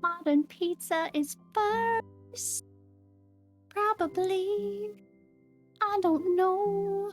Modern pizza is first. Probably. I don't know.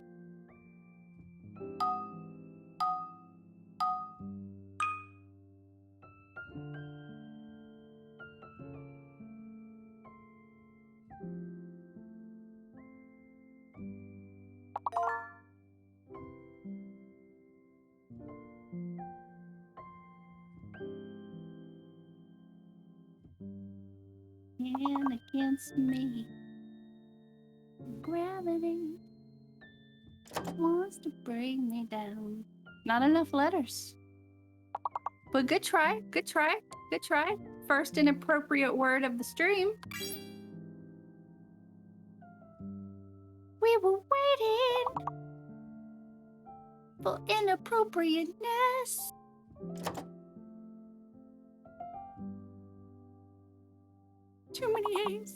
And against me, gravity wants to bring me down. Not enough letters. But good try, good try, good try. First inappropriate word of the stream. We were waiting for inappropriateness. Too many A's.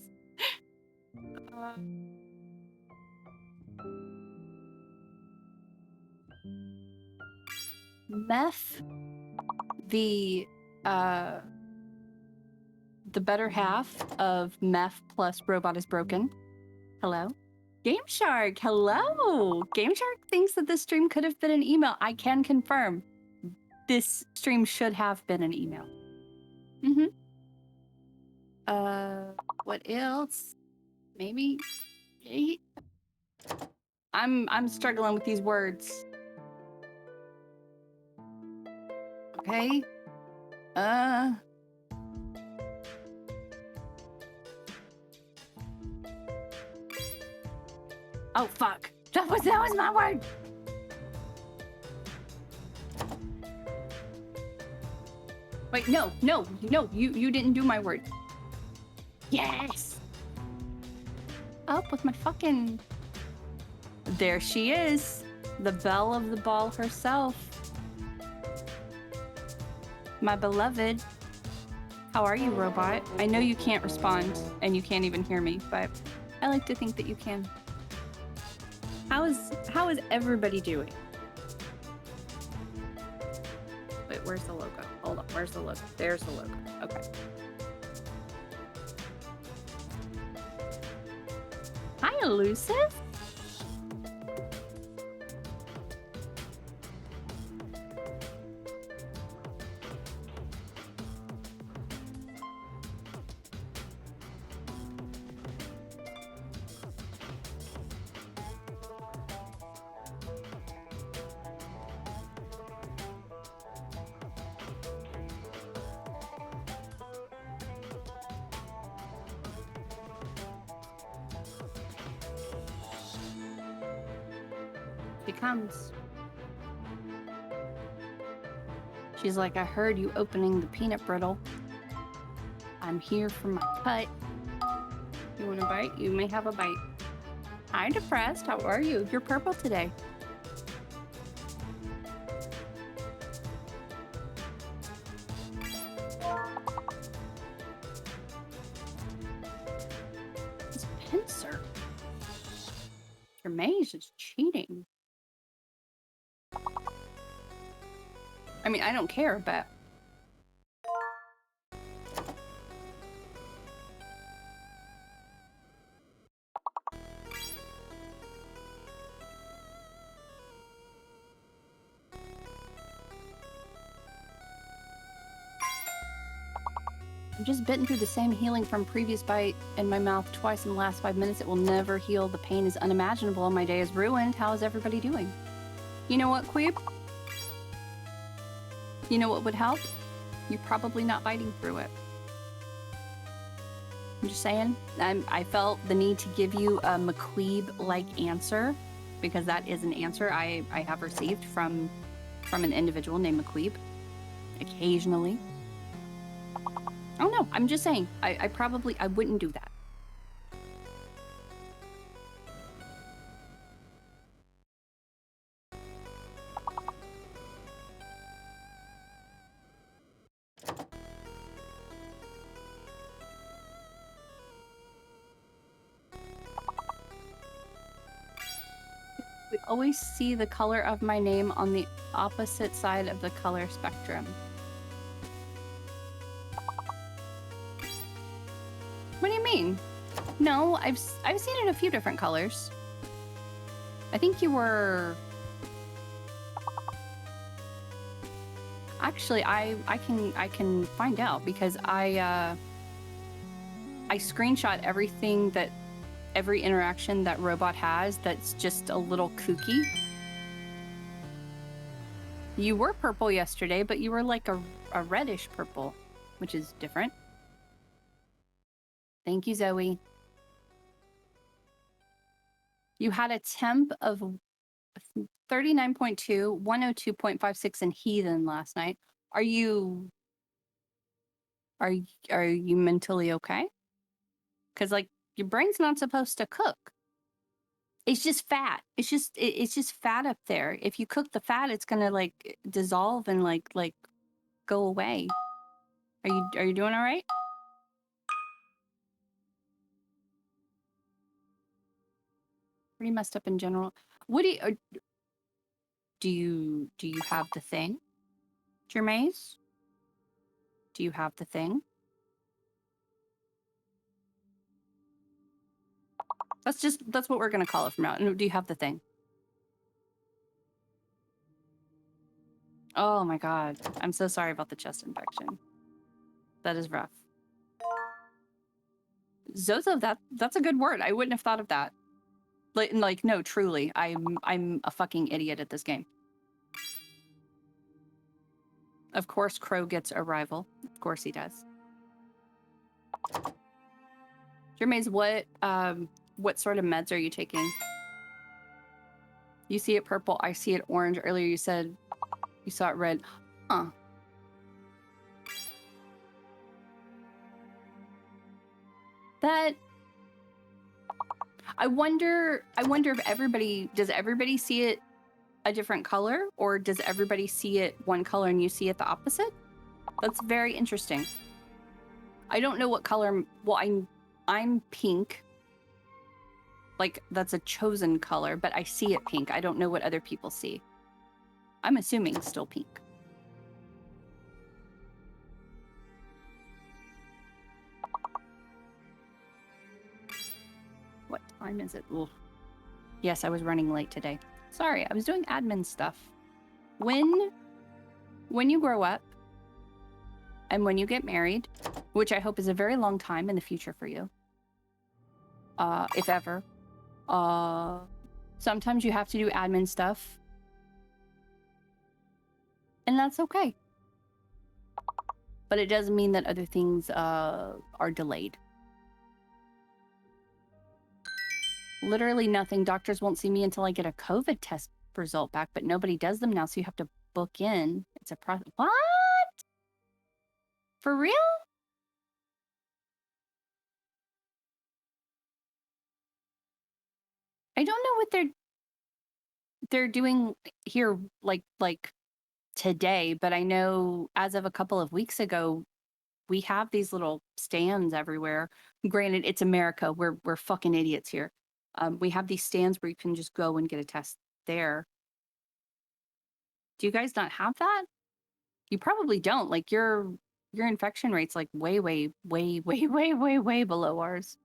Meth, the better half of meth plus robot is broken. Hello? Game Shark, hello! Game Shark thinks that this stream could have been an email. I can confirm. This stream should have been an email. Mm-hmm. What else? Maybe 8? I'm struggling with these words. Okay. Oh fuck. That was my word. Wait, no, you didn't do my word. Yes. Up with my fucking... There she is. The belle of the ball herself. My beloved. How are you, robot? I know you can't respond, and you can't even hear me, but I like to think that you can. How is everybody doing? Wait, where's the logo? Hold on, where's the logo? There's the logo. Okay. Hi, Elusive. She comes. She's like, I heard you opening the peanut brittle. I'm here for my cut. You want a bite? You may have a bite. Hi, Depressed. How are you? You're purple today. This pincer. Your maze is cheating. I mean, I don't care, but... I've just bitten through the same healing from previous bite in my mouth twice in the last 5 minutes. It will never heal. The pain is unimaginable. My day is ruined. How is everybody doing? You know what, McQueeb? You know what would help? You probably not biting through it. I'm just saying. I felt the need to give you a McQueeb-like answer because that is an answer I have received from an individual named McQueeb occasionally. Oh no, I'm just saying. I wouldn't do that. We always see the color of my name on the opposite side of the color spectrum. What do you mean? No, I've seen it in a few different colors. I think you were... Actually, I can find out because I screenshot everything that every interaction that robot has that's just a little kooky. You were purple yesterday, but you were like a reddish purple, which is different. Thank you, Zoe. You had a temp of 39.2, 102.56 in Heathen last night. Are you mentally okay? Because like your brain's not supposed to cook. It's just fat. It's just fat up there. If you cook the fat, it's gonna like dissolve and like go away. Are you doing all right? Pretty messed up in general. What do you have the thing, Germaise? Do you have the thing? That's what we're gonna call it from now. Do you have the thing? Oh my god. I'm so sorry about the chest infection. That is rough. Zozo, that's a good word. I wouldn't have thought of that. Like no, truly. I'm a fucking idiot at this game. Of course Crow gets a rival. Of course he does. Jermaine, what sort of meds are you taking? You see it purple, I see it orange. Earlier you said you saw it red. Huh. That... I wonder if does everybody see it a different color, or does everybody see it one color and you see it the opposite? That's very interesting. I don't know what color... Well, I'm pink. Like, that's a chosen color, but I see it pink. I don't know what other people see. I'm assuming it's still pink. What time is it? Ugh. Yes, I was running late today. Sorry, I was doing admin stuff. When you grow up, and when you get married, which I hope is a very long time in the future for you, if ever, sometimes you have to do admin stuff, and that's okay. But it doesn't mean that other things are delayed. Literally nothing. Doctors won't see me until I get a COVID test result back, but nobody does them now, so you have to book in. It's a process. What? For real? I don't know what they're doing here like today, but I know as of a couple of weeks ago, we have these little stands everywhere. Granted, it's America. We're fucking idiots here. We have these stands where you can just go and get a test there. Do you guys not have that? You probably don't. Like your infection rate's like way below ours.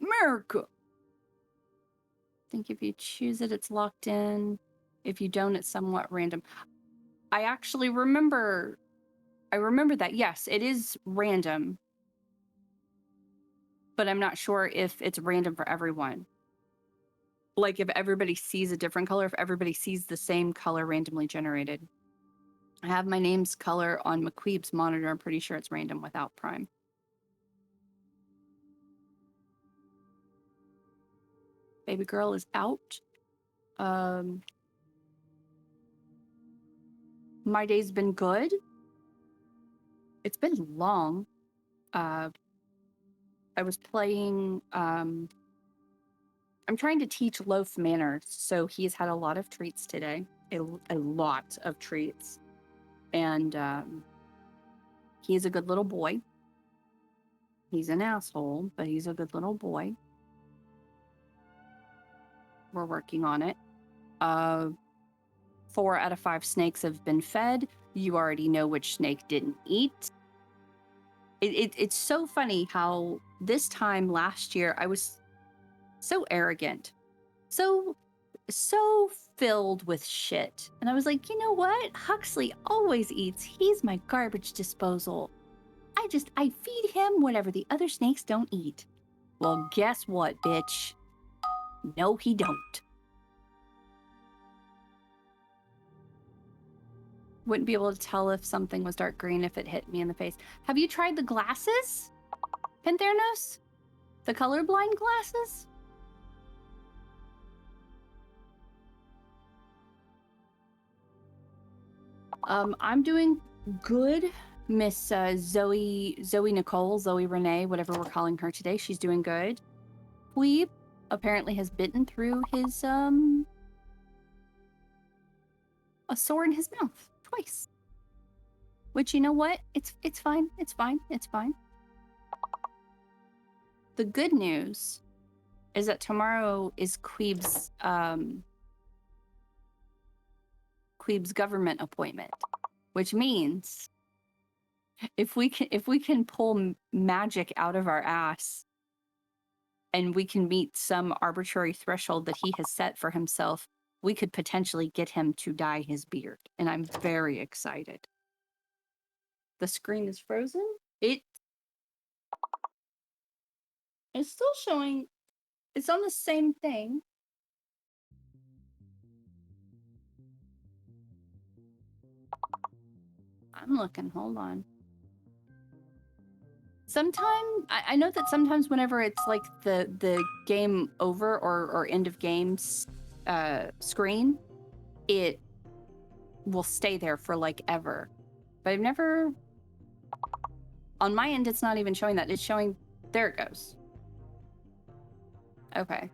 America. I think if you choose it, it's locked in. If you don't, it's somewhat random. I actually remember that. Yes, it is random. But I'm not sure if it's random for everyone. Like if everybody sees a different color, if everybody sees the same color randomly generated. I have my name's color on McQueeb's monitor. I'm pretty sure it's random without Prime. Baby girl is out. My day's been good. It's been long. I was playing... I'm trying to teach Loaf manners, so he's had a lot of treats today. A lot of treats. And he's a good little boy. He's an asshole, but he's a good little boy. We're working on it. Uh, 4 out of 5 snakes have been fed. You already know which snake didn't eat. It's so funny how this time last year I was so arrogant, so filled with shit. And I was like, you know what? Huxley always eats. He's my garbage disposal. I feed him whatever the other snakes don't eat. Well, guess what, bitch? No, he don't. Wouldn't be able to tell if something was dark green if it hit me in the face. Have you tried the glasses, Pentheranos? The colorblind glasses? I'm doing good, Miss Zoe Nicole, Zoe Renee, whatever we're calling her today. She's doing good. McQueeb apparently has bitten through his a sore in his mouth twice. Which, you know what? It's fine. It's fine. It's fine. The good news is that tomorrow is Queeb's government appointment, which means if we can pull magic out of our ass and we can meet some arbitrary threshold that he has set for himself, we could potentially get him to dye his beard. And I'm very excited. The screen is frozen. It's still showing. It's on the same thing. I'm looking. Hold on. Sometimes I know that sometimes whenever it's like the game over or end of games screen, it will stay there for like ever. But I've never, on my end, it's not even showing that. It's showing, there it goes. Okay.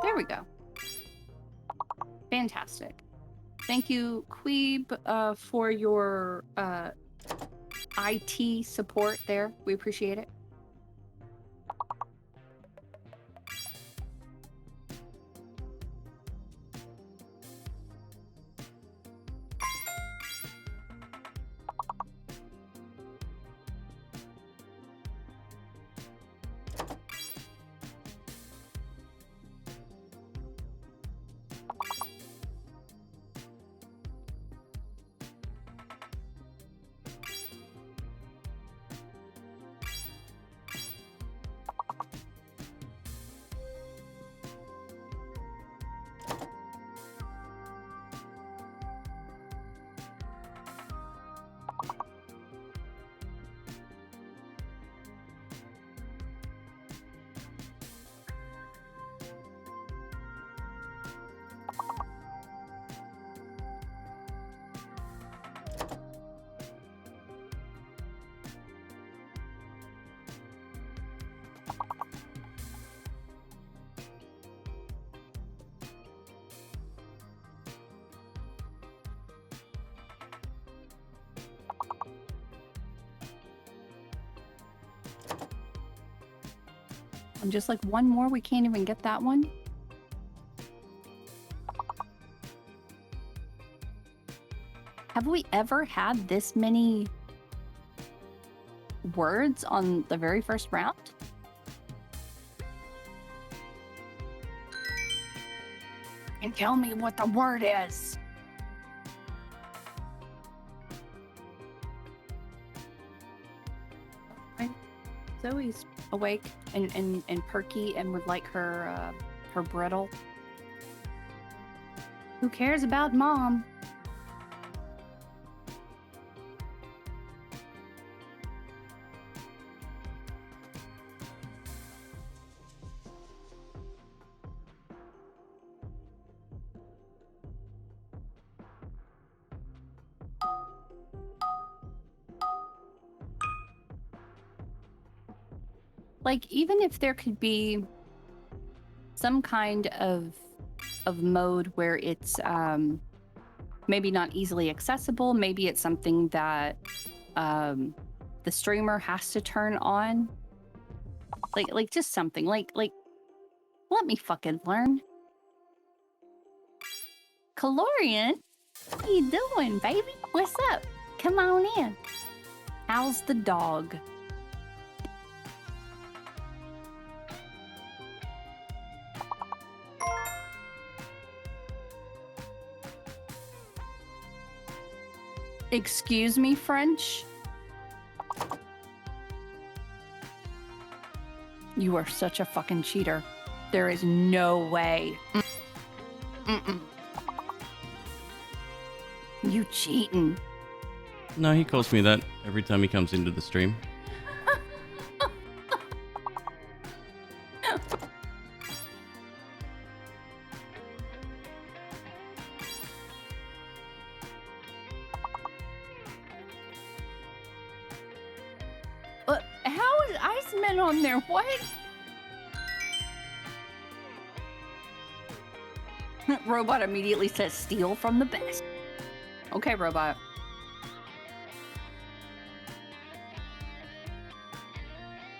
There we go. Fantastic. Thank you, Queeb, for your IT support there. We appreciate it. I'm just like, one more, we can't even get that one. Have we ever had this many words on the very first round? And tell me what the word is. Zoe's awake and perky and would like her her brittle. Who cares about mom? Like, even if there could be some kind of mode where it's maybe not easily accessible, maybe it's something that the streamer has to turn on, like just something like let me fucking learn. Calorian, what are you doing, baby? What's up? Come on in. How's the dog? Excuse me, French? You are such a fucking cheater. There is no way. Mm-mm. You cheating. No, he calls me that every time he comes into the stream. How is Iceman on there? What? Robot immediately says steal from the best. Okay, Robot.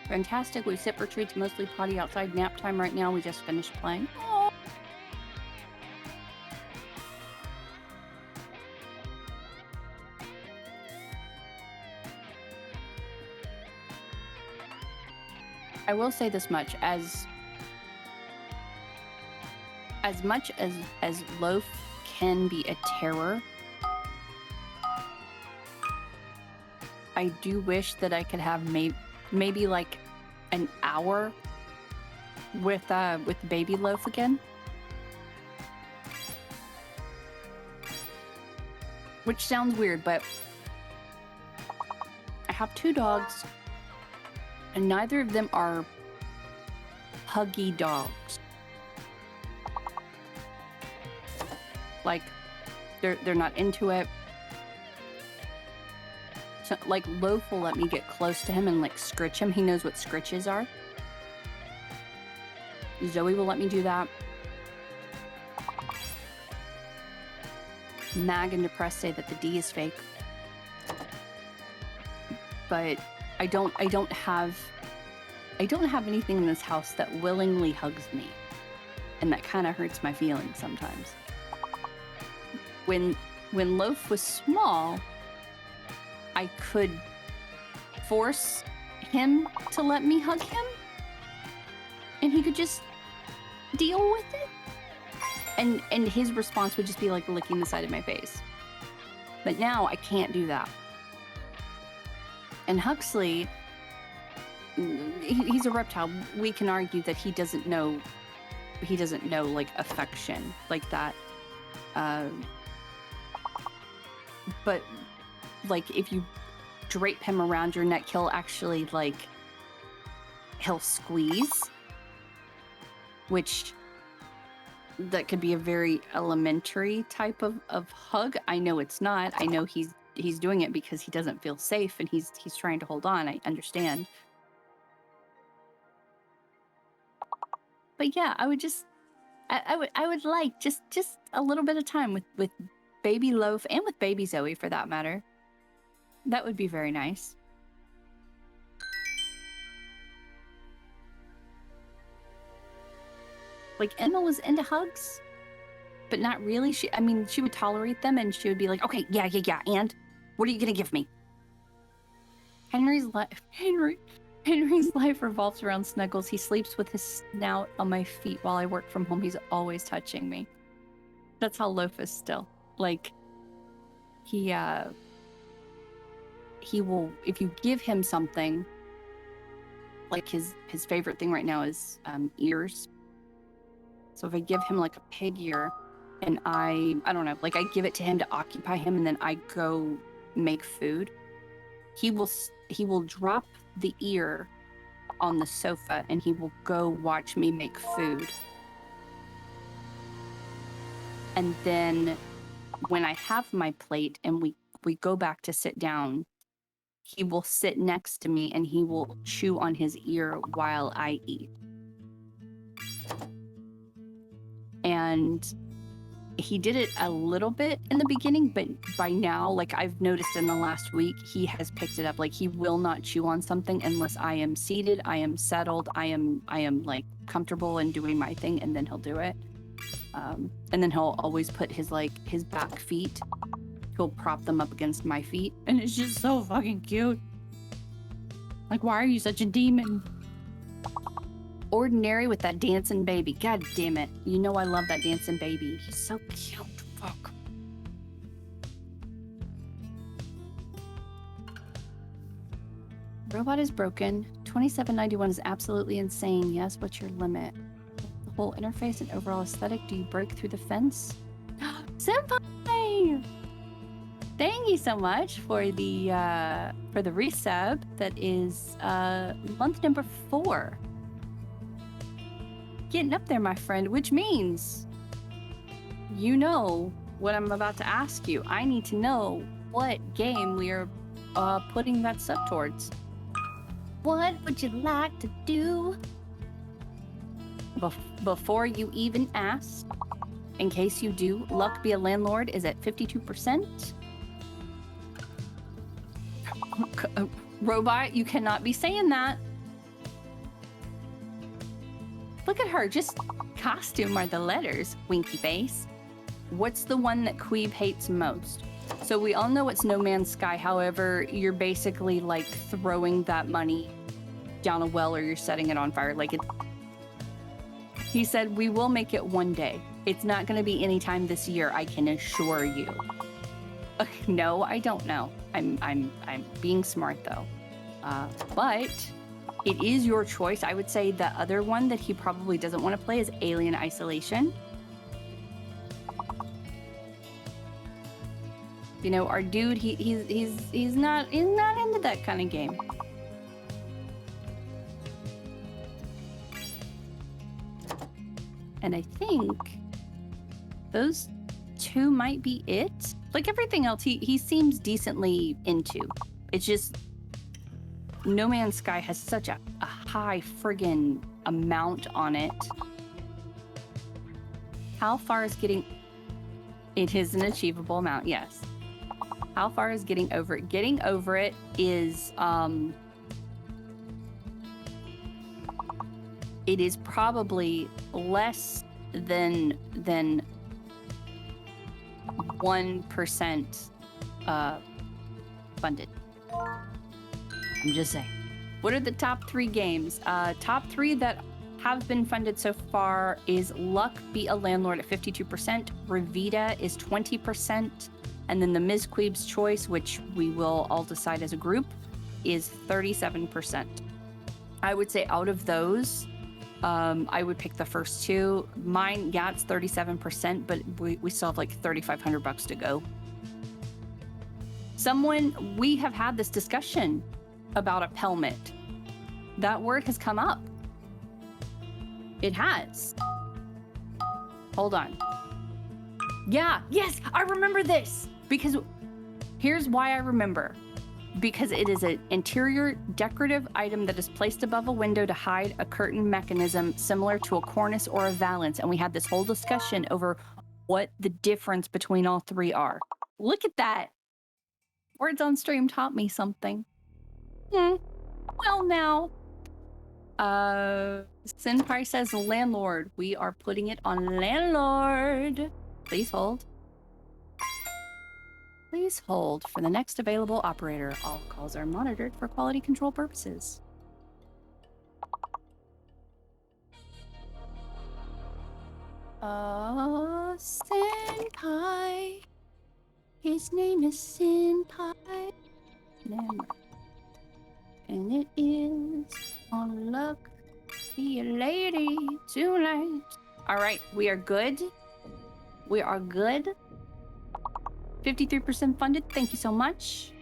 Fantastic. We sit for treats, mostly potty outside. Nap time right now. We just finished playing. Aww. I will say this much, as much as Loaf can be a terror, I do wish that I could have maybe like an hour with baby Loaf again. Which sounds weird, but I have 2 dogs, and neither of them are huggy dogs. Like, they're not into it. So, like, Loaf will let me get close to him and, like, scritch him. He knows what scritches are. Zoe will let me do that. Mag and Depressed say that the D is fake. But I don't have anything in this house that willingly hugs me. And that kind of hurts my feelings sometimes. When Loaf was small, I could force him to let me hug him, and he could just deal with it. And his response would just be like licking the side of my face. But now I can't do that. And Huxley, he's a reptile. We can argue that he doesn't know like affection like that. But like if you drape him around your neck, he'll actually he'll squeeze, which that could be a very elementary type of hug. I know it's not. I know he's doing it because he doesn't feel safe and he's trying to hold on. I understand. But yeah, I would like just a little bit of time with baby Loaf and with baby Zoe for that matter. That would be very nice. Like, Emma was into hugs, but not really. She would tolerate them and she would be like, okay, yeah, and what are you gonna give me? Henry's life revolves around Snuggles. He sleeps with his snout on my feet while I work from home. He's always touching me. That's how Loaf is still. Like, he will, if you give him something, like his favorite thing right now is ears. So if I give him like a pig ear and I don't know, like I give it to him to occupy him and then I go make food, he will drop the ear on the sofa and he will go watch me make food. And then when I have my plate and we go back to sit down, he will sit next to me and he will chew on his ear while I eat. And he did it a little bit in the beginning, but by now, like I've noticed in the last week, he has picked it up. Like he will not chew on something unless I am seated, I am settled, I am like comfortable and doing my thing, and then he'll do it. And then he'll always put his back feet. He'll prop them up against my feet, and it's just so fucking cute. Like, why are you such a demon? Ordinary with that dancing baby. God damn it. You know I love that dancing baby. He's so cute. Fuck. Robot is broken. $27.91 is absolutely insane. Yes, what's your limit? The whole interface and overall aesthetic. Do you break through the fence? Senpai! Thank you so much for the resub. That is month number 4. Getting up there, my friend, which means you know what I'm about to ask you. I need to know what game we are putting that sub towards. What would you like to do? Before you even ask, in case you do, Luck Be a Landlord is at 52%. Robot, you cannot be saying that. Look at her, just costume are the letters, winky face. What's the one that Queeb hates most? So we all know it's No Man's Sky, however, you're basically like throwing that money down a well or you're setting it on fire. Like it. He said, we will make it one day. It's not gonna be anytime this year, I can assure you. No, I don't know. I'm being smart though. But it is your choice. I would say the other one that he probably doesn't want to play is Alien Isolation. You know, our dude, he's not into that kind of game. And I think those 2 might be it. Like everything else, he seems decently into. It's just No Man's Sky has such a high friggin' amount on it. How far is getting... It is an achievable amount, yes. How far is getting over it? Getting over it is, it is probably less than 1% funded. I'm just saying. What are the top 3 games? Top 3 that have been funded so far is Luck Be a Landlord at 52%, Revita is 20%, and then the Ms. Queeb's Choice, which we will all decide as a group, is 37%. I would say out of those, I would pick the first 2. Mine, yeah, it's 37%, but we still have like $3,500 to go. We have had this discussion about a pelmet. That word has come up. It has. Hold on. Yeah, yes, I remember this. Because here's why I remember. Because it is an interior decorative item that is placed above a window to hide a curtain mechanism similar to a cornice or a valance. And we had this whole discussion over what the difference between all 3 are. Look at that. Words on Stream taught me something. Well, now. Senpai says landlord. We are putting it on landlord. Please hold. Please hold for the next available operator. All calls are monitored for quality control purposes. Senpai. His name is Senpai. And it is on Luck Be a Lady tonight. All right, we are good. We are good. 53% funded. Thank you so much.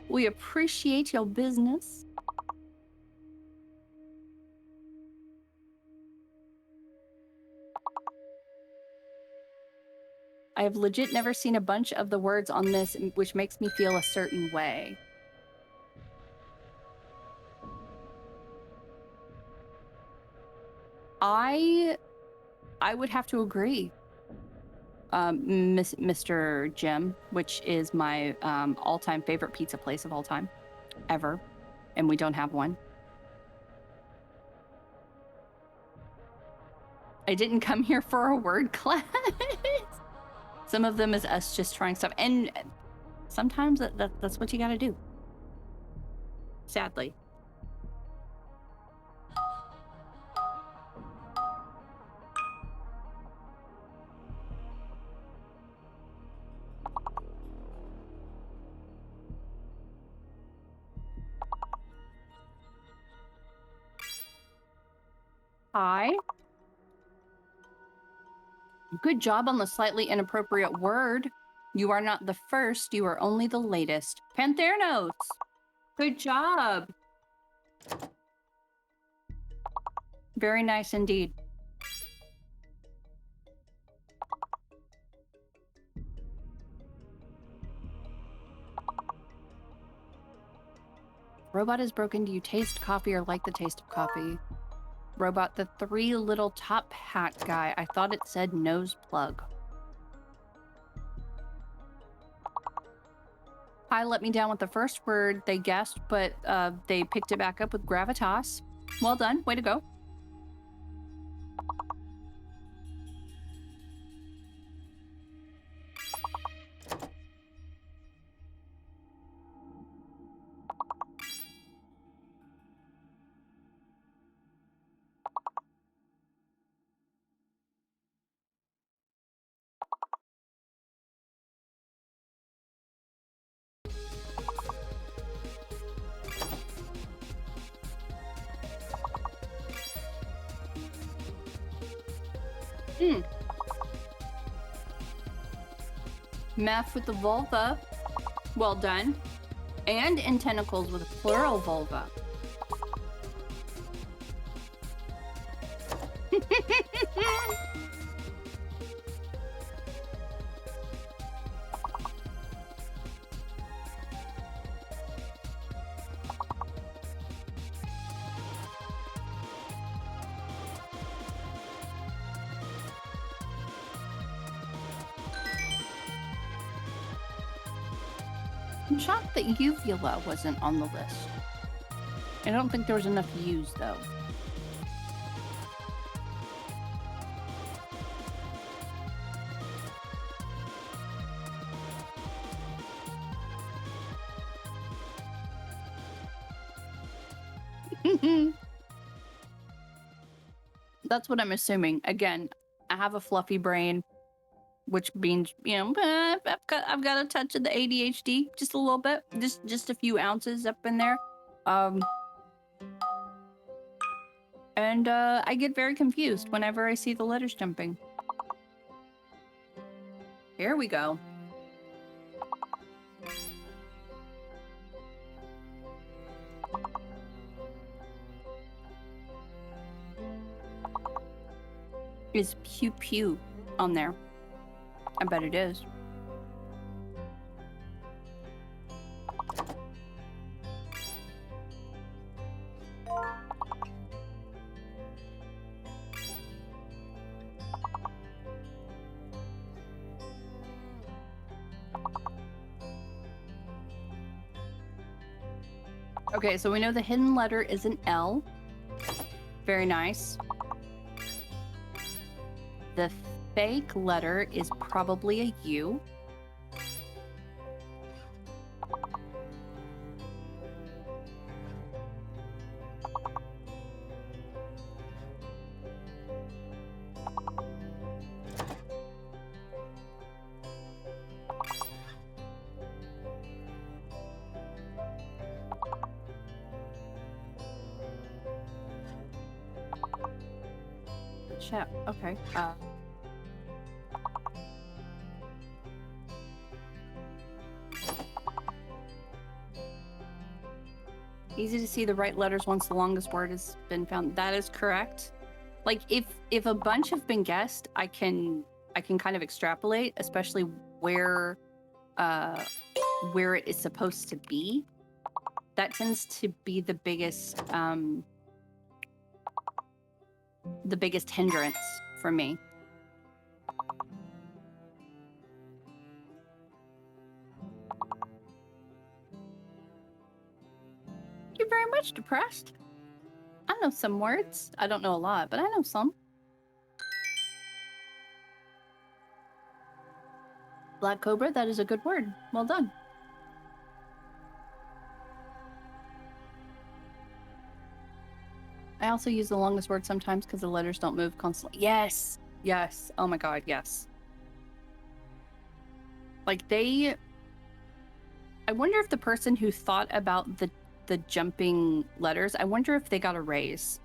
We appreciate your business. I have legit never seen a bunch of the words on this, which makes me feel a certain way. I would have to agree. Mr. Jim, which is my all-time favorite pizza place of all time, ever, and we don't have one. I didn't come here for a word class. Some of them is us just trying stuff, and sometimes that's what you gotta do. Sadly. Hi. Good job on the slightly inappropriate word. You are not the first, you are only the latest. Panthernos! Good job. Very nice indeed. Robot is broken. Do you taste coffee or like the taste of coffee? Robot, the 3 little top hat guy. I thought it said nose plug. Hi, let me down with the first word they guessed, but they picked it back up with gravitas. Well done. Way to go. Meth with the vulva. Well done. And in tentacles with a plural vulva. I'm shocked that uvula wasn't on the list. I don't think there was enough U's, though. That's what I'm assuming. Again, I have a fluffy brain, which means, you know, I've got a touch of the ADHD, just a little bit, just a few ounces up in there. And I get very confused whenever I see the letters jumping. Here we go. Is pew pew on there? I bet it is. Okay, so we know the hidden letter is an L. Very nice. The fake letter is probably a U. Shit, okay. Easy to see the right letters once the longest word has been found. That is correct. Like if a bunch have been guessed, I can kind of extrapolate, especially where it is supposed to be. That tends to be the biggest hindrance for me. Thank you very much, Depressed. I know some words. I don't know a lot, but I know some. Black Cobra, that is a good word. Well done. I also use the longest word sometimes because the letters don't move constantly. Yes! Yes. Oh my god, yes. Like, I wonder if the person who thought about the jumping letters, I wonder if they got a raise.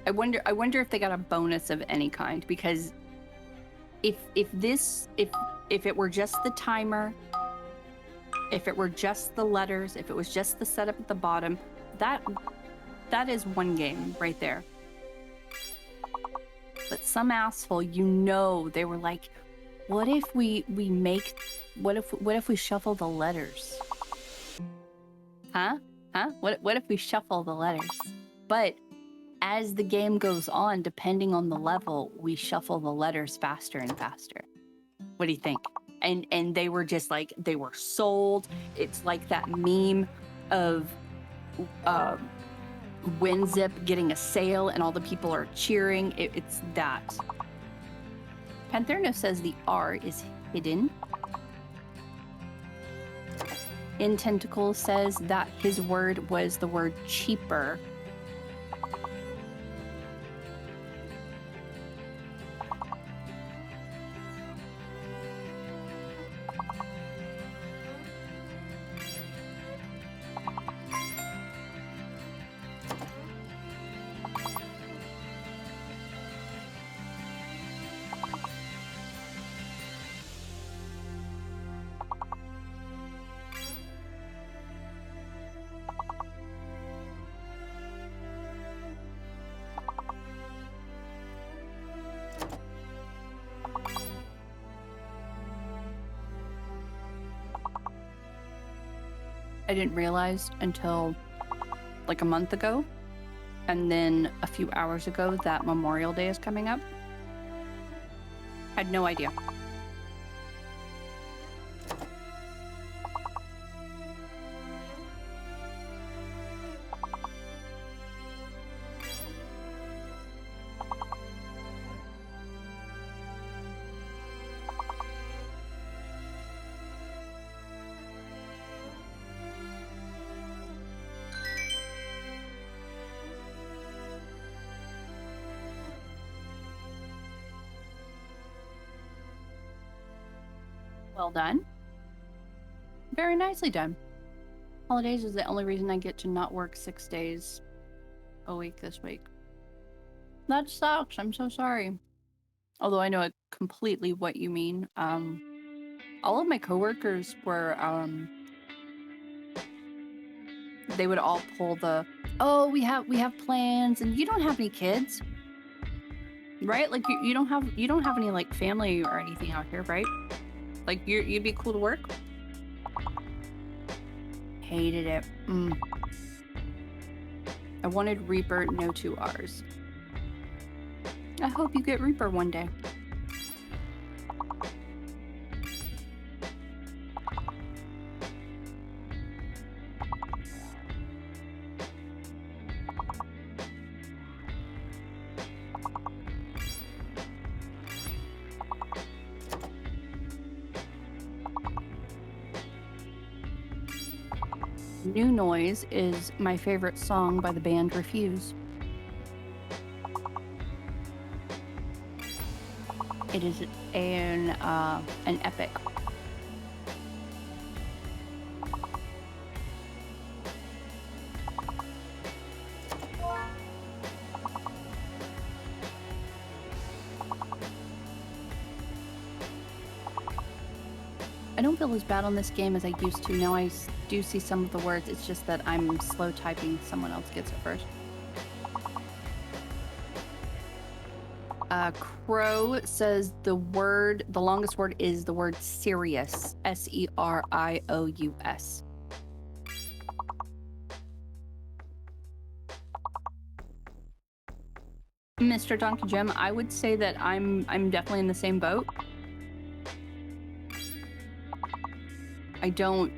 I wonder if they got a bonus of any kind, because if it were just the timer, if it were just the letters, if it was just the setup at the bottom, that is one game right there. But some asshole, they were like, what if we shuffle the letters? Huh? What if we shuffle the letters? But as the game goes on, depending on the level, we shuffle the letters faster and faster. What do you think? And they were just like, they were sold. It's like that meme of WinZip getting a sale and all the people are cheering. It's that. Pantherno says the R is hidden. In Tentacle says that his word was the word cheaper. I didn't realize until like a month ago, and then a few hours ago, that Memorial Day is coming up. Had no idea. Well done. Very nicely done. Holidays is the only reason I get to not work 6 days a week this week. That sucks. I'm so sorry. Although I know completely what you mean. All of my coworkers were, they would all pull the, oh, we have plans, and you don't have any kids, right? Like you don't have any like family or anything out here, right? Like you'd be cool to work. Hated it. I wanted Reaper, no 2 R's. I hope you get Reaper one day. New Noise is my favorite song by the band Refuse. It is an epic. I don't feel as bad on this game as I used to. Now I do see some of the words. It's just that I'm slow typing. Someone else gets it first. Crow says the longest word is the word serious. S-E-R-I-O-U-S. Mr. Donkey Jim, I would say that I'm definitely in the same boat. I don't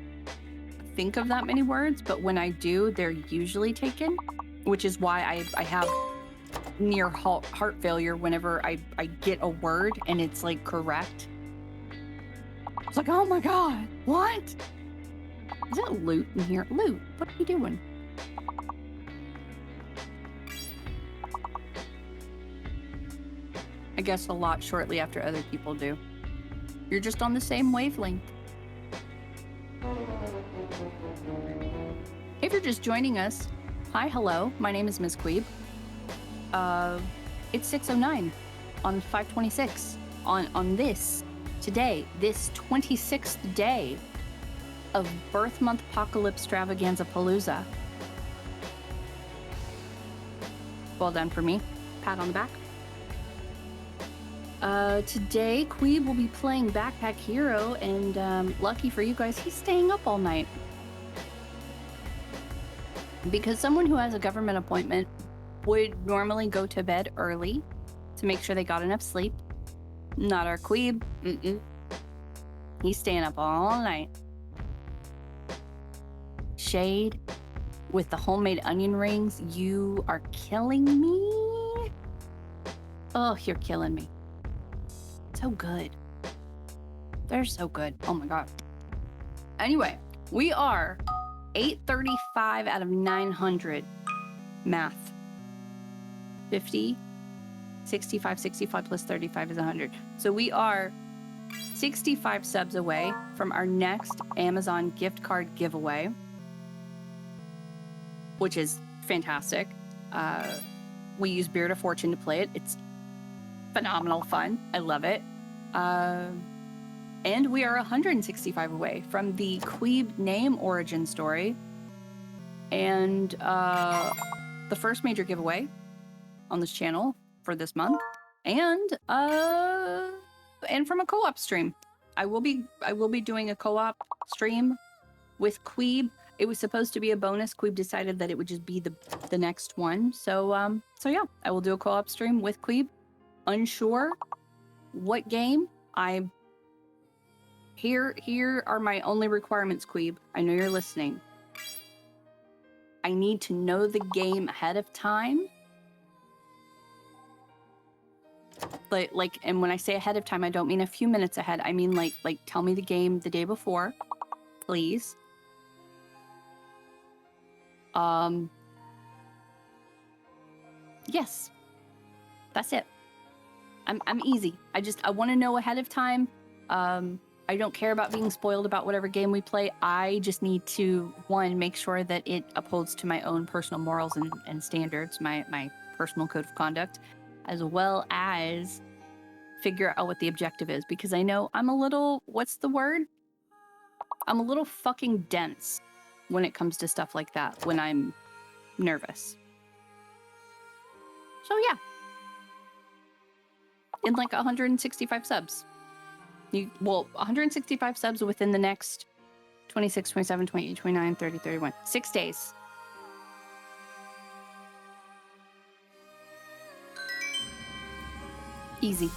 think of that many words, but when I do, they're usually taken, which is why I have near heart failure whenever I get a word and it's like correct. It's like, oh my god, what? Is it loot in here? Loot, what are you doing? I guess a lot shortly after other people do. You're just on the same wavelength. If you're just joining us, hi, hello, my name is McQueeb. It's 6:09 on 5/26 on this today, this 26th day of Birth Month Apocalypse Stravaganza Palooza. Well done for me. Pat on the back. Today, Queeb will be playing Backpack Hero, and lucky for you guys, he's staying up all night. Because someone who has a government appointment would normally go to bed early to make sure they got enough sleep. Not our Queeb. He's staying up all night. Shade with the homemade onion rings. You are killing me. Oh, you're killing me. So good. They're so good. Oh my god. Anyway, we are 835 out of 900. Math. 50, 65, 65 plus 35 is 100. So we are 65 subs away from our next Amazon gift card giveaway, which is fantastic. We use Beard of Fortune to play it. It's phenomenal fun. I love it. And we are 165 away from the Queeb name origin story and the first major giveaway on this channel for this month, and from a co-op stream. I will be doing a co-op stream with Queeb. It was supposed to be a bonus. Queeb decided that it would just be the next one. So yeah, I will do a co-op stream with Queeb. Unsure what game. Here are my only requirements, Queeb. I know you're listening. I need to know the game ahead of time. Like, and when I say ahead of time, I don't mean a few minutes ahead. I mean like tell me the game the day before, please. Yes. That's it. I'm easy. I want to know ahead of time. I don't care about being spoiled about whatever game we play. I just need to, one, make sure that it upholds to my own personal morals and standards, my personal code of conduct, as well as figure out what the objective is. Because I know I'm a little, what's the word? I'm a little fucking dense when it comes to stuff like that, when I'm nervous. So yeah. In like 165 subs. 165 subs within the next 26, 27, 28, 29, 30, 31. 6 days. Easy.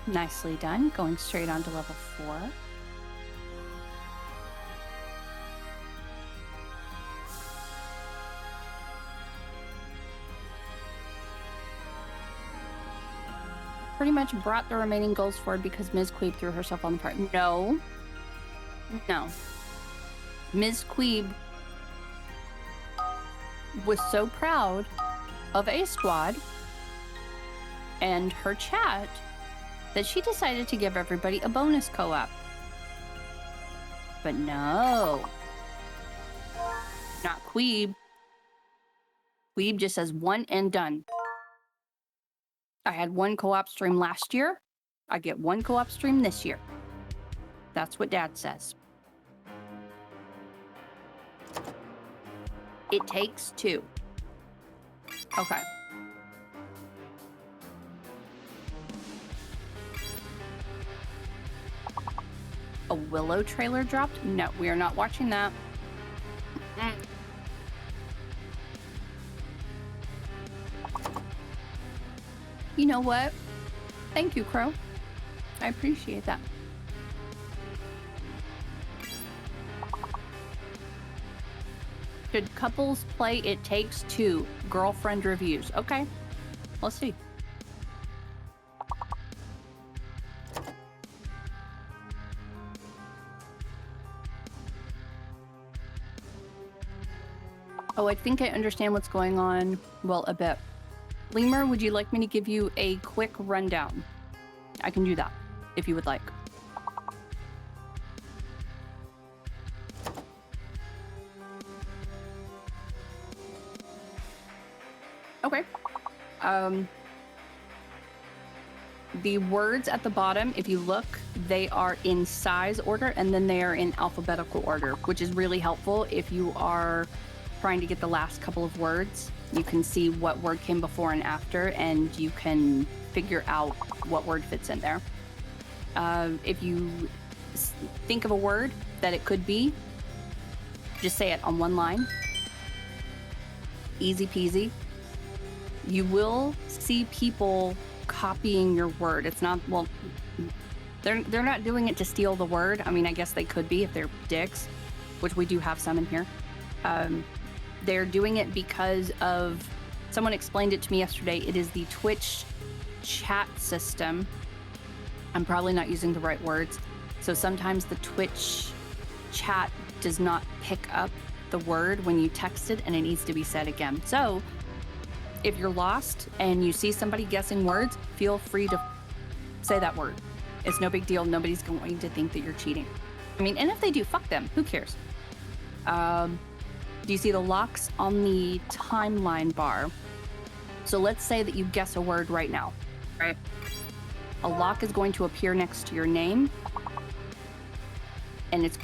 Nicely done. Going straight on to level 4. Pretty much brought the remaining goals forward because Ms. Queeb threw herself on the part. No. Ms. Queeb was so proud of A Squad and her chat that she decided to give everybody a bonus co-op. But no. Not Queeb. Queeb just says one and done. I had one co-op stream last year. I get one co-op stream this year. That's what Dad says. It takes 2. Okay. A Willow trailer dropped? No, we are not watching that. You know what? Thank you, Crow. I appreciate that. Should couples play It Takes Two? Girlfriend reviews. Okay, let's see. Oh, I think I understand what's going on. Well, a bit. Lemur, would you like me to give you a quick rundown? I can do that, if you would like. Okay. The words at the bottom, if you look, they are in size order, and then they are in alphabetical order, which is really helpful if you are trying to get the last couple of words. You can see what word came before and after, and you can figure out what word fits in there. If you think of a word that it could be, just say it on one line. Easy peasy. You will see people copying your word. It's not, well, they're not doing it to steal the word. I mean, I guess they could be if they're dicks, which we do have some in here. They're doing it because of, someone explained it to me yesterday. It is the Twitch chat system. I'm probably not using the right words. So sometimes the Twitch chat does not pick up the word when you text it, and it needs to be said again. So if you're lost and you see somebody guessing words, feel free to say that word. It's no big deal. Nobody's going to think that you're cheating. I mean, and if they do, fuck them. Who cares? Do you see the locks on the timeline bar? So let's say that you guess a word right now, right? A lock is going to appear next to your name, and it's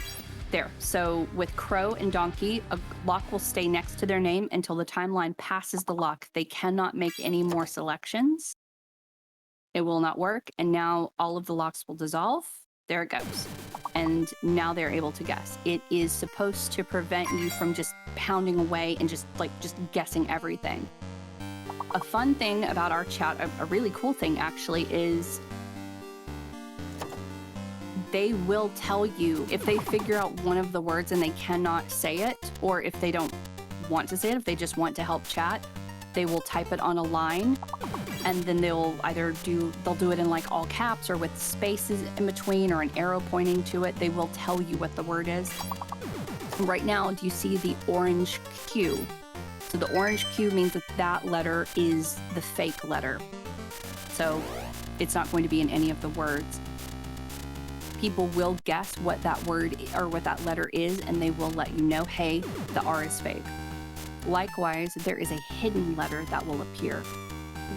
there. So with crow and donkey, a lock will stay next to their name until the timeline passes the lock. They cannot make any more selections. It will not work. And now all of the locks will dissolve. There it goes. And now they're able to guess. It is supposed to prevent you from just pounding away and just guessing everything. A fun thing about our chat, a really cool thing actually, is they will tell you if they figure out one of the words and they cannot say it, or if they don't want to say it, if they just want to help chat, they will type it on a line, and then they'll do it in like all caps or with spaces in between or an arrow pointing to it. They will tell you what the word is. Right now, do you see the orange Q? So the orange Q means that that letter is the fake letter. So it's not going to be in any of the words. People will guess what that word or what that letter is, and they will let you know, hey, the R is fake. Likewise, there is a hidden letter that will appear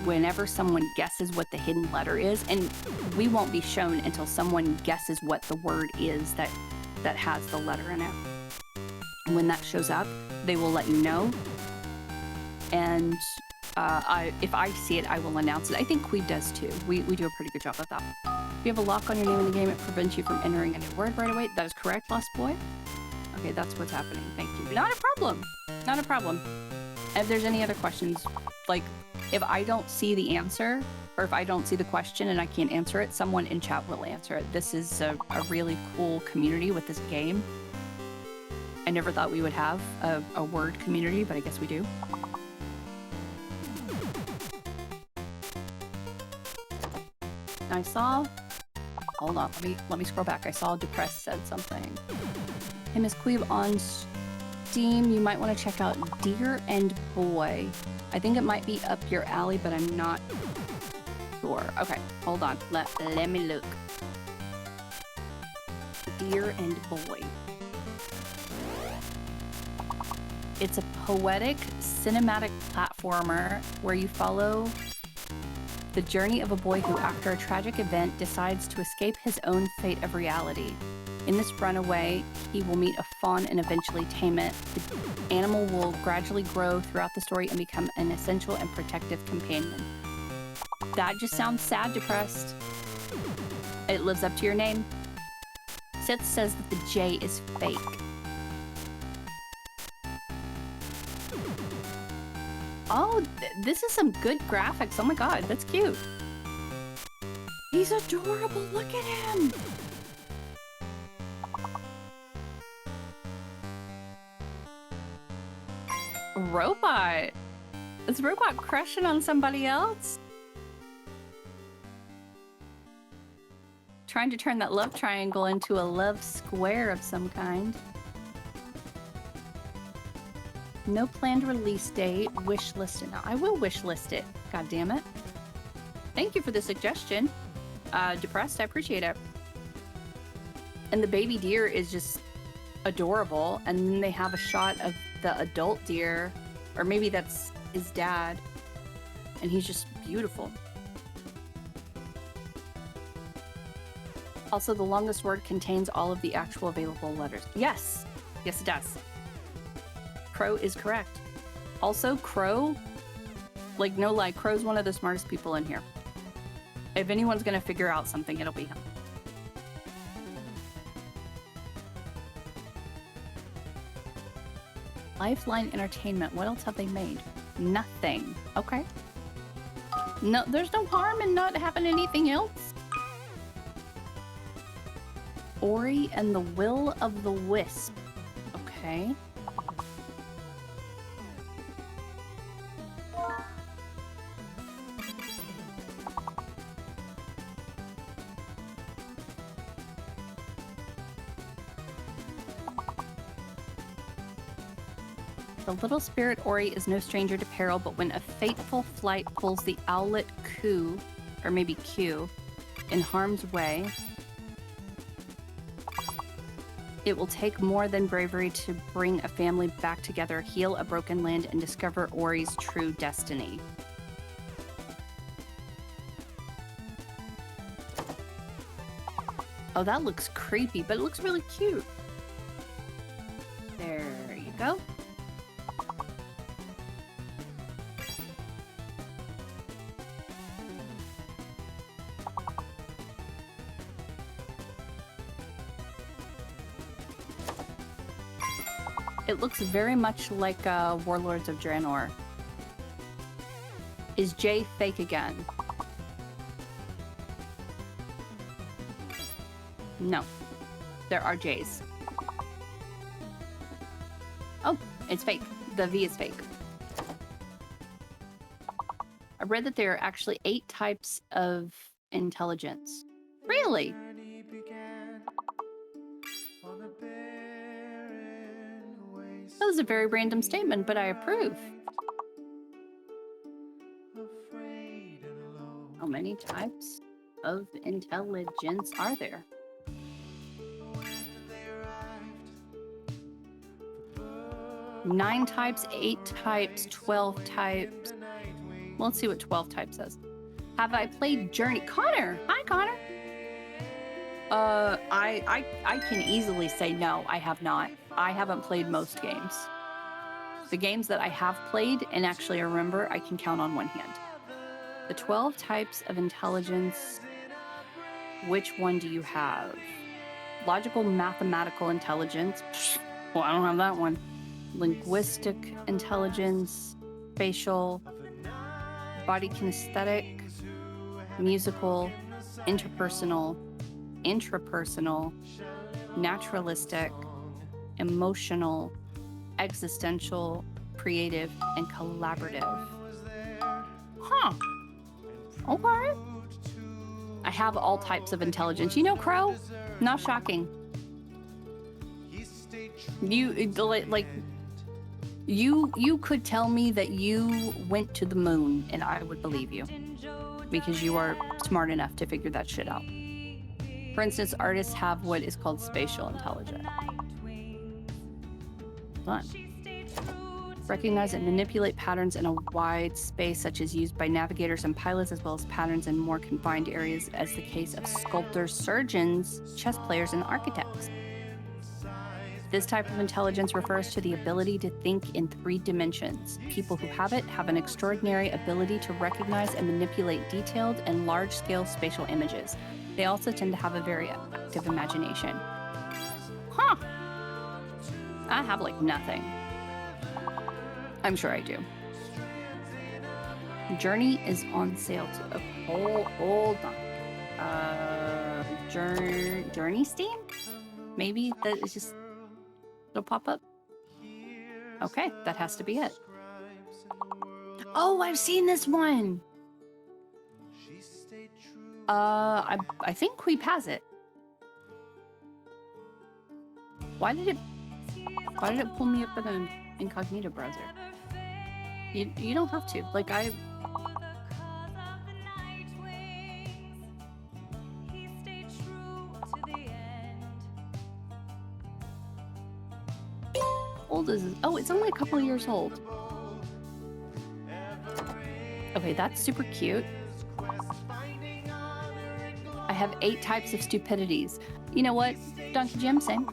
whenever someone guesses what the hidden letter is, and we won't be shown until someone guesses what the word is that has the letter in it. When that shows up, they will let you know, and if I see it, I will announce it. I think McQueeb does too. We do a pretty good job of that. If you have a lock on your name in the game, it prevents you from entering a new word right away. That is correct, Lost Boy. Okay, that's what's happening. Thank you. Not a problem. Not a problem. If there's any other questions, like if I don't see the answer, or if I don't see the question and I can't answer it, someone in chat will answer it. This is a really cool community with this game. I never thought we would have a word community, but I guess we do. I saw, hold on, let me scroll back. I saw Depressed said something. Hey, Miss McQueeb, on Steam, you might want to check out Deer and Boy. I think it might be up your alley, but I'm not sure. Okay, hold on. Let me look. Deer and Boy. It's a poetic, cinematic platformer where you follow the journey of a boy who, after a tragic event, decides to escape his own fate of reality. In this runaway, he will meet a fawn and eventually tame it. The animal will gradually grow throughout the story and become an essential and protective companion. That just sounds sad, Depressed. It lives up to your name. Sith says that the J is fake. Oh, this is some good graphics. Oh my god, that's cute. He's adorable. Look at him. Robot. Is Robot crushing on somebody else? Trying to turn that love triangle into a love square of some kind. No planned release date. Wish list it now. I will wish list it. God damn it. Thank you for the suggestion. Depressed, I appreciate it. And the baby deer is just adorable. And then they have a shot of the adult deer, or maybe that's his dad. And he's just beautiful. Also, the longest word contains all of the actual available letters. Yes. Yes, it does. Crow is correct. Also, Crow, like no lie, Crow's one of the smartest people in here. If anyone's gonna figure out something, it'll be him. Lifeline Entertainment. What else have they made? Nothing. Okay. No, there's no harm in not having anything else. Ori and the Will of the Wisp. Okay. The little spirit Ori is no stranger to peril, but when a fateful flight pulls the owlet Q, or maybe Q, in harm's way, it will take more than bravery to bring a family back together, heal a broken land, and discover Ori's true destiny. Oh, that looks creepy, but it looks really cute. There you go. It looks very much like Warlords of Draenor. Is Jay fake again? No. There are Jays. Oh, it's fake. The V is fake. I read that there are actually 8 types of intelligence. Really? That was a very random statement, but I approve. How many types of intelligence are there? 9 types, 8 types, 12 types. Well, let's see what 12 types says. Have I played Journey? Connor! Hi, Connor! I can easily say no, I have not. I haven't played most games. The games that I have played and actually remember, I can count on one hand. The 12 types of intelligence, which one do you have? Logical mathematical intelligence. Well, I don't have that one. Linguistic intelligence, spatial, body kinesthetic, musical, interpersonal, intrapersonal, naturalistic, emotional, existential, creative, and collaborative. Huh. Okay. I have all types of intelligence. You know, Crow? Not shocking. You could tell me that you went to the moon and I would believe you. Because you are smart enough to figure that shit out. For instance, artists have what is called spatial intelligence. Fun. Recognize and manipulate patterns in a wide space, such as used by navigators and pilots, as well as patterns in more confined areas, as the case of sculptors, surgeons, chess players, and architects. This type of intelligence refers to the ability to think in 3 dimensions. People who have it have an extraordinary ability to recognize and manipulate detailed and large-scale spatial images. They also tend to have a very active imagination. Huh. I have, like, nothing. I'm sure I do. Journey is on sale to... hold on. Journey Steam? Maybe that is just... It'll pop up. Okay, that has to be it. Oh, I've seen this one. I think Queep has it. Why did it pull me up in an incognito browser? You don't have to. Like old is this? Oh, it's only a couple of years old. Okay, that's super cute. I have 8 types of stupidities. You know what, Donkey Jim, same.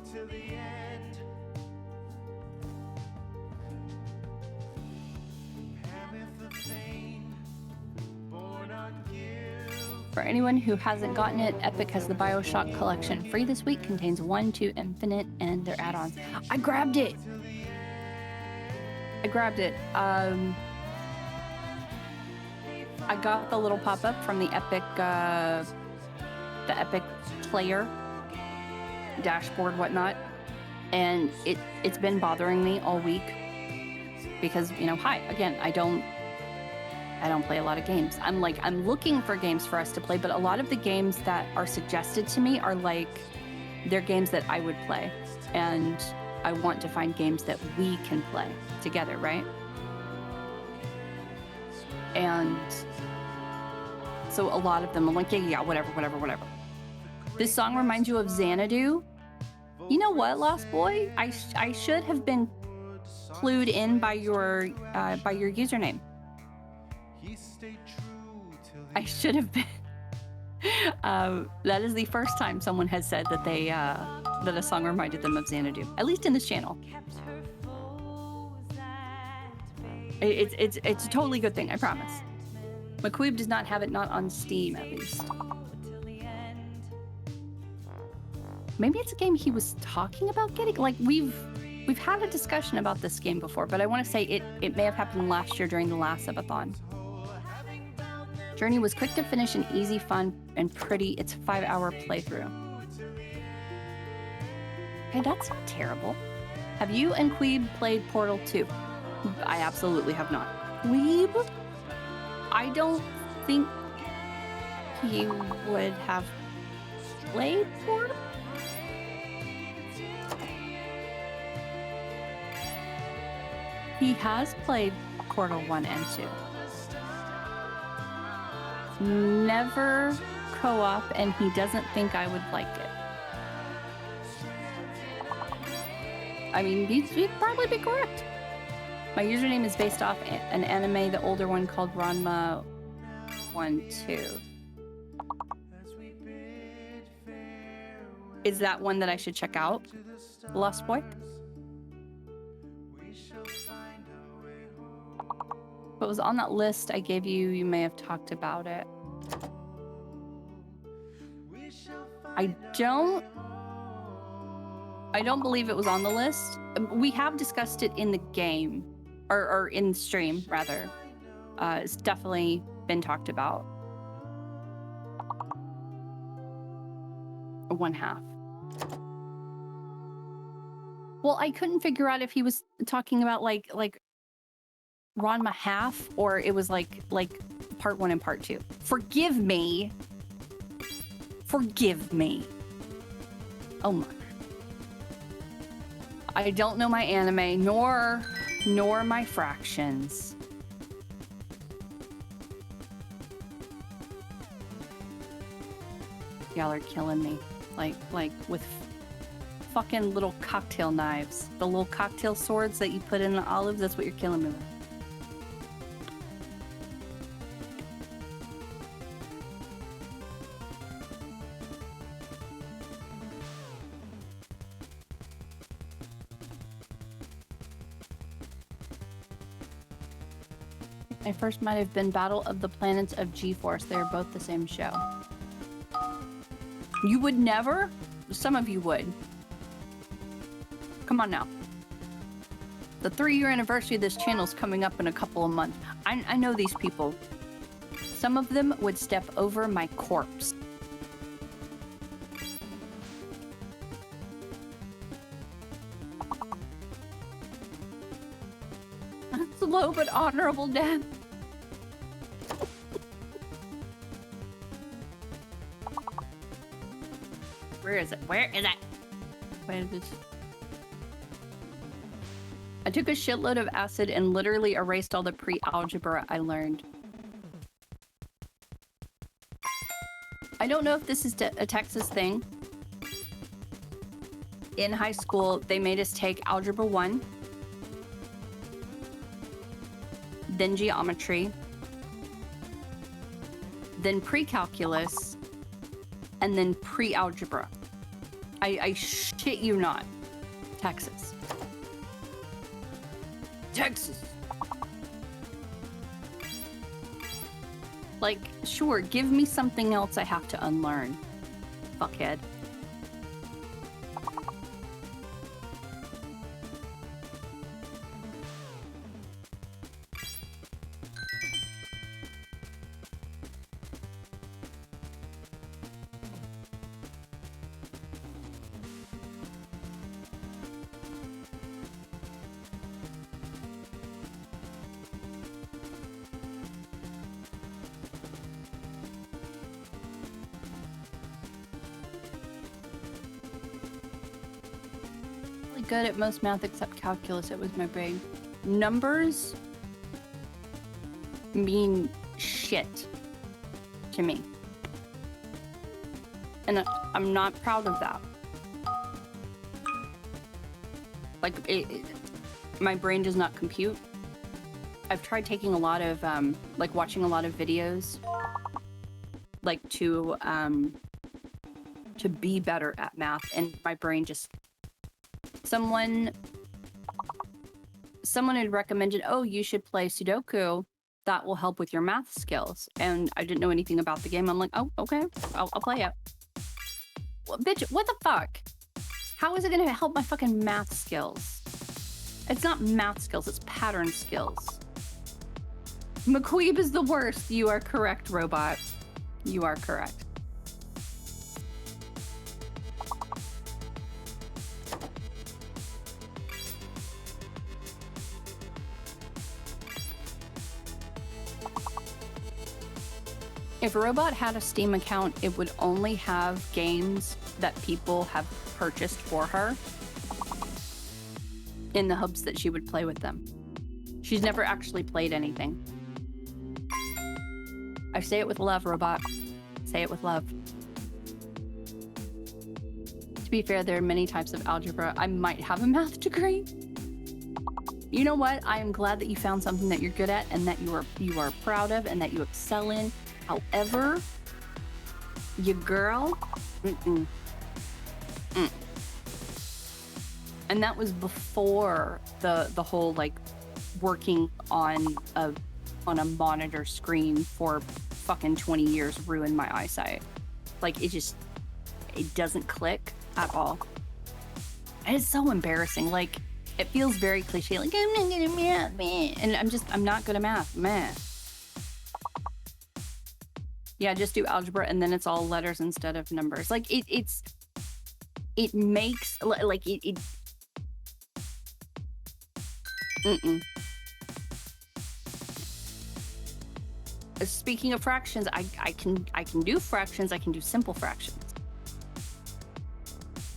For anyone who hasn't gotten it, Epic has the BioShock collection. Free this week, contains 1, 2, Infinite, and their add-ons. I grabbed it! I got the little pop-up from the Epic player dashboard, whatnot, and it's been bothering me all week because, you know, hi, again, I don't play a lot of games. I'm looking for games for us to play, but a lot of the games that are suggested to me are like, they're games that I would play, and I want to find games that we can play together, right? And so a lot of them, I'm like, yeah, whatever. This song reminds you of Xanadu. You know what, Lost Boy? I should have been clued in by your username. I should have been. That is the first time someone has said that they that a song reminded them of Xanadu, at least in this channel. It's a totally good thing, I promise. McQueeb does not have it, not on Steam at least. Maybe it's a game he was talking about getting. Like we've had a discussion about this game before, but I want to say it may have happened last year during the last subathon. Journey was quick to finish and easy, fun, and pretty. It's a 5-hour playthrough. Hey, that's not terrible. Have you and Queeb played Portal 2? I absolutely have not. Queeb? I don't think he would have played Portal? He has played Portal 1 and 2. Never co-op, and he doesn't think I would like it. I mean, he'd probably be correct. My username is based off an anime, the older one called Ranma 1-2. Is that one that I should check out? Lost Boy? If it was on that list I gave you, you may have talked about it. I don't believe it was on the list. We have discussed it in the game, or in stream, rather. It's definitely been talked about. 1/2. Well, I couldn't figure out if he was talking about like Ranma half, or it was like part 1 and part 2. Forgive me. Oh my. I don't know my anime, nor my fractions. Y'all are killing me. Like with fucking little cocktail knives. The little cocktail swords that you put in the olives, that's what you're killing me with. My first might have been Battle of the Planets of G-Force. They're both the same show. You would never? Some of you would. Come on now. The 3-year anniversary of this channel is coming up in a couple of months. I know these people. Some of them would step over my corpse. Slow but honorable death. Where is it? Where is it? Where is it? I took a shitload of acid and literally erased all the pre-algebra I learned. I don't know if this is a Texas thing. In high school, they made us take Algebra 1, then Geometry, then Pre-Calculus, and then Pre-Algebra. I shit you not. Texas. Texas! Like, sure, give me something else I have to unlearn. Fuckhead. Good at most math except calculus. It was my brain. Numbers mean shit to me. And I'm not proud of that. Like, my brain does not compute. I've tried taking a lot of, like, watching a lot of videos, like, to be better at math, and my brain just... Someone had recommended, oh, you should play Sudoku. That will help with your math skills. And I didn't know anything about the game. I'm like, oh, okay, I'll play it. Well, bitch, what the fuck? How is it gonna help my fucking math skills? It's not math skills, it's pattern skills. McQueeb is the worst. You are correct, robot. You are correct. If Robot had a Steam account, it would only have games that people have purchased for her in the hopes that she would play with them. She's never actually played anything. I say it with love, Robot. Say it with love. To be fair, there are many types of algebra. I might have a math degree. You know what? I am glad that you found something that you're good at and that you are proud of and that you excel in. However, your girl, and that was before the whole like working on a monitor screen for fucking 20 years ruined my eyesight. Like it doesn't click at all. And it's so embarrassing. Like it feels very cliche. Like I'm not good at math, man. And I'm not good at math, man. Yeah, just do algebra and then it's all letters instead of numbers. Like it makes like it Speaking of fractions, I can do fractions. I can do simple fractions,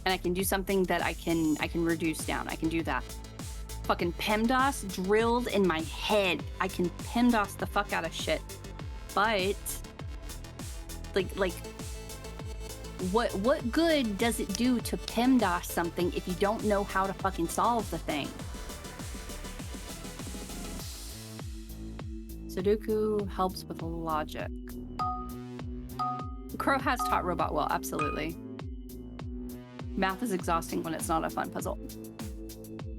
and I can do something that I can reduce down. I can do that. Fucking PEMDAS drilled in my head. I can PEMDAS the fuck out of shit, but. Like, what good does it do to PEMDAS something if you don't know how to fucking solve the thing? Sudoku helps with logic. Crow has taught Robot well, absolutely. Math is exhausting when it's not a fun puzzle.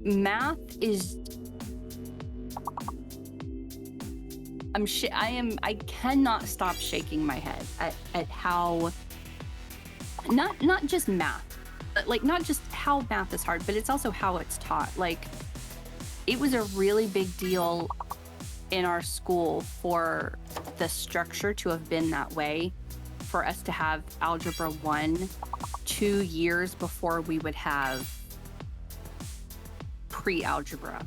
Math is... I cannot stop shaking my head at how, not just math, but like not just how math is hard, but it's also how it's taught. Like it was a really big deal in our school for the structure to have been that way, for us to have Algebra 1 2 years before we would have pre-algebra.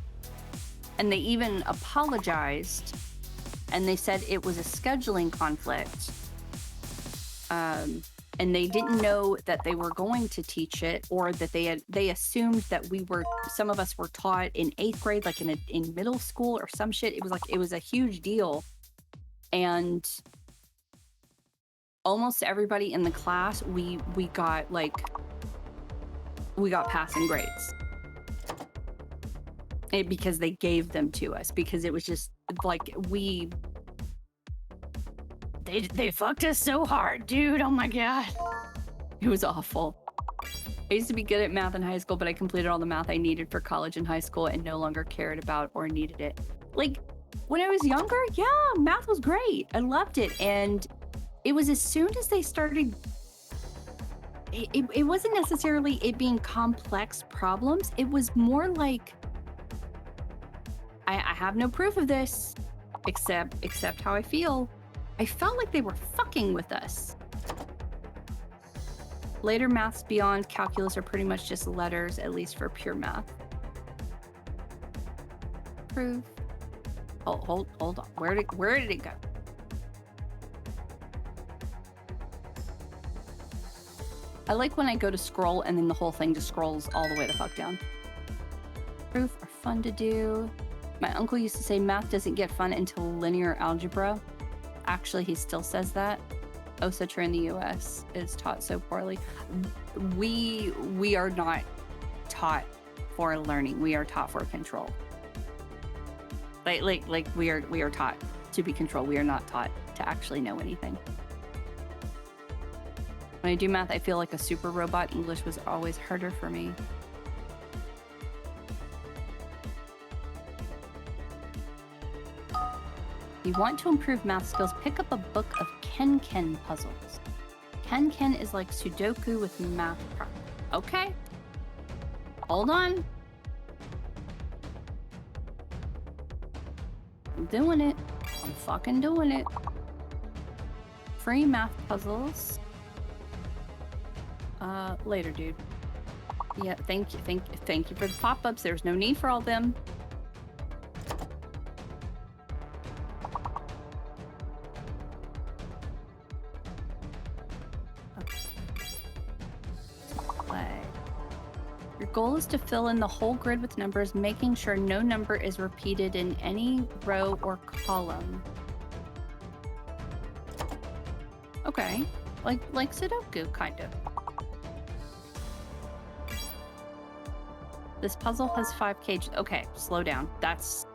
And they even apologized, and they said it was a scheduling conflict. And they didn't know that they were going to teach it, or that they assumed that some of us were taught in 8th grade, like in middle school or some shit. It was a huge deal. And almost everybody in the class, we got passing grades. Because they gave them to us, because it was just like they fucked us so hard, dude. Oh my god. It was awful. I used to be good at math in high school, but I completed all the math I needed for college and high school and no longer cared about or needed it. Like, when I was younger, yeah, math was great. I loved it. And it was as soon as they started... It wasn't necessarily it being complex problems. It was more like... I have no proof of this, except how I feel. I felt like they were fucking with us. Later maths beyond calculus are pretty much just letters, at least for pure math. Proof. Oh, hold on. Where did it go? I like when I go to scroll and then the whole thing just scrolls all the way the fuck down. Proof are fun to do. My uncle used to say math doesn't get fun until linear algebra. Actually, he still says that. Oh, so true in the US is taught so poorly. We are not taught for learning. We are taught for control. Like we are taught to be controlled. We are not taught to actually know anything. When I do math, I feel like a super robot. English was always harder for me. If you want to improve math skills, pick up a book of Ken puzzles. Ken is like Sudoku with math prep. Okay. Hold on. I'm doing it. I'm fucking doing it. Free math puzzles. Later, dude. Yeah, thank you for the pop-ups. There's no need for all them. Your goal is to fill in the whole grid with numbers, making sure no number is repeated in any row or column. Okay, like Sudoku, kind of. This puzzle has 5 cages. Okay, slow down. That's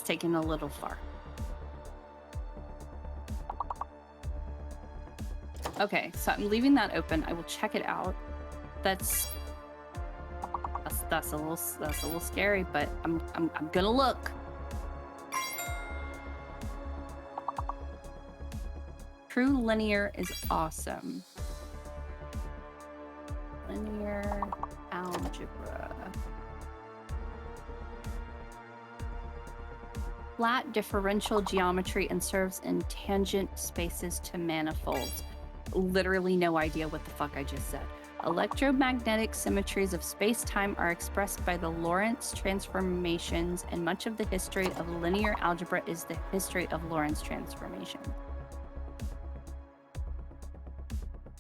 taken a little far. Okay, so I'm leaving that open. I will check it out. That's a little scary, but I'm gonna look. True linear is awesome. Linear algebra. Flat differential geometry and serves in tangent spaces to manifolds. Literally no idea what the fuck I just said. Electromagnetic symmetries of space-time are expressed by the Lorentz transformations, and much of the history of linear algebra is the history of Lorentz transformation.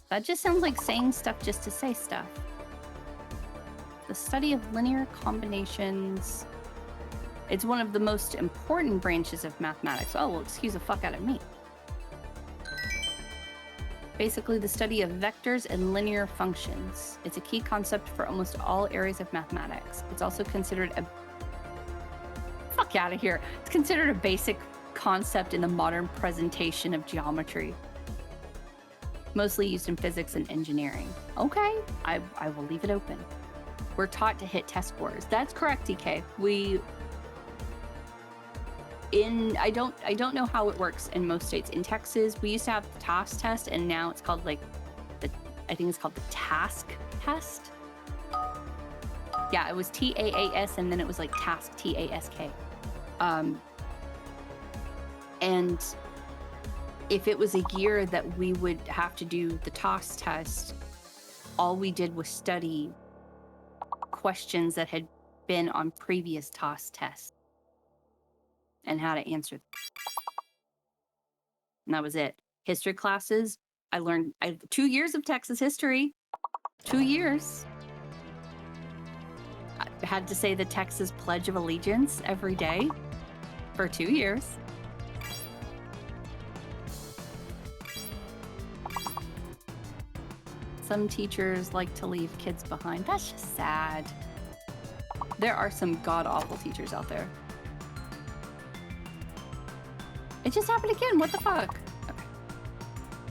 That just sounds like saying stuff just to say stuff. The study of linear combinations. It's one of the most important branches of mathematics. Oh, well, excuse the fuck out of me. Basically, the study of vectors and linear functions. It's a key concept for almost all areas of mathematics. It's also considered a... Fuck out of here. It's considered a basic concept in the modern presentation of geometry. Mostly used in physics and engineering. Okay, I will leave it open. We're taught to hit test scores. That's correct, DK. I don't know how it works in most states. In Texas, we used to have the TAS test, and now it's called I think it's called the task test. Yeah, it was TAAS, and then it was like task, TASK. And if it was a year that we would have to do the TAS test, all we did was study questions that had been on previous TOS tests and how to answer them. And that was it. History classes, I learned 2 years of Texas history. 2 years. I had to say the Texas Pledge of Allegiance every day for 2 years. Some teachers like to leave kids behind. That's just sad. There are some god-awful teachers out there. It just happened again. What the fuck?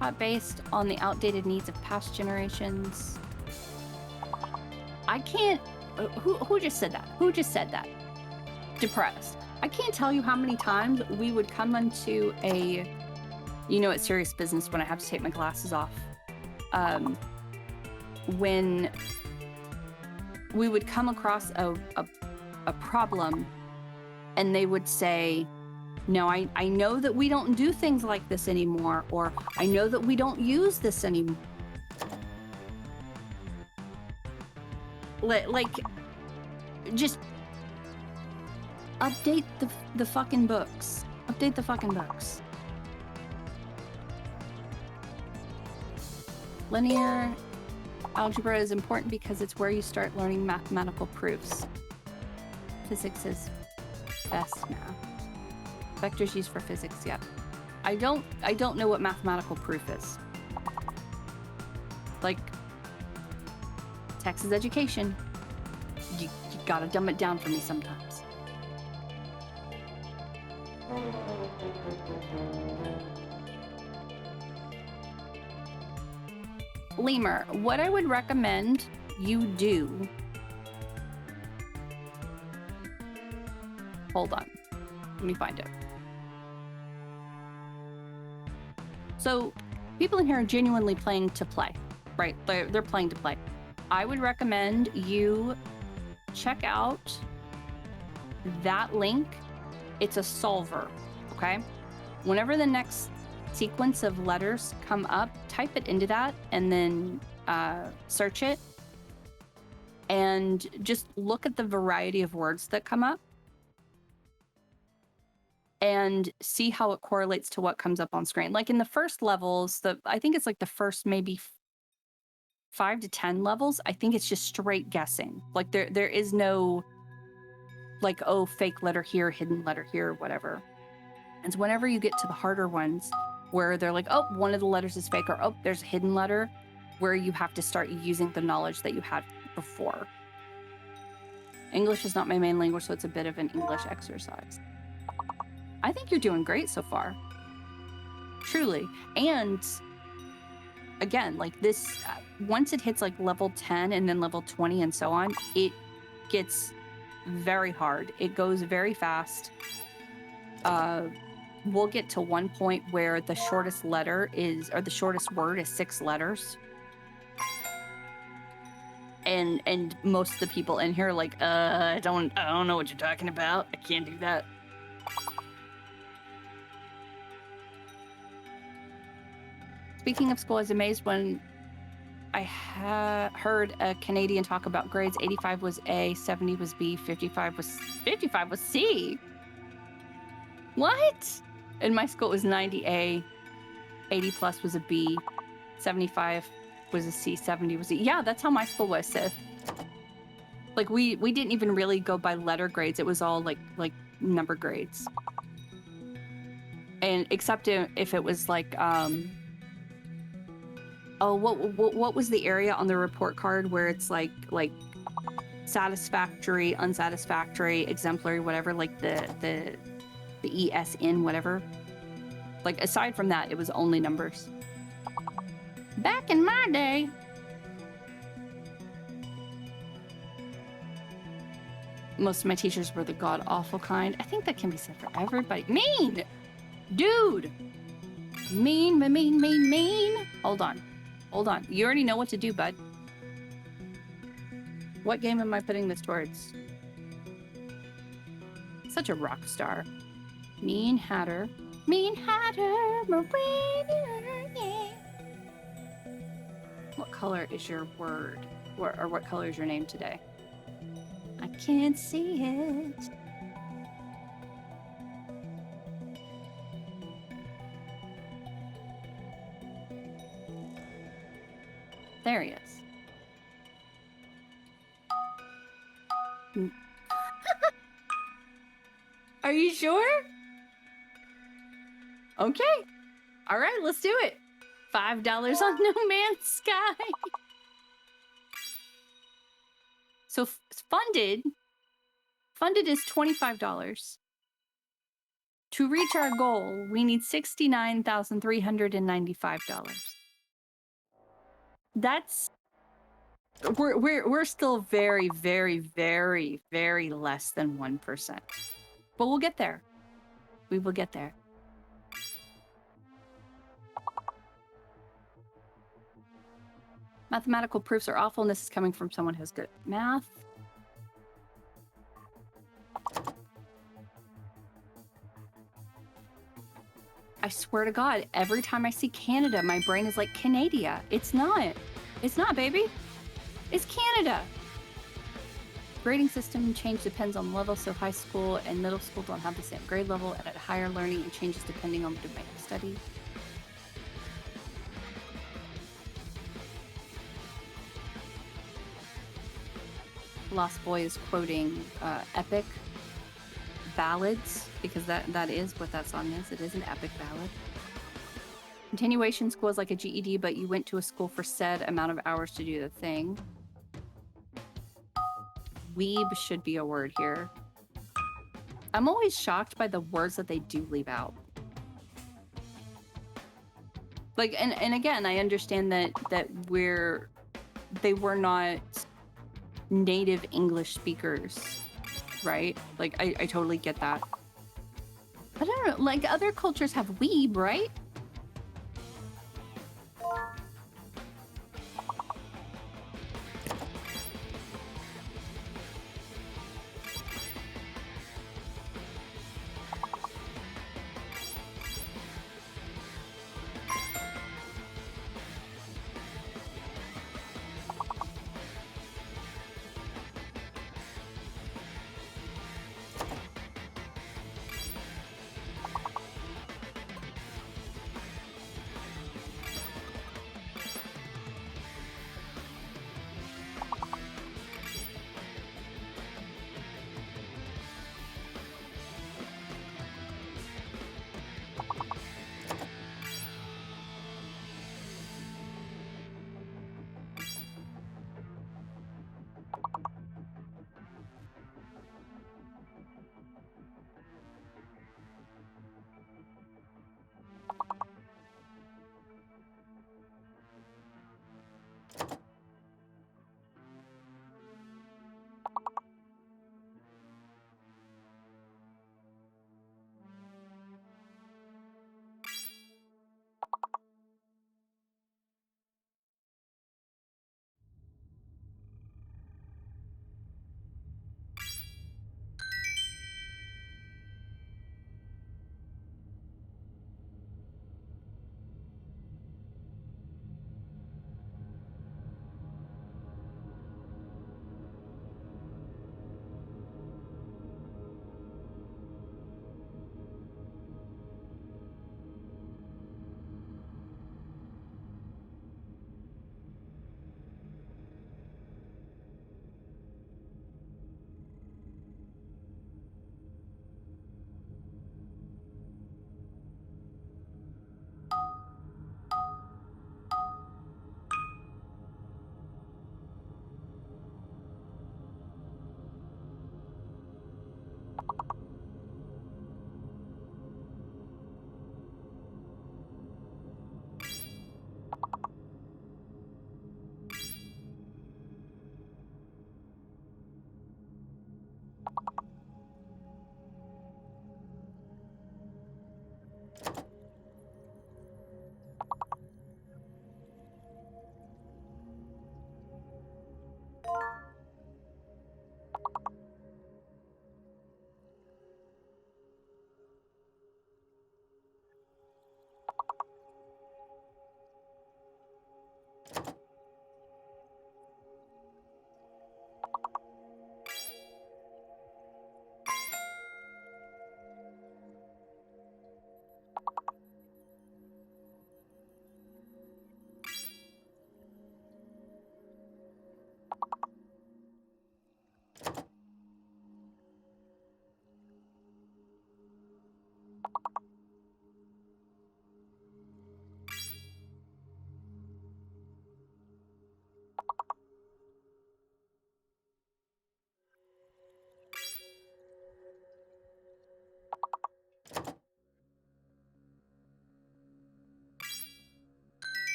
Okay. Based on the outdated needs of past generations. I can't... Who just said that? Who just said that? Depressed. I can't tell you how many times we would come into a... You know, it's serious business when I have to take my glasses off. When we would come across a problem and they would say, no, I know that we don't do things like this anymore, or I know that we don't use this anymore. Like, just update the fucking books. Update the fucking books. Linear algebra is important because it's where you start learning mathematical proofs. Physics is best math. Vectors used for physics, yeah. I don't know what mathematical proof is. Like, Texas education. You gotta dumb it down for me sometimes. Lemur, what I would recommend you do... Hold on. Let me find it. So, people in here are genuinely playing to play, right? They're playing to play. I would recommend you check out that link. It's a solver, okay? Whenever the next sequence of letters come up, type it into that and then search it and just look at the variety of words that come up and see how it correlates to what comes up on screen. Like in the first levels, I think it's like the first maybe 5 to 10 levels, I think it's just straight guessing. Like there is no like, oh, fake letter here, hidden letter here, whatever. And so whenever you get to the harder ones where they're like, oh, one of the letters is fake, or oh, there's a hidden letter, where you have to start using the knowledge that you had before. English is not my main language, so it's a bit of an English exercise. I think you're doing great so far. Truly. And again, like this, once it hits like level 10 and then level 20 and so on, it gets very hard. It goes very fast. We'll get to one point where the shortest letter is, or the shortest word is 6 letters. And most of the people in here are like, I don't know what you're talking about. I can't do that. Speaking of school, I was amazed when I heard a Canadian talk about grades. 85 was A, 70 was B, 55 was C. What? In my school, it was 90 A, 80 plus was a B, 75 was a C, 70 was a... Yeah, that's how my school was, Sith. Like, we didn't even really go by letter grades. It was all, like number grades. And except if it was, like, oh, what was the area on the report card where it's, like satisfactory, unsatisfactory, exemplary, whatever, like the ESN, whatever. Like, aside from that, it was only numbers. Back in my day. Most of my teachers were the god-awful kind. I think that can be said for everybody. Mean! Dude! Mean, mean, mean, mean. Hold on. Hold on. You already know what to do, bud. What game am I putting this towards? Such a rock star. Mean Hatter. Mean Hatter, Marina, yeah. What color is your word? Or what color is your name today? can't see it. There he is. Are you sure? Okay. All right, let's do it. $5 on No Man's Sky. So funded is $25. To reach our goal, we need $69,395. That's we're still very, very, very, very less than 1%. But we'll get there. We will get there. Mathematical proofs are awful, and this is coming from someone who's good at math. I swear to God, every time I see Canada, my brain is like, Canada. It's not. It's not, baby. It's Canada. Grading system change depends on level, so high school and middle school don't have the same grade level, and at higher learning, it changes depending on the domain of study. Lost Boy is quoting epic ballads, because that is what that song is. It is an epic ballad. Continuation school is like a GED, but you went to a school for said amount of hours to do the thing. Weeb should be a word here. I'm always shocked by the words that they do leave out. Like, and again, I understand that they were not native English speakers, right? Like, I totally get that. I don't know, like, other cultures have weeb, right?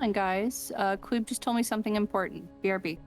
on, guys. Queeb just told me something important. BRB.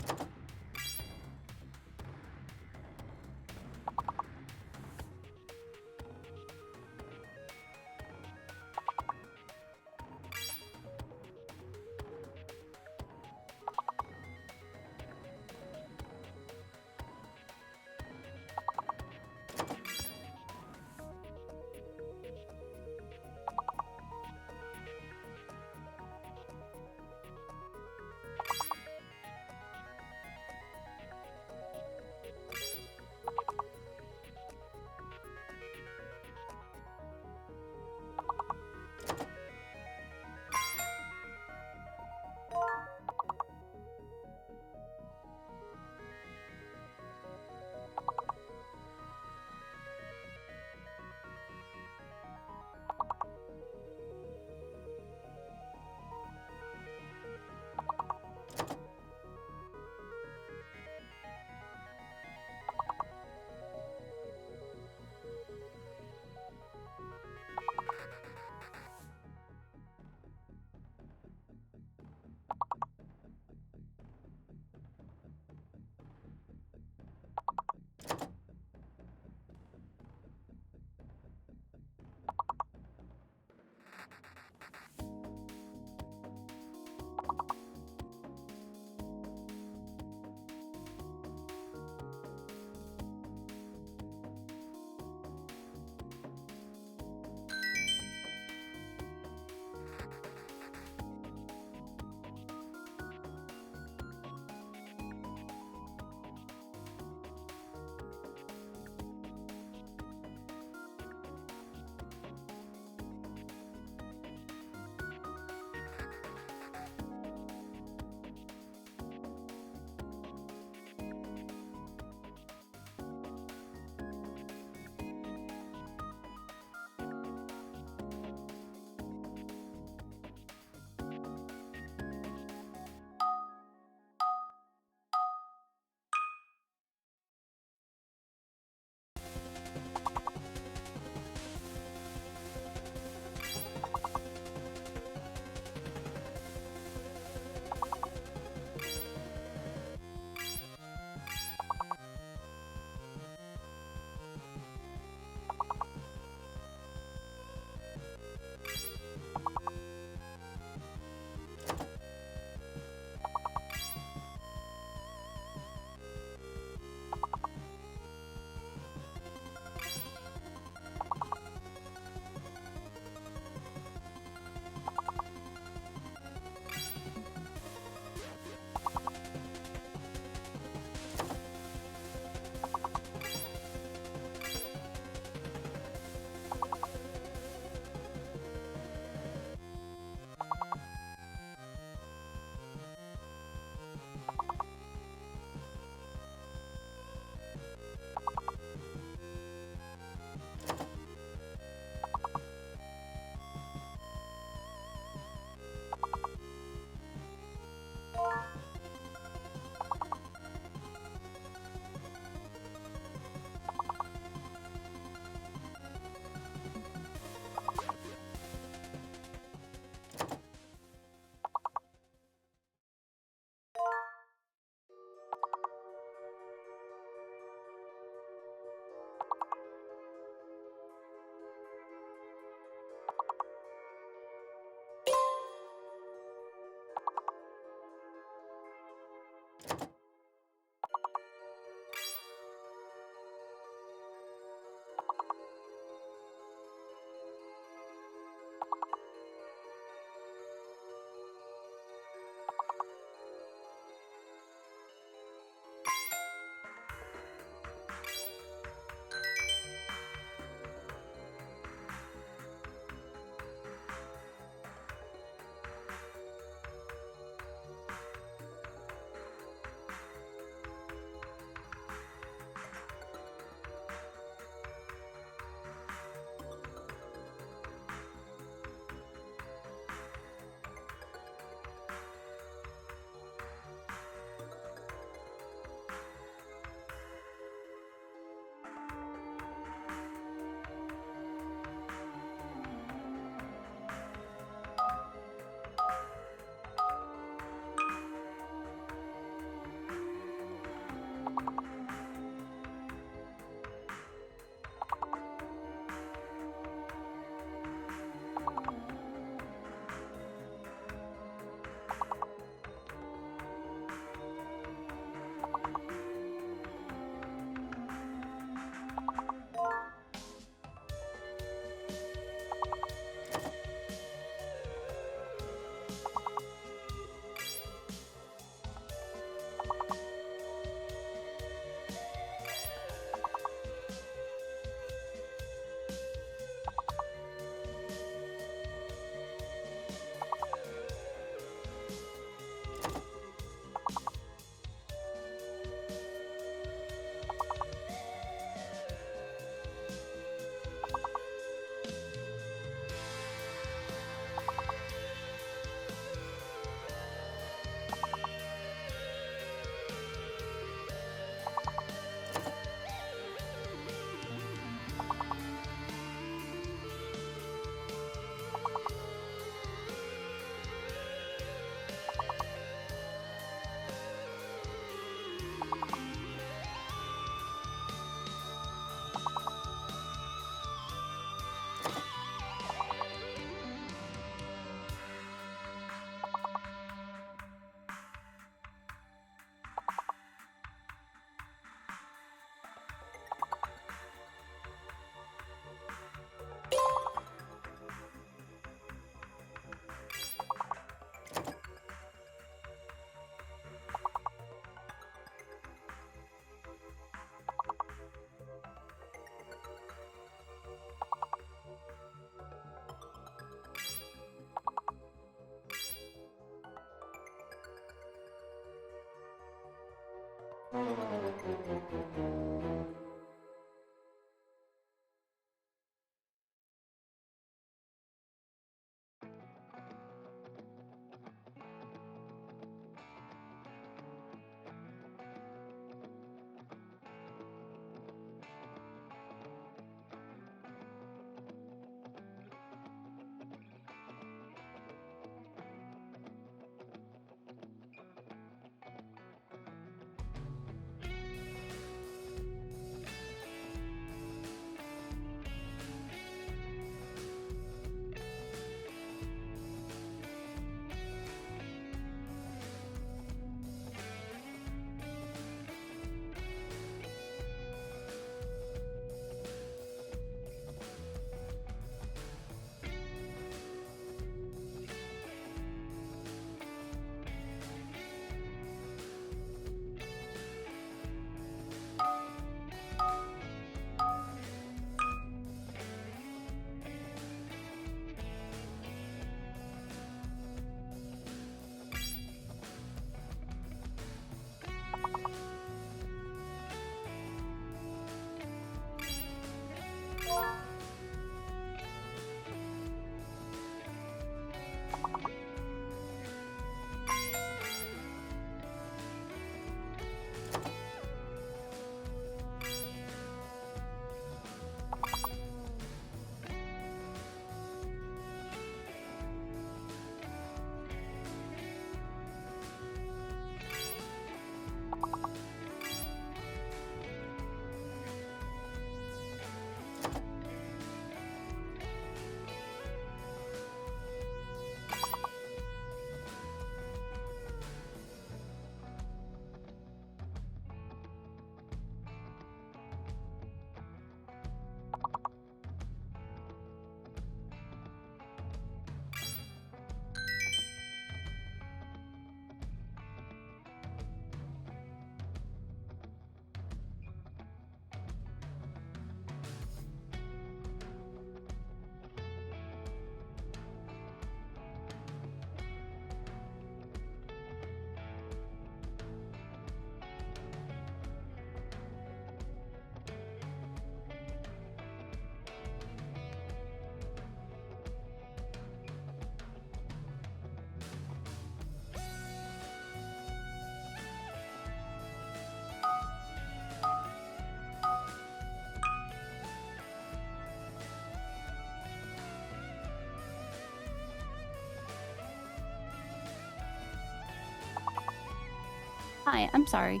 Hi, I'm sorry.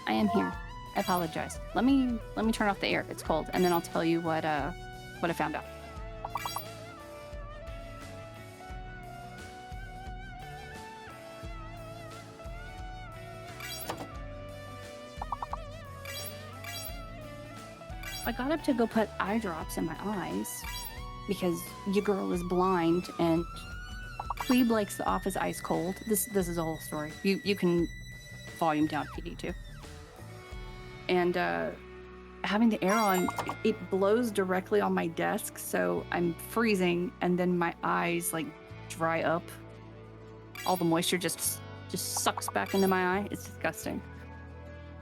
I am here. I apologize. Let me turn off the air. It's cold, and then I'll tell you what I found out. I got up to go put eye drops in my eyes because your girl is blind and McQueeb likes the office ice cold. This is a whole story. You can volume down if you need to. And having the air on, it blows directly on my desk, so I'm freezing, and then my eyes like dry up. All the moisture just sucks back into my eye. It's disgusting.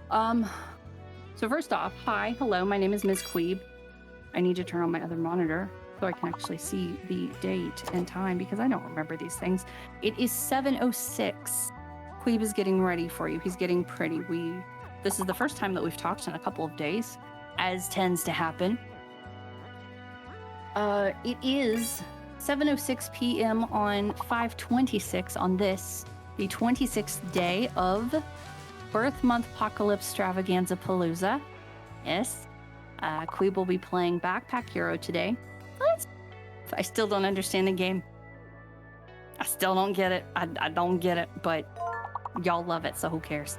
So first off, hi, hello, my name is Ms. McQueeb. I need to turn on my other monitor so I can actually see the date and time because I don't remember these things. It is 7:06. McQueeb is getting ready for you. He's getting pretty. This is the first time that we've talked in a couple of days, as tends to happen. It is 7:06 p.m. on 5/26 on this, the 26th day of Birth Month Apocalypse Stravaganza Palooza. Yes, McQueeb will be playing Backpack Hero today. What? I still don't understand the game. I still don't get it. I don't get it, but y'all love it, so who cares?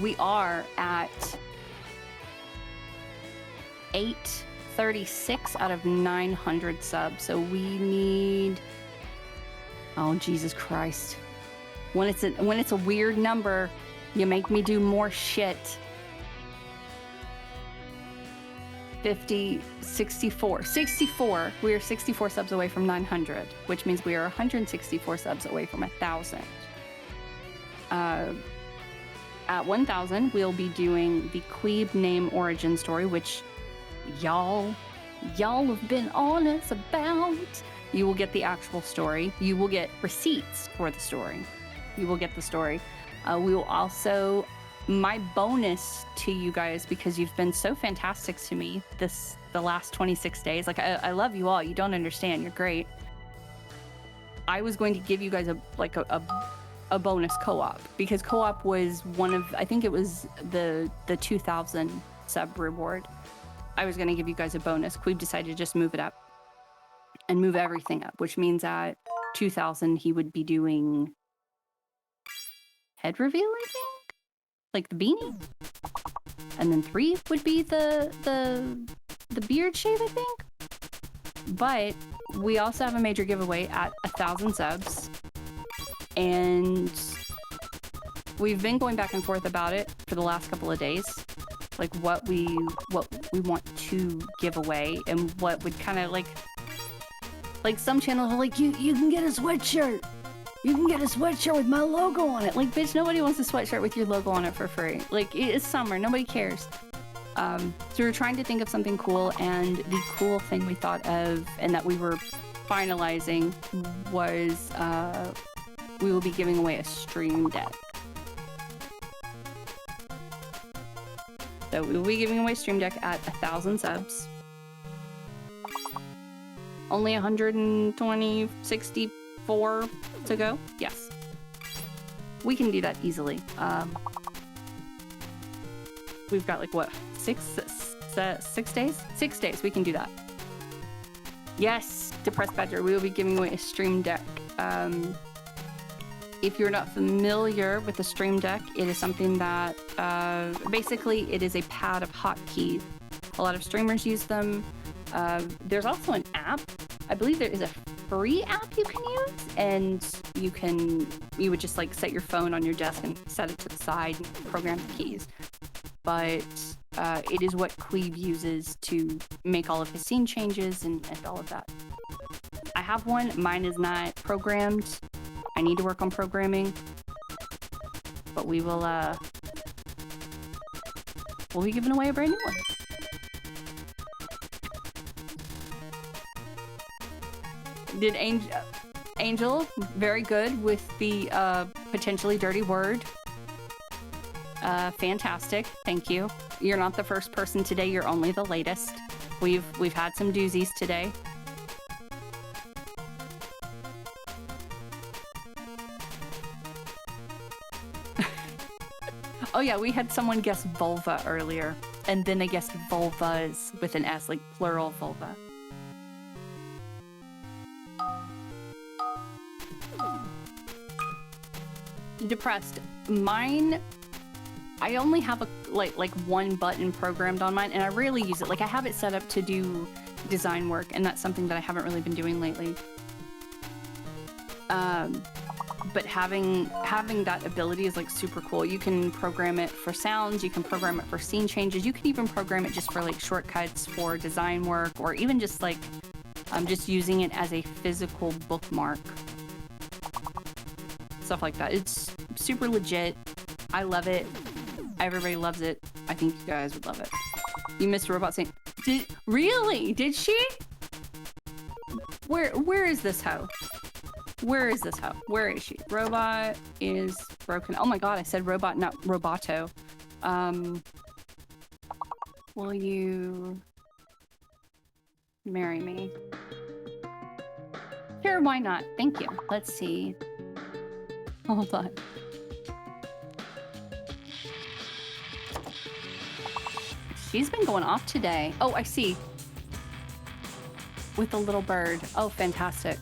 We are at 836 out of 900 subs, so we need... Oh, Jesus Christ. When it's a weird number, you make me do more shit. 50, 64. 64. We are 64 subs away from 900, which means we are 164 subs away from 1,000. At 1,000, we'll be doing the McQueeb name origin story, which y'all have been on us about. You will get the actual story. You will get receipts for the story. You will get the story. We will also, my bonus to you guys, because you've been so fantastic to me the last 26 days. Like, I love you all. You don't understand. You're great. I was going to give you guys a bonus co-op, because co-op was one of, I think it was the 2,000 sub reward. I was going to give you guys a bonus. McQueeb decided to just move it up and move everything up, which means at 2,000 he would be doing head reveal, I think, like the beanie, and then 3 would be the beard shave, I think. But we also have a major giveaway at 1,000 subs, and we've been going back and forth about it for the last couple of days, like what we want to give away and what would kind of like some channels are like, you can get a sweatshirt. You can get a sweatshirt with my logo on it. Like, bitch, nobody wants a sweatshirt with your logo on it for free. Like, it's summer. Nobody cares. So we were trying to think of something cool, and the cool thing we thought of and that we were finalizing was we will be giving away a Stream Deck. So we will be giving away Stream Deck at 1,000 subs. Only 164 to go. Yes, we can do that easily. We've got like what, 6 days? 6 days. We can do that. Yes, Depressed Badger. We will be giving away a Stream Deck. If you're not familiar with the Stream Deck, it is something that basically it is a pad of hotkeys. A lot of streamers use them. There's also an app. I believe there is a free app you can use, and you would just like set your phone on your desk and set it to the side and program the keys. But it is what McQueeb uses to make all of his scene changes and all of that. I have one. Mine is not programmed. I need to work on programming, but we'll be giving away a brand new one. Did Angel very good with the potentially dirty word. Fantastic, thank you. You're not the first person today, you're only the latest. We've had some doozies today. Oh yeah, we had someone guess vulva earlier, and then they guessed vulvas with an S, like plural vulva. Depressed. Mine, I only have a like one button programmed on mine, and I rarely use it. Like I have it set up to do design work, and that's something that I haven't really been doing lately. But having that ability is like super cool. You can program it for sounds, you can program it for scene changes, you can even program it just for like shortcuts for design work, or even just like just using it as a physical bookmark. Stuff like that. It's super legit. I love it. Everybody loves it. I think you guys would love it. You missed a robot saying, really? Did she? Where is this hoe? Where is this hoe? Where is she? Robot is broken. Oh my god, I said robot, not roboto. Will you marry me? Sure, why not? Thank you. Let's see. Hold on. She's been going off today. Oh, I see. With the little bird. Oh, fantastic.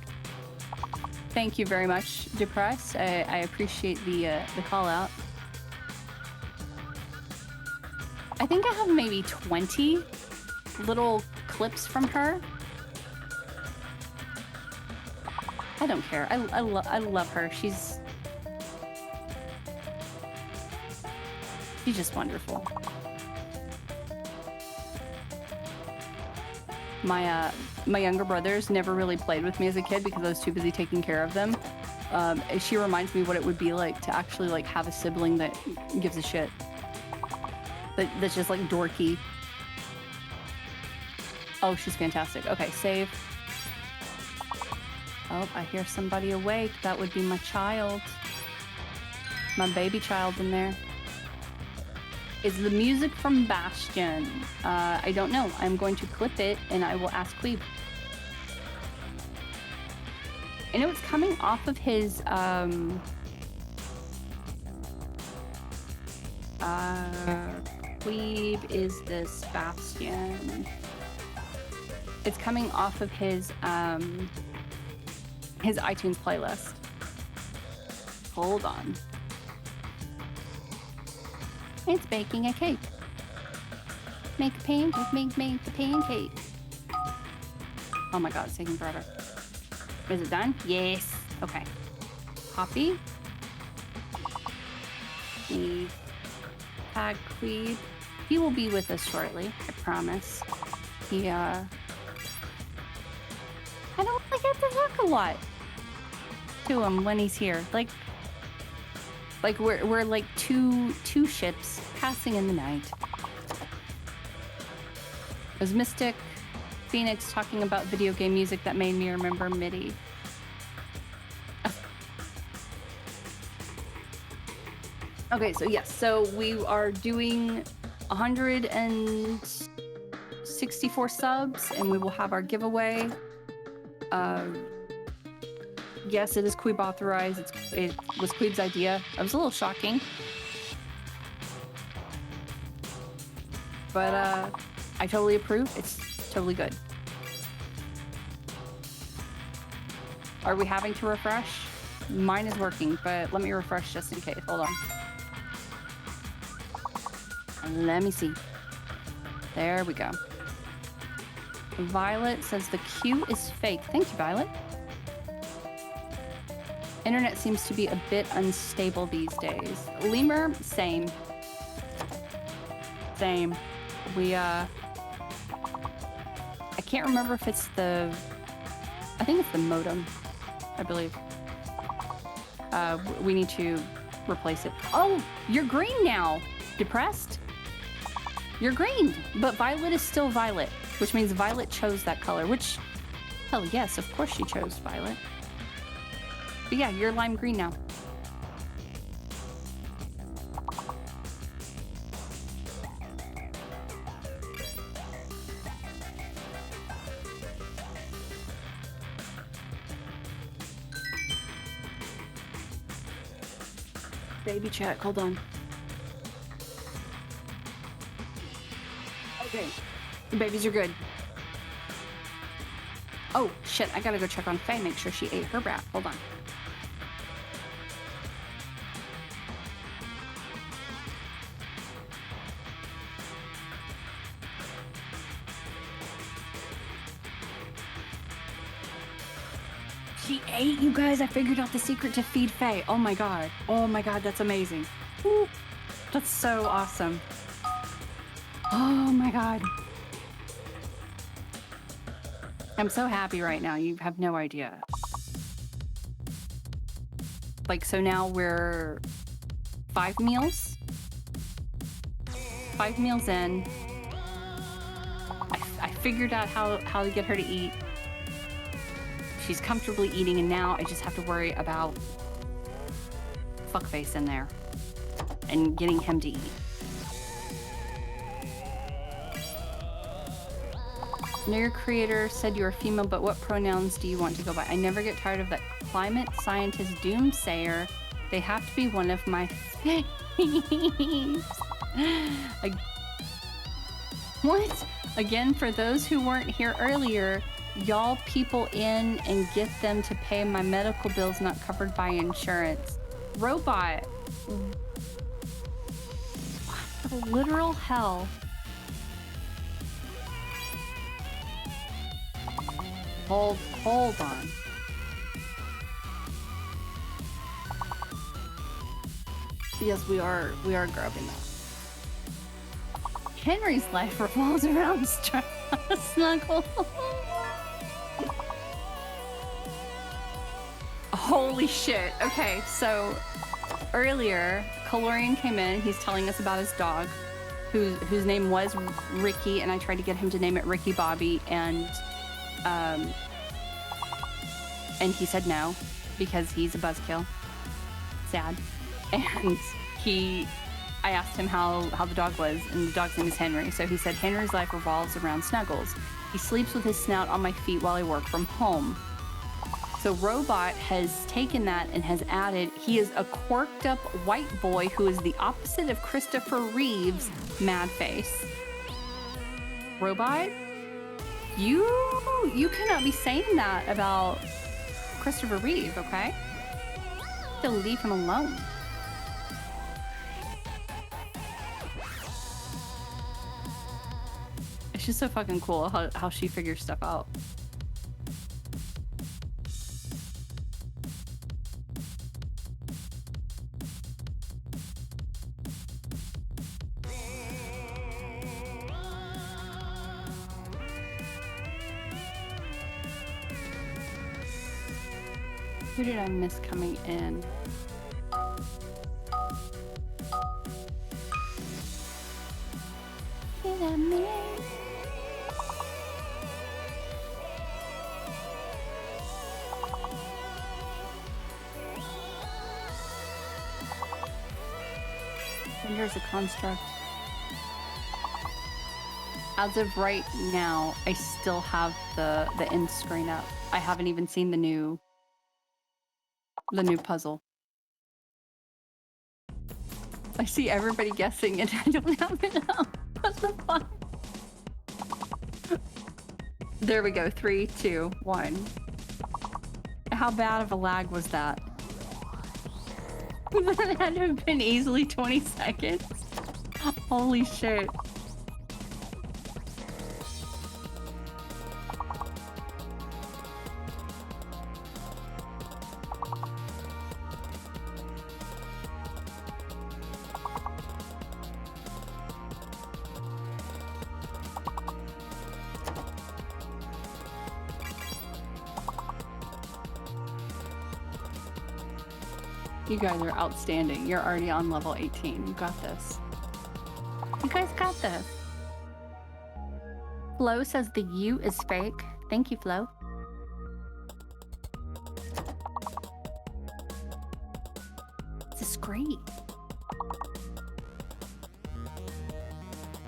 Thank you very much, Depressed. I appreciate the call out. I think I have maybe 20 little clips from her. I don't care. I love her. She's just wonderful. My younger brothers never really played with me as a kid because I was too busy taking care of them. She reminds me what it would be like to actually like have a sibling that gives a shit. That's just like dorky. Oh, she's fantastic. Okay, save. Oh, I hear somebody awake. That would be my child. My baby child in there. Is the music from Bastion? I don't know. I'm going to clip it and I will ask McQueeb. I know it's coming off of his McQueeb is this Bastion. It's coming off of his iTunes playlist. Hold on. It's baking a cake. Make a pancake, make a pancake. Oh my god, it's taking forever. Is it done? Yes. Okay. Copy. The tag McQueeb. He will be with us shortly, I promise. I don't really get to talk a lot to him when he's here. Like we're like two ships passing in the night. It was Mystic Phoenix talking about video game music that made me remember MIDI. Okay, so yes, so we are doing 164 subs, and we will have our giveaway. Yes, it is McQueeb authorized. It was McQueeb's idea. It was a little shocking. But I totally approve. It's totally good. Are we having to refresh? Mine is working, but let me refresh just in case. Hold on. Let me see. There we go. Violet says the queue is fake. Thank you, Violet. Internet seems to be a bit unstable these days. Lemur, same. Same. I can't remember if it's I think it's the modem, I believe. We need to replace it. Oh, you're green now. Depressed? You're green, but Violet is still Violet, which means Violet chose that color, which, hell yes, of course she chose Violet. But yeah, you're lime green now. Baby check, hold on. Okay. The babies are good. Oh, shit. I gotta go check on Faye, make sure she ate her brat. Hold on. She ate, you guys. I figured out the secret to feed Faye. Oh my god. Oh my god, that's amazing. Woo. That's so awesome. Oh my god. I'm so happy right now. You have no idea. Like, so now we're 5 meals. 5 meals in. I figured out how to get her to eat. She's comfortably eating, and now I just have to worry about fuckface in there and getting him to eat. Your creator said you're a female, but what pronouns do you want to go by? I never get tired of that climate scientist doomsayer. They have to be one of my faves. What? Again, for those who weren't here earlier, y'all people in and get them to pay my medical bills not covered by insurance. Robot. What the literal hell? Hold on. Yes, we are grabbing that. Henry's life revolves around snuggle. Holy shit. Okay, so earlier, Kalorian came in. He's telling us about his dog, whose name was Ricky, and I tried to get him to name it Ricky Bobby, and he said no because he's a buzzkill. Sad. And I asked him how the dog was, and the dog's name is Henry. So he said Henry's life revolves around Snuggles. He sleeps with his snout on my feet while I work from home. So Robot has taken that and has added, he is a quirked up white boy who is the opposite of Christopher Reeve's mad face. Robot, you cannot be saying that about Christopher Reeve, okay? You have to leave him alone. It's just so fucking cool how she figures stuff out. Who did I miss coming in? Did I miss? Here's a construct. As of right now, I still have the end screen up. I haven't even seen the new puzzle. I see everybody guessing and I don't have it up. What the fuck? There we go. 3, 2, 1. How bad of a lag was that? That had to have been easily 20 seconds. Holy shit. You guys are outstanding. You're already on level 18. You got this. You guys got this. Flo says the U is fake. Thank you, Flo. It's a scree.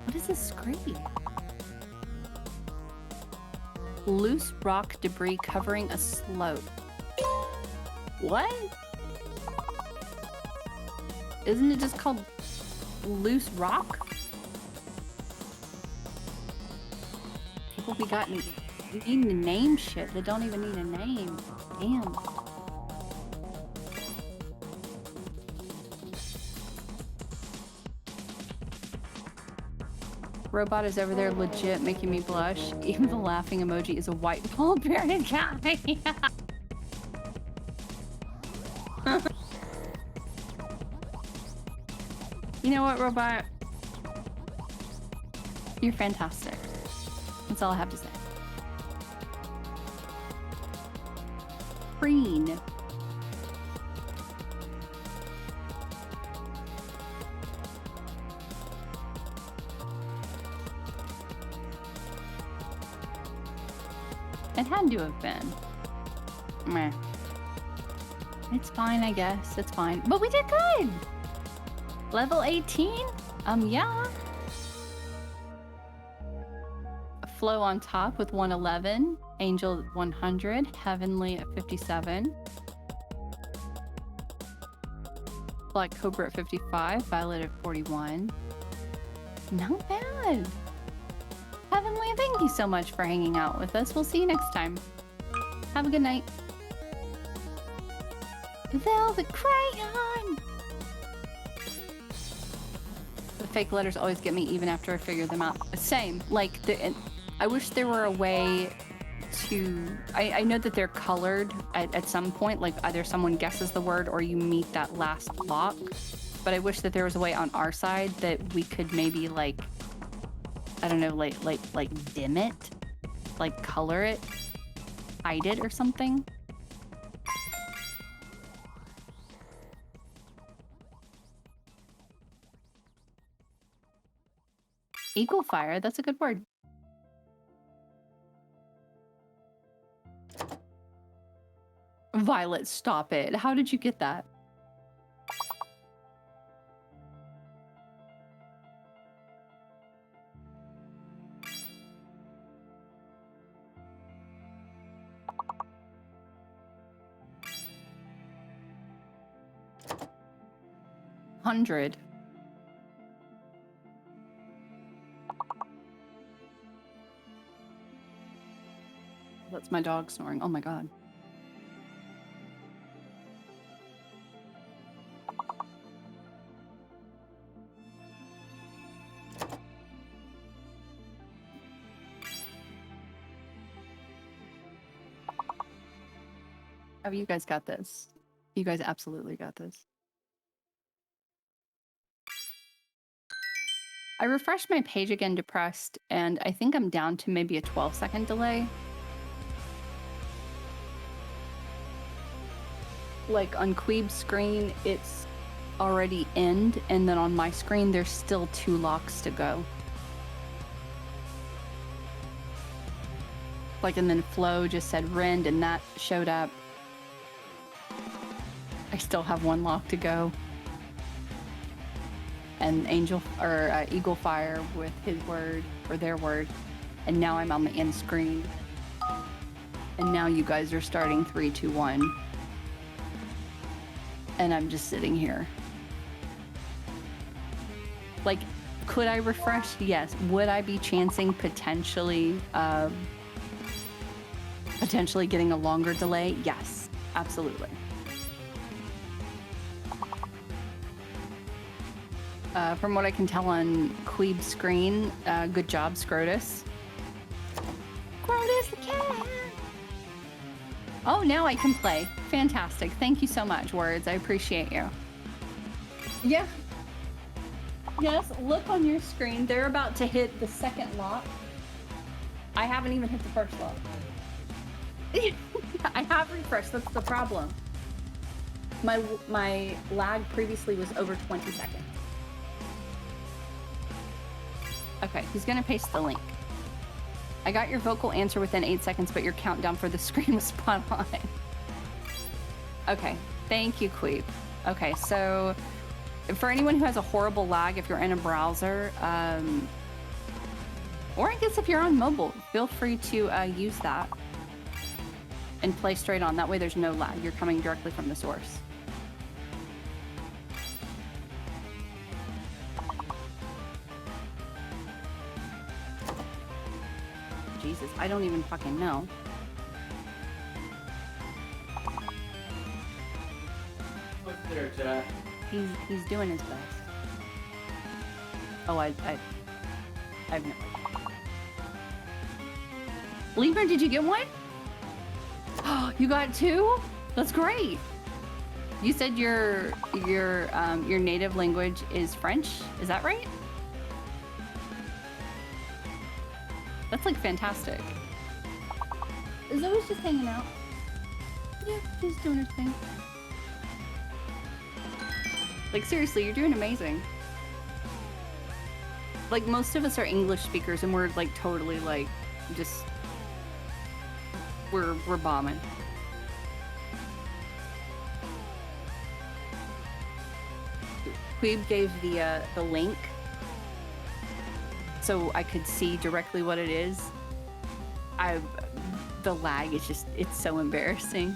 What is this scree? Loose rock debris covering a slope. What? Isn't it just called loose rock? people we got needing to name shit that don't even need a name. Damn. Robot is over there legit making me blush. Even the laughing emoji is a white ball-bearded guy. You know what, Robot? You're fantastic. That's all I have to say. Preen. It had to have been. Meh. It's fine, I guess. It's fine. But we did good! Level 18? Yeah. Flow on top with 111. Angel at 100. Heavenly at 57. Black Cobra at 55. Violet at 41. Not bad. Heavenly, thank you so much for hanging out with us. We'll see you next time. Have a good night. Velvet Crayon! The fake letters always get me even after I figure them out. Same. Like, I wish there were a way to... I know that they're colored at some point. Like, either someone guesses the word or you meet that last block. But I wish that there was a way on our side that we could maybe, like... I don't know, like dim it? Like, color it? Hide it or something? Eagle fire, that's a good word. Violet, stop it. How did you get that? $100. That's my dog snoring. Oh my god. Oh, you guys got this. You guys absolutely got this. I refreshed my page again depressed, and I think I'm down to maybe a 12-second delay. Like on McQueeb's screen, it's already end, and then on my screen, there's still 2 locks to go. Like, and then Flo just said rend, and that showed up. I still have 1 lock to go. And Eagle Fire with his word, or their word. And now I'm on the end screen. And now you guys are starting 3, 2, 1. And I'm just sitting here. Like, could I refresh? Yes. Would I be chancing potentially getting a longer delay? Yes, absolutely. From what I can tell on McQueeb's screen, good job, Scrotus. Scrotus the cat! Oh, now I can play. Fantastic. Thank you so much, Words. I appreciate you. Yeah. Yes, look on your screen. They're about to hit the 2nd lock. I haven't even hit the 1st lock. I have refreshed. That's the problem. My lag previously was over 20 seconds. Okay, who's gonna paste the link? I got your vocal answer within 8 seconds, but your countdown for the screen was spot on. Okay, thank you, McQueeb. Okay, so for anyone who has a horrible lag, if you're in a browser, or I guess if you're on mobile, feel free to use that and play straight on. That way there's no lag. You're coming directly from the source. Jesus, I don't even fucking know. What's there, chat? He's doing his best. Oh, I've no idea. Lemur, did you get one? Oh, you got two? That's great. You said your native language is French. Is that right? That's like fantastic. Zoe's just hanging out. Yeah, she's doing her thing. Like seriously, you're doing amazing. Like most of us are English speakers and we're like totally like just we're bombing. McQueeb gave the link so I could see directly what it is. The lag is just, it's so embarrassing.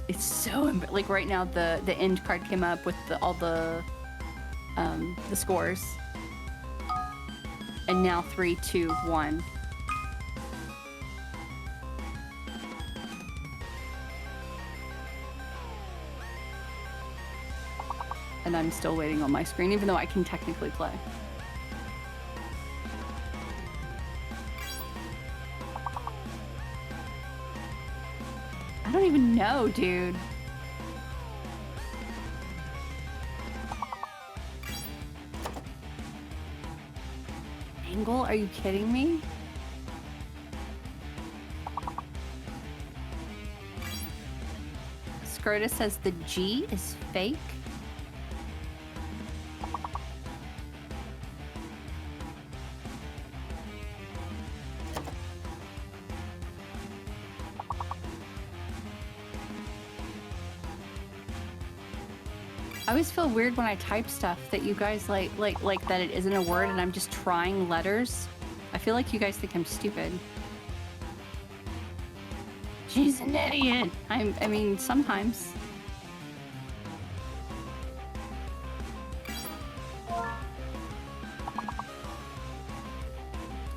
It's so like right now the end card came up with all the scores, and now 3, 2, 1. And I'm still waiting on my screen, even though I can technically play. I don't even know, dude. Angle? Are you kidding me? Scrotus says the G is fake. I always feel weird when I type stuff that you guys like that it isn't a word and I'm just trying letters. I feel like you guys think I'm stupid. She's an idiot. I mean, sometimes.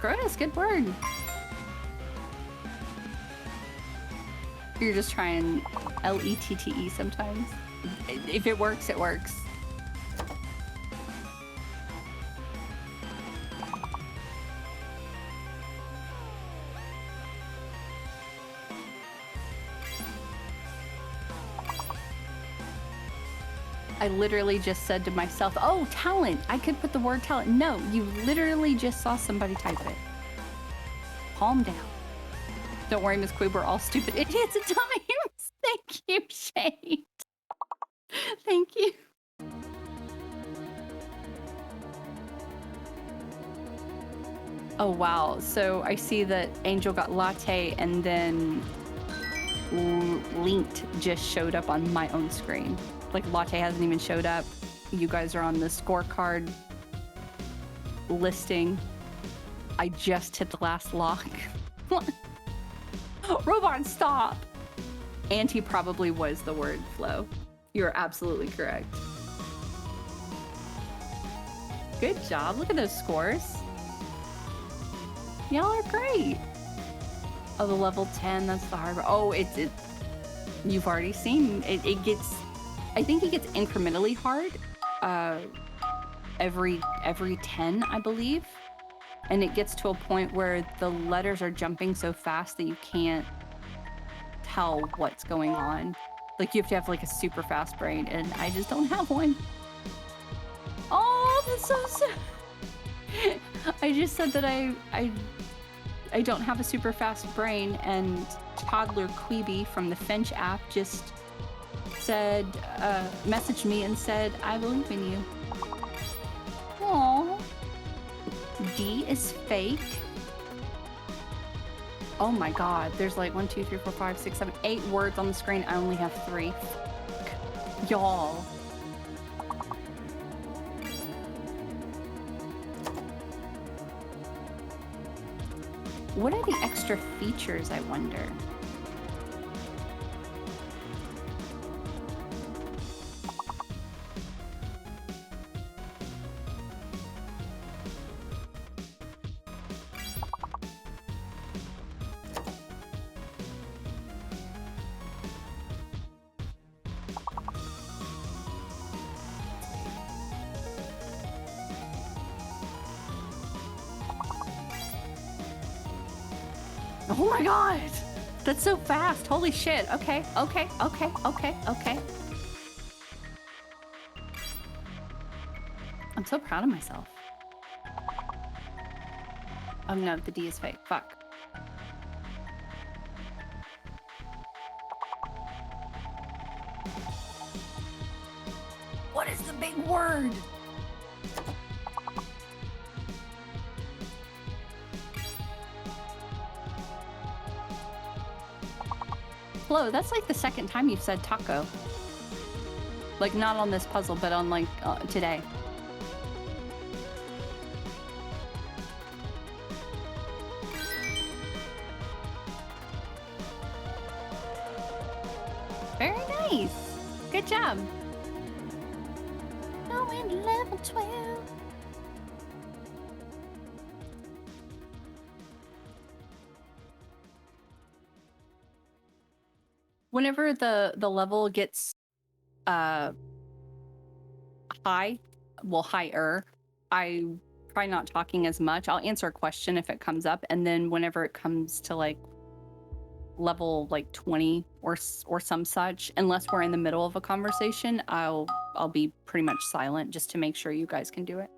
Gross, good word. You're just trying L-E-T-T-E sometimes. If it works, it works. I literally just said to myself, oh, talent. I could put the word talent. No, you literally just saw somebody type it. Calm down. Don't worry, Miss Queeb, we're all stupid idiots at times. Thank you, Shade. Thank you. Oh, wow. So I see that Angel got latte and then linked just showed up on my own screen. Like latte hasn't even showed up. You guys are on the scorecard listing. I just hit the last lock. Robot, stop. Auntie probably was the word flow. You're absolutely correct. Good job. Look at those scores. Y'all are great. Oh, the level 10, that's the hard. Oh, it's you've already seen it. It gets, I think it gets incrementally hard every 10, I believe. And it gets to a point where the letters are jumping so fast that you can't tell what's going on. Like you have to have like a super fast brain, and I just don't have one. Oh, that's so sad. I just said that I don't have a super fast brain, and Toddler Queeby from the Finch app just said, messaged me and said, I believe in you. Aww. D is fake. Oh my god, there's like 1, 2, 3, 4, 5, 6, 7, 8 words on the screen. I only have 3. Y'all. What are the extra features, I wonder? Oh my god! That's so fast. Holy shit. Okay, okay, okay, okay, okay. I'm so proud of myself. Oh no, the D is fake. Fuck. What is the big word? Flo, that's like the second time you've said taco. Like, not on this puzzle, but on, like, today. Very nice. Good job. Going to level 12. Whenever the level gets high, well, higher, I try not talking as much. I'll answer a question if it comes up, and then whenever it comes to like level like 20 or some such, unless we're in the middle of a conversation, I'll be pretty much silent just to make sure you guys can do it.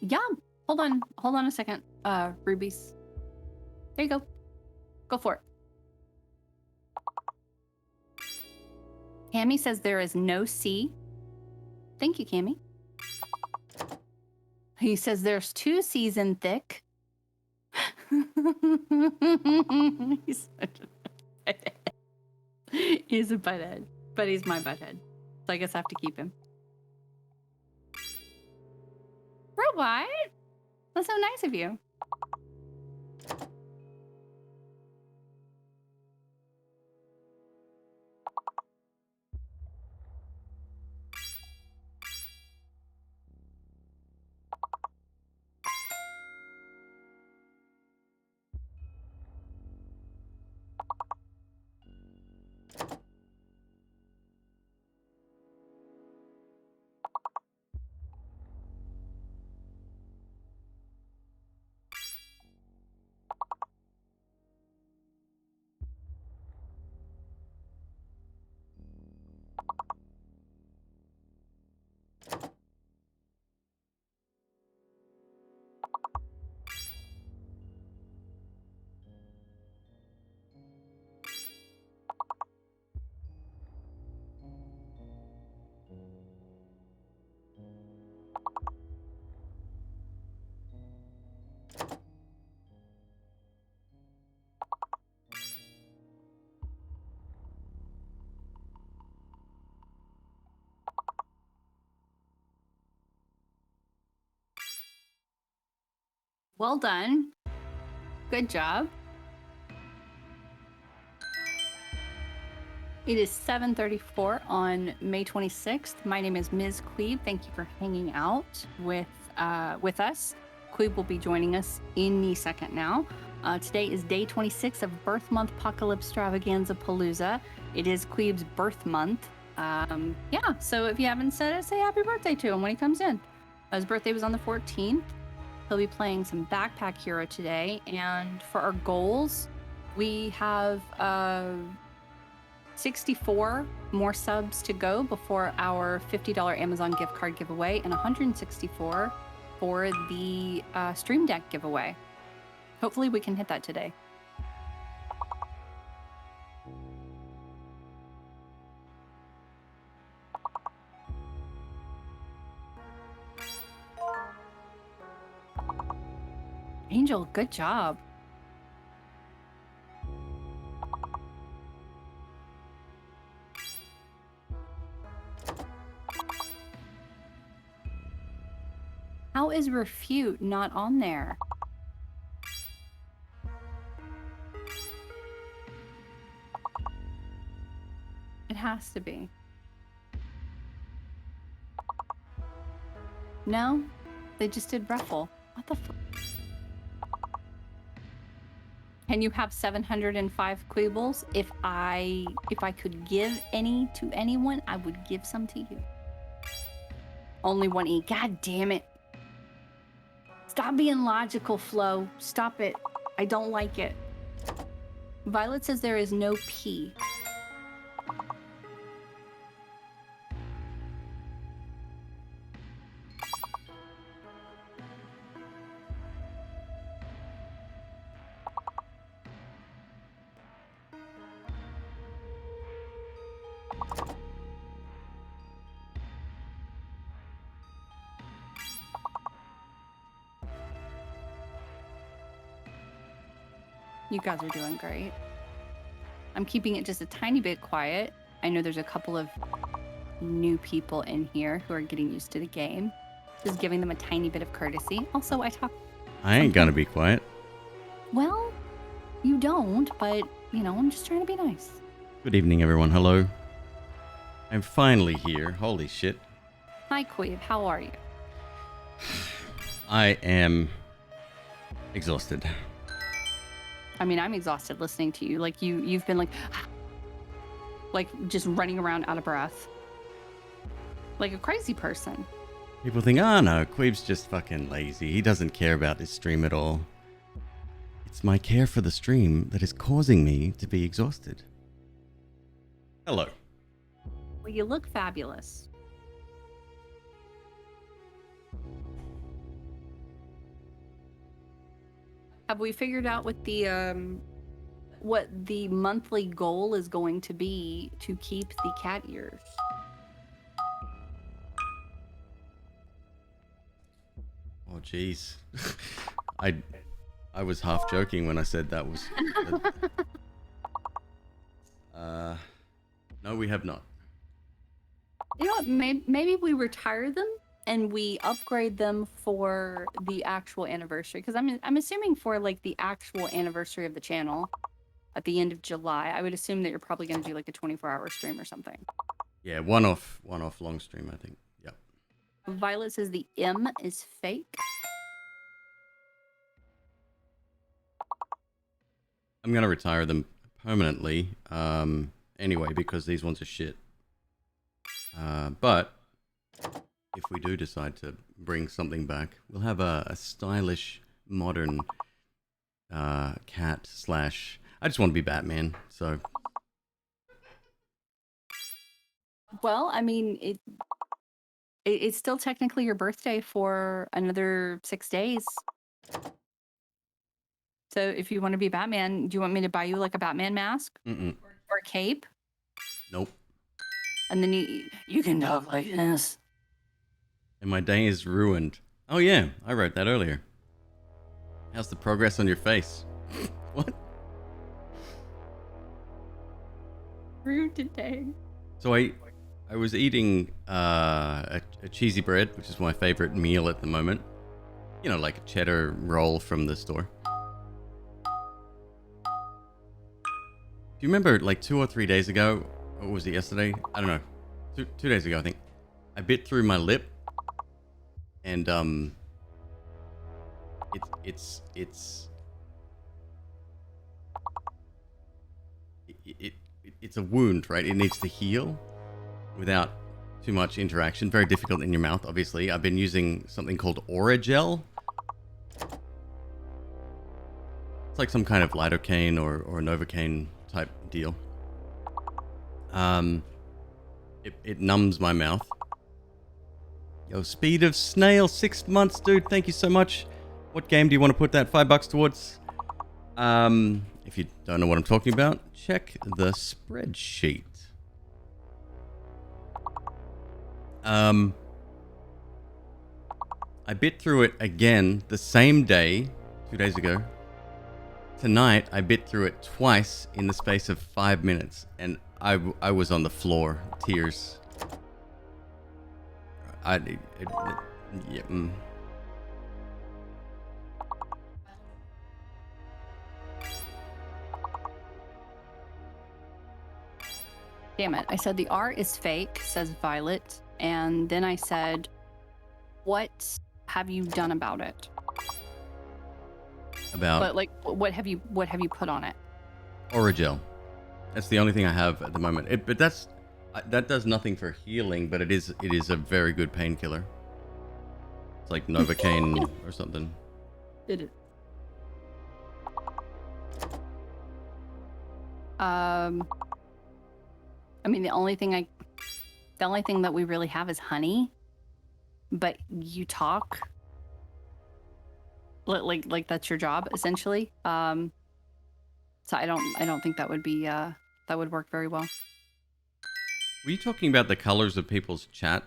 Yeah, hold on a second, rubies. There you go. Go for it. Cammy says there is no C. Thank you, Cammy. He says there's 2 C's in thick. He's such a butthead. He's a butthead, but he's my butthead. So I guess I have to keep him. Robot? That's so nice of you. Well done. Good job. It is 7:34 on May 26th. My name is Ms. Queeb. Thank you for hanging out with us. Queeb will be joining us any second now. Today is day 26 of Birth Month Apocalypse Extravaganza Palooza. It is Queeb's birth month. Yeah, so if you haven't said it, say happy birthday to him when he comes in. His birthday was on the 14th. He'll be playing some Backpack Hero today. And for our goals, we have 64 more subs to go before our $50 Amazon gift card giveaway and 164 for the Stream Deck giveaway. Hopefully we can hit that today. Angel, good job. How is refute not on there? It has to be. No? They just did ruffle. What the fuck? Can you have 705 quibbles? If I could give any to anyone, I would give some to you. Only one E. God damn it. Stop being logical, Flo. Stop it. I don't like it. Violet says there is no P. You guys are doing great. I'm keeping it just a tiny bit quiet. I know there's a couple of new people in here who are getting used to the game. Just giving them a tiny bit of courtesy. Also, I talk... I ain't gonna be quiet. Well, you don't, but, you know, I'm just trying to be nice. Good evening, everyone. Hello. I'm finally here. Holy shit. Hi, Queeb. How are you? I am exhausted. I mean, I'm exhausted listening to you. Like, you've been like just running around out of breath. Like a crazy person. People think, oh no, Queeb's just fucking lazy. He doesn't care about his stream at all. It's my care for the stream that is causing me to be exhausted. Hello. Well, you look fabulous. Have we figured out what the monthly goal is going to be to keep the cat ears? Oh jeez. I was half joking when I said that was... no, we have not. You know what? Maybe we retire them and we upgrade them for the actual anniversary. Because I'm assuming for like the actual anniversary of the channel at the end of July, I would assume that you're probably going to do like a 24-hour stream or something. Yeah, one-off long stream, I think. Yep. Violet says the M is fake. I'm gonna retire them permanently. Anyway, because these ones are shit. But if we do decide to bring something back, we'll have a stylish, modern cat slash... I just want to be Batman, so... Well, I mean, it's still technically your birthday for another 6 days. So if you want to be Batman, do you want me to buy you like a Batman mask? Mm-mm. Or a cape? Nope. And then you can talk like this. And my day is ruined. Oh yeah, I wrote that earlier. How's the progress on your face? What? Rude today. So I was eating a cheesy bread, which is my favorite meal at the moment. You know, like a cheddar roll from the store. Do you remember like 2 or 3 days ago, or was it yesterday? I don't know. 2 days ago, I think. I bit through my lip, and it's a wound, right? It needs to heal without too much interaction. Very difficult in your mouth, obviously. I've been using something called Oragel. It's like some kind of lidocaine or novocaine type deal. It numbs my mouth. Yo, Speed of Snail, 6 months, dude. Thank you so much. What game do you want to put that $5 towards? If you don't know what I'm talking about, check the spreadsheet. I bit through it again the same day, 2 days ago. Tonight, I bit through it twice in the space of 5 minutes, and I was on the floor, tears. Yeah. Damn it. I said the R is fake, says Violet. And then I said, what have you done about it? about But like, what have you put on it? Oragel. That's the only thing I have at the moment. But that does nothing for healing, but it is a very good painkiller. It's like Novocaine or something. It is. I mean, the only thing that we really have is honey, but you talk like that's your job essentially. So I don't think that would be that would work very well. Were you talking about the colors of people's chat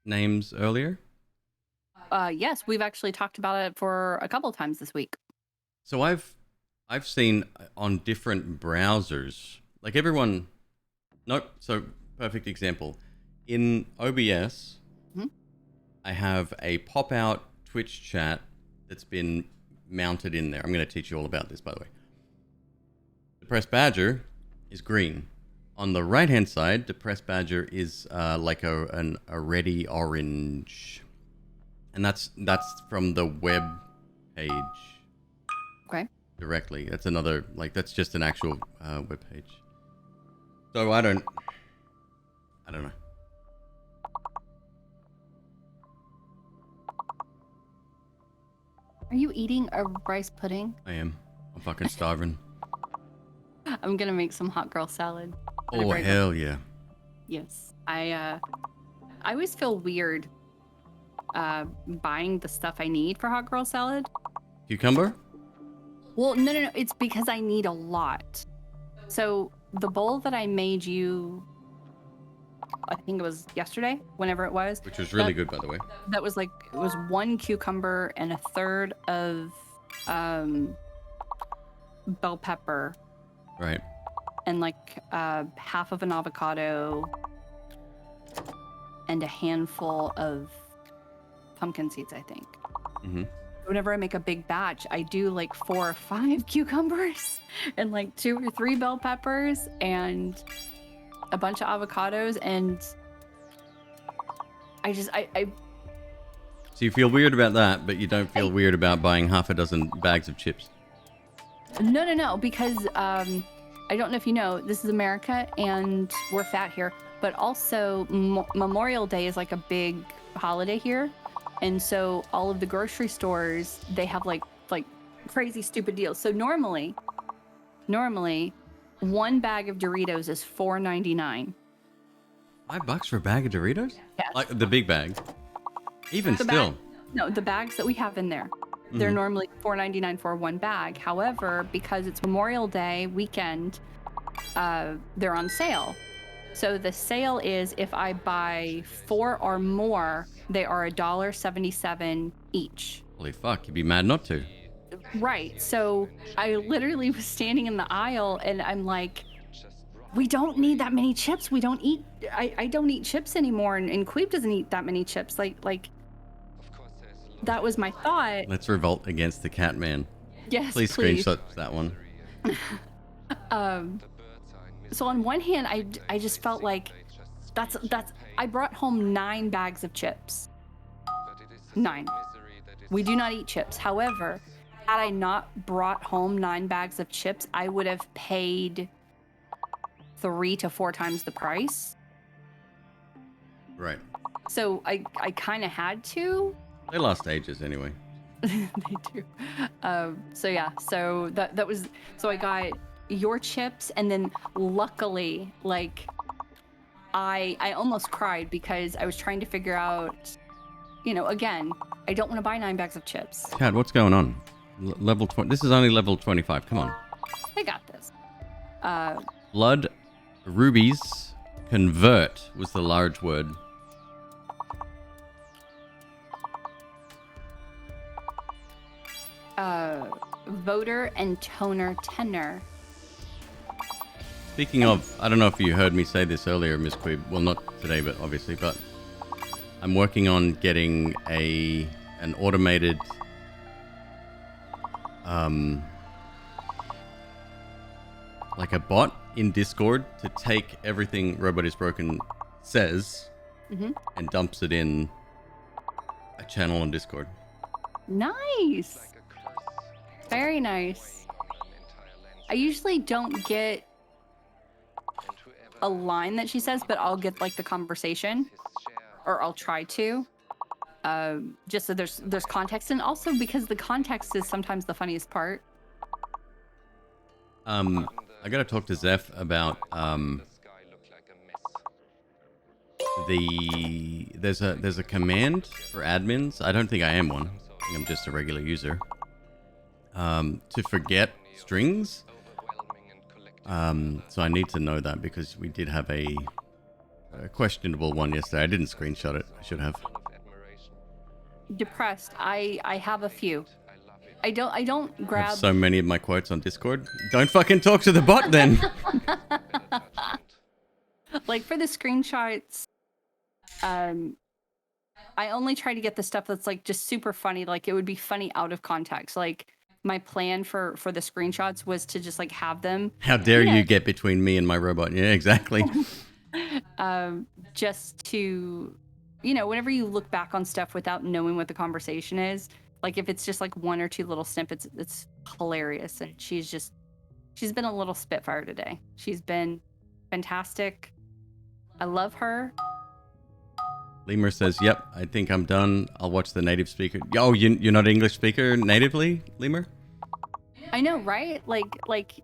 names earlier? Yes, we've actually talked about it for a couple of times this week. So I've seen on different browsers, like everyone. Nope. So perfect example. In OBS, I have a pop-out Twitch chat that's been mounted in there. I'm going to teach you all about this, by the way. Depressed Badger is green. On the right-hand side, Depressed Badger is like a ready orange. And that's from the web page. Okay. Directly. That's another, like, that's just an actual web page. So I don't know. Are you eating a rice pudding? I am. I'm fucking starving. I'm gonna make some hot girl salad. Oh, hell yeah. Yes. I always feel weird buying the stuff I need for hot girl salad. Cucumber? Well, no. It's because I need a lot. So the bowl that I made you, I think it was yesterday, whenever it was. Which was really good, by the way. That was like, it was 1 cucumber and a third of bell pepper. Right. And like half of an avocado and a handful of pumpkin seeds, I think. Mm-hmm. Whenever I make a big batch, I do like 4 or 5 cucumbers and like 2 or 3 bell peppers and a bunch of avocados, and I So you feel weird about that, but you don't feel weird about buying half a dozen bags of chips? No, because I don't know if you know, this is America and we're fat here, but also Memorial Day is like a big holiday here. And so all of the grocery stores, they have like crazy stupid deals. So normally 1 bag of Doritos is $4.99. $5 for a bag of Doritos? Yes. Like the big bag. Even still. The bags that we have in there, they're normally $4.99 for 1 bag. However, because it's Memorial Day weekend, they're on sale. So the sale is if I buy 4 or more, they are $1.77 each. Holy fuck, you'd be mad not to. Right. So I literally was standing in the aisle and I'm like, we don't need that many chips. We don't eat, I don't eat chips anymore. And McQueeb doesn't eat that many chips. Like that was my thought. Let's revolt against the cat man. Yes, Please screenshot that one. So on one hand, I just felt like that's I brought home 9 bags of chips. 9. We do not eat chips. However, had I not brought home 9 bags of chips, I would have paid 3 to 4 times the price. Right. So I kind of had to. They last ages anyway. They do. So yeah. So that was. So I got your chips, and then luckily, like, I almost cried because I was trying to figure out, again, I don't want to buy 9 bags of chips. Cat, what's going on? Level 20. This is only level 25. Come on. I got this. Blood rubies convert was the large word. Voter and toner tenor. Speaking of, I don't know if you heard me say this earlier, Miss Queeb. Well, not today, but obviously, but I'm working on getting an automated like a bot in Discord to take everything Robot is Broken says and dumps it in a channel on Discord. Nice. Very nice. I usually don't get a line that she says, but I'll get like the conversation, or I'll try to, just so there's context, and also because the context is sometimes the funniest part. I gotta talk to Zeph about there's a command for admins. I don't think I am one. I think I'm just a regular user. To forget strings. So I need to know that because we did have a questionable one yesterday. I didn't screenshot it. I should have. Depressed. I have a few. I don't I grab have so many of my quotes on Discord. Don't fucking talk to the bot then. like for the screenshots. I only try to get the stuff that's like just super funny. Like it would be funny out of context. Like my plan for the screenshots was to just like have them. How dare you get between me and my robot? Yeah, exactly. Just to, whenever you look back on stuff without knowing what the conversation is, like if it's just like one or two little snippets, it's hilarious. And she's been a little spitfire today. She's been fantastic. I love her. Lemur says, "Yep, I think I'm done. I'll watch the native speaker." Oh, you're not English speaker natively, Lemur? I know, right? Like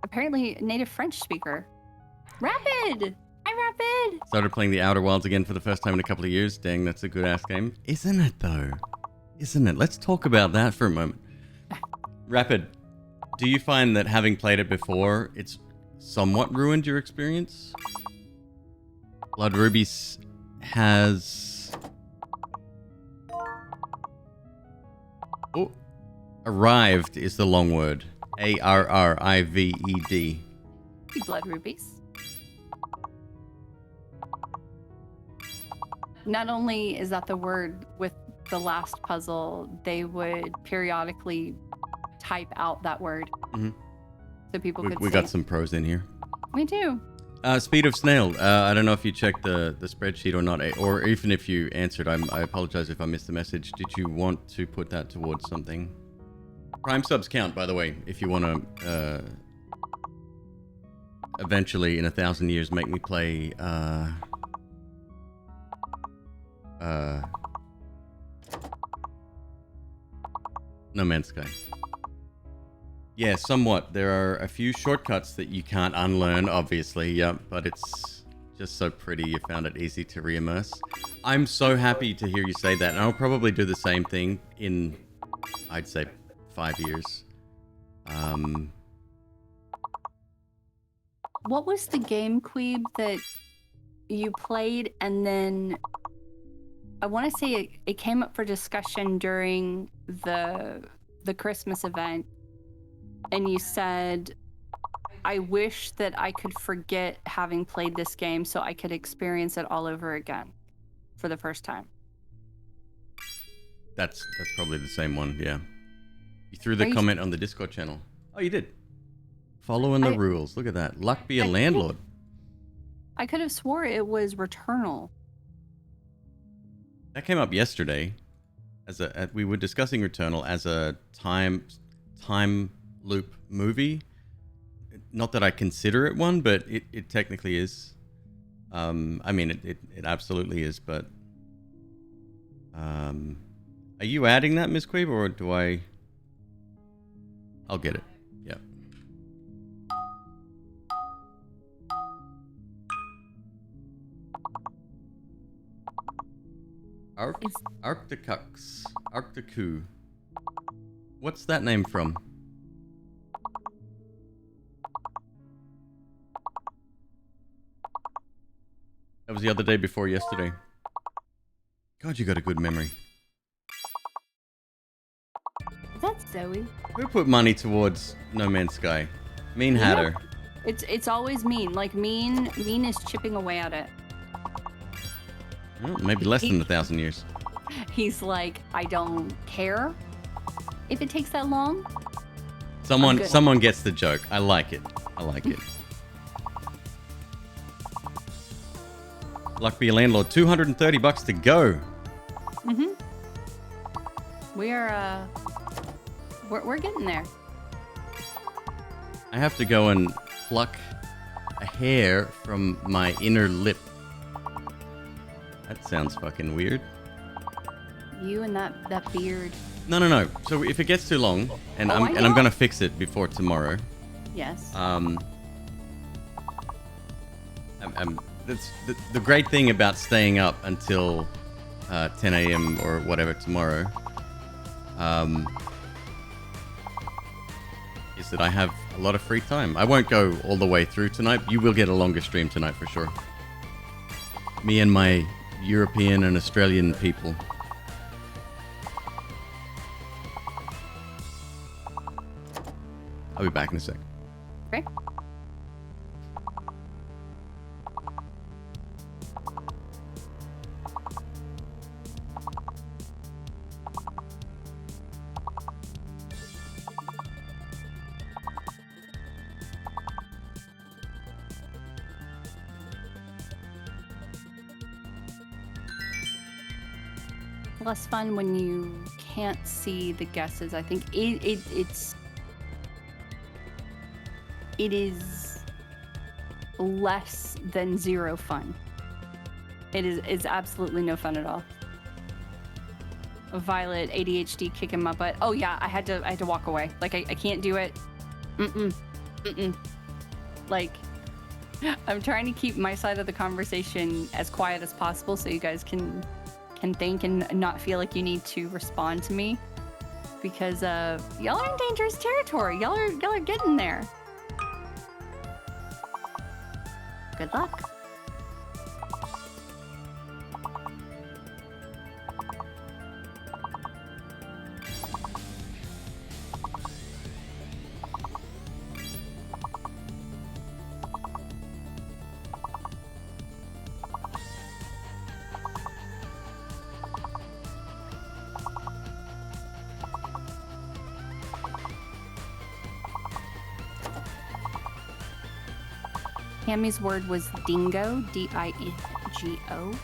apparently native French speaker. Rapid! Hi, Rapid! Started playing the Outer Wilds again for the first time in a couple of years. Dang, that's a good ass game. Isn't it though? Isn't it? Let's talk about that for a moment. Rapid, do you find that having played it before, it's somewhat ruined your experience? Blood Rubies has... Oh, arrived is the long word. A-R-R-I-V-E-D. Blood rubies. Not only is that the word with the last puzzle, they would periodically type out that word. Mm-hmm. So people could We got some pros in here. We do. Speed of snail. I don't know if you checked the spreadsheet or not, or even if you answered. I apologize if I missed the message. Did you want to put that towards something? Prime subs count, by the way, if you want to eventually, in 1,000 years, make me play No Man's Sky. Yeah, somewhat. There are a few shortcuts that you can't unlearn, obviously, yeah, but it's just so pretty you found it easy to re-immerse. I'm so happy to hear you say that, and I'll probably do the same thing in, I'd say, 5 years. What was the game, Queeb, that you played and then... I want to say it came up for discussion during the Christmas event, and you said, I wish that I could forget having played this game so I could experience it all over again for the first time. That's probably the same one, yeah. You threw the comment on the Discord channel. Oh, you did. Following the rules. Look at that. Luck be a landlord. I could have swore it was Returnal. That came up yesterday. We were discussing Returnal as a time loop movie. Not that I consider it one, but it technically is. I mean, it absolutely is. But are you adding that, Miss Queeb, or do I? I'll get it. Yeah. Arcticu. What's that name from? That was the other day before yesterday. God, you got a good memory. That's Zoe. Who put money towards No Man's Sky? Mean Hatter. It's always Mean. Like Mean is chipping away at it. Well, maybe less than 1,000 years. He's like, I don't care if it takes that long. Someone gets the joke. I like it. Luck be a landlord. $230 to go. Mm-hmm. We're getting there. I have to go and pluck a hair from my inner lip. That sounds fucking weird. You and that beard. No. So if it gets too long, and I'm gonna fix it before tomorrow. Yes. That's the great thing about staying up until 10 a.m. or whatever tomorrow. Is that I have a lot of free time. I won't go all the way through tonight. You will get a longer stream tonight for sure. Me and my European and Australian people. I'll be back in a sec. Okay. Less fun when you can't see the guesses. I think it is less than zero fun. It's absolutely no fun at all. Violet, ADHD kicking my butt. Oh yeah, I had to walk away. Like I can't do it. Like I'm trying to keep my side of the conversation as quiet as possible so you guys can think and not feel like you need to respond to me, because y'all are in dangerous territory. Y'all are getting there. Good luck. Tammy's word was dingo, D-I-N-G-O.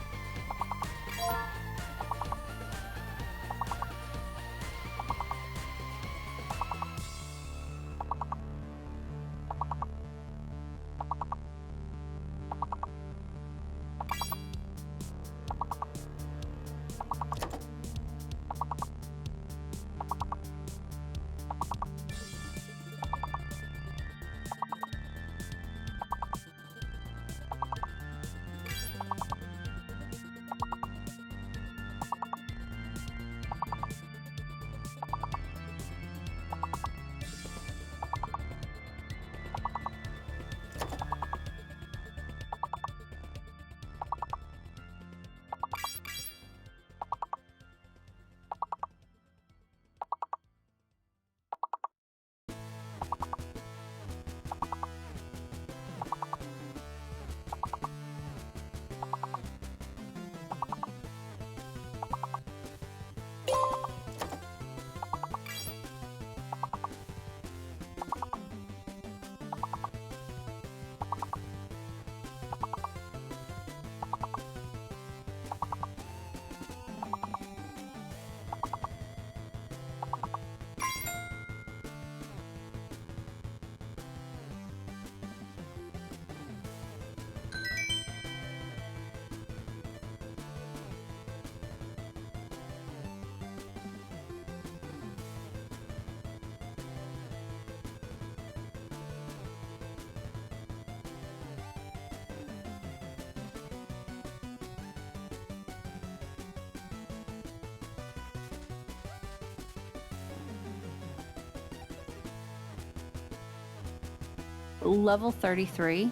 Level 33.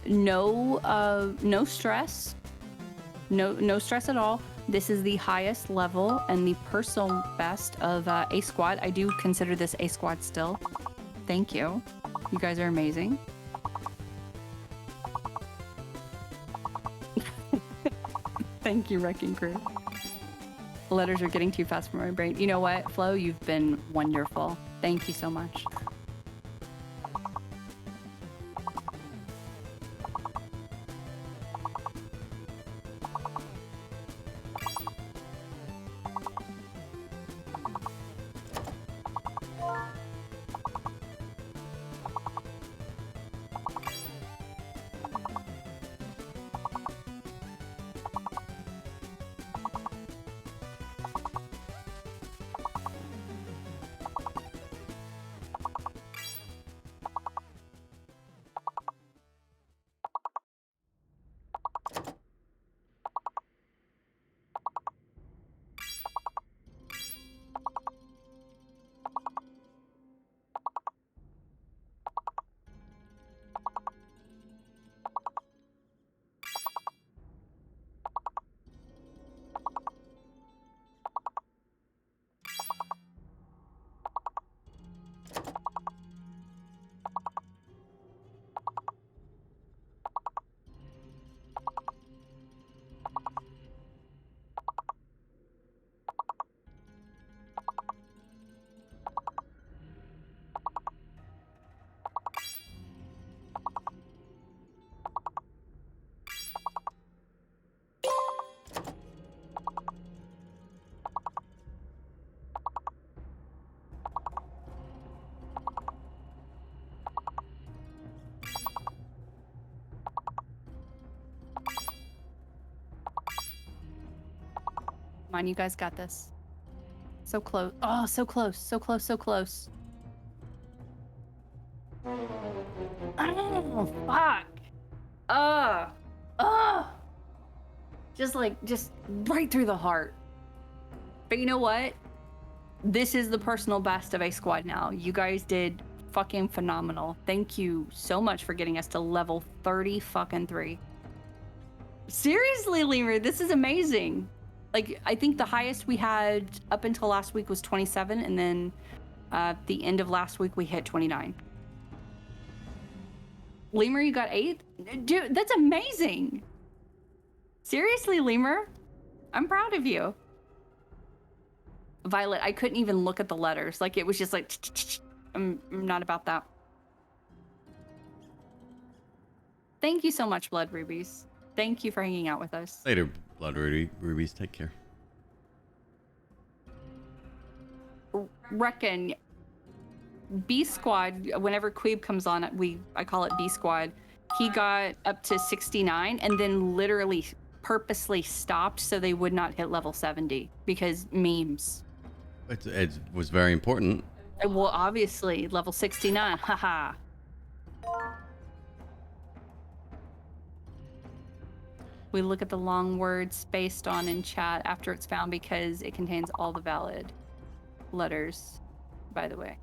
No stress. No stress at all. This is the highest level and the personal best of A Squad. I do consider this A Squad still. Thank you. You guys are amazing. Thank you, Wrecking Crew. Letters are getting too fast for my brain. You know what, Flo? You've been wonderful. Thank you so much. Come on, you guys got this. So close. Oh, so close. So close. So close. Oh, fuck. Ugh. Just right through the heart. But you know what? This is the personal best of a squad now. You guys did fucking phenomenal. Thank you so much for getting us to level 30 fucking 3. Seriously, Lemur, this is amazing. Like, I think the highest we had up until last week was 27, and then the end of last week we hit 29. Lemur, you got 8? Dude, that's amazing. Seriously, Lemur, I'm proud of you. Violet, I couldn't even look at the letters. Like, it was just like, I'm not about that. Thank you so much, Blood Rubies. Thank you for hanging out with us. Later, Blood Rubies. Take care. Reckon B Squad, whenever Queeb comes on, I call it B Squad. He got up to 69 and then literally purposely stopped so they would not hit level 70 because memes. It was very important. Well, obviously, level 69. Haha. We look at the long word spaced on in chat after it's found because it contains all the valid letters, by the way.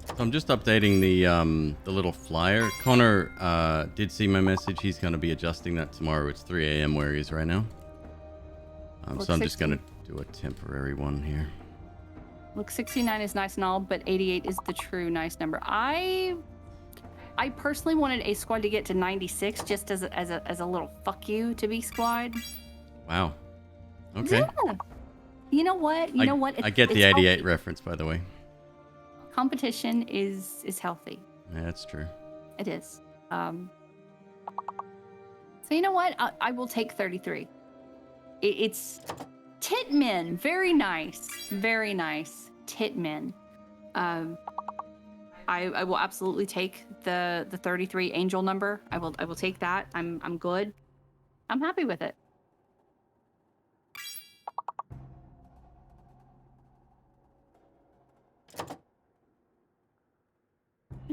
So I'm just updating the little flyer. Connor did see my message. He's going to be adjusting that tomorrow. It's 3 a.m. where he is right now. So I'm just going to do a temporary one here. Look, 69 is nice and all, but 88 is the true nice number. I personally wanted A Squad to get to 96 just as a little fuck you to B Squad. Wow. Okay. Yeah. You know what? I get the 88 healthy. Reference, by the way. Competition is healthy. Yeah, that's true. It is. So you know what? I will take 33. It's Titmin. Very nice. Very nice. Titmin. I will absolutely take the 33 angel number. I will take that. I'm good. I'm happy with it.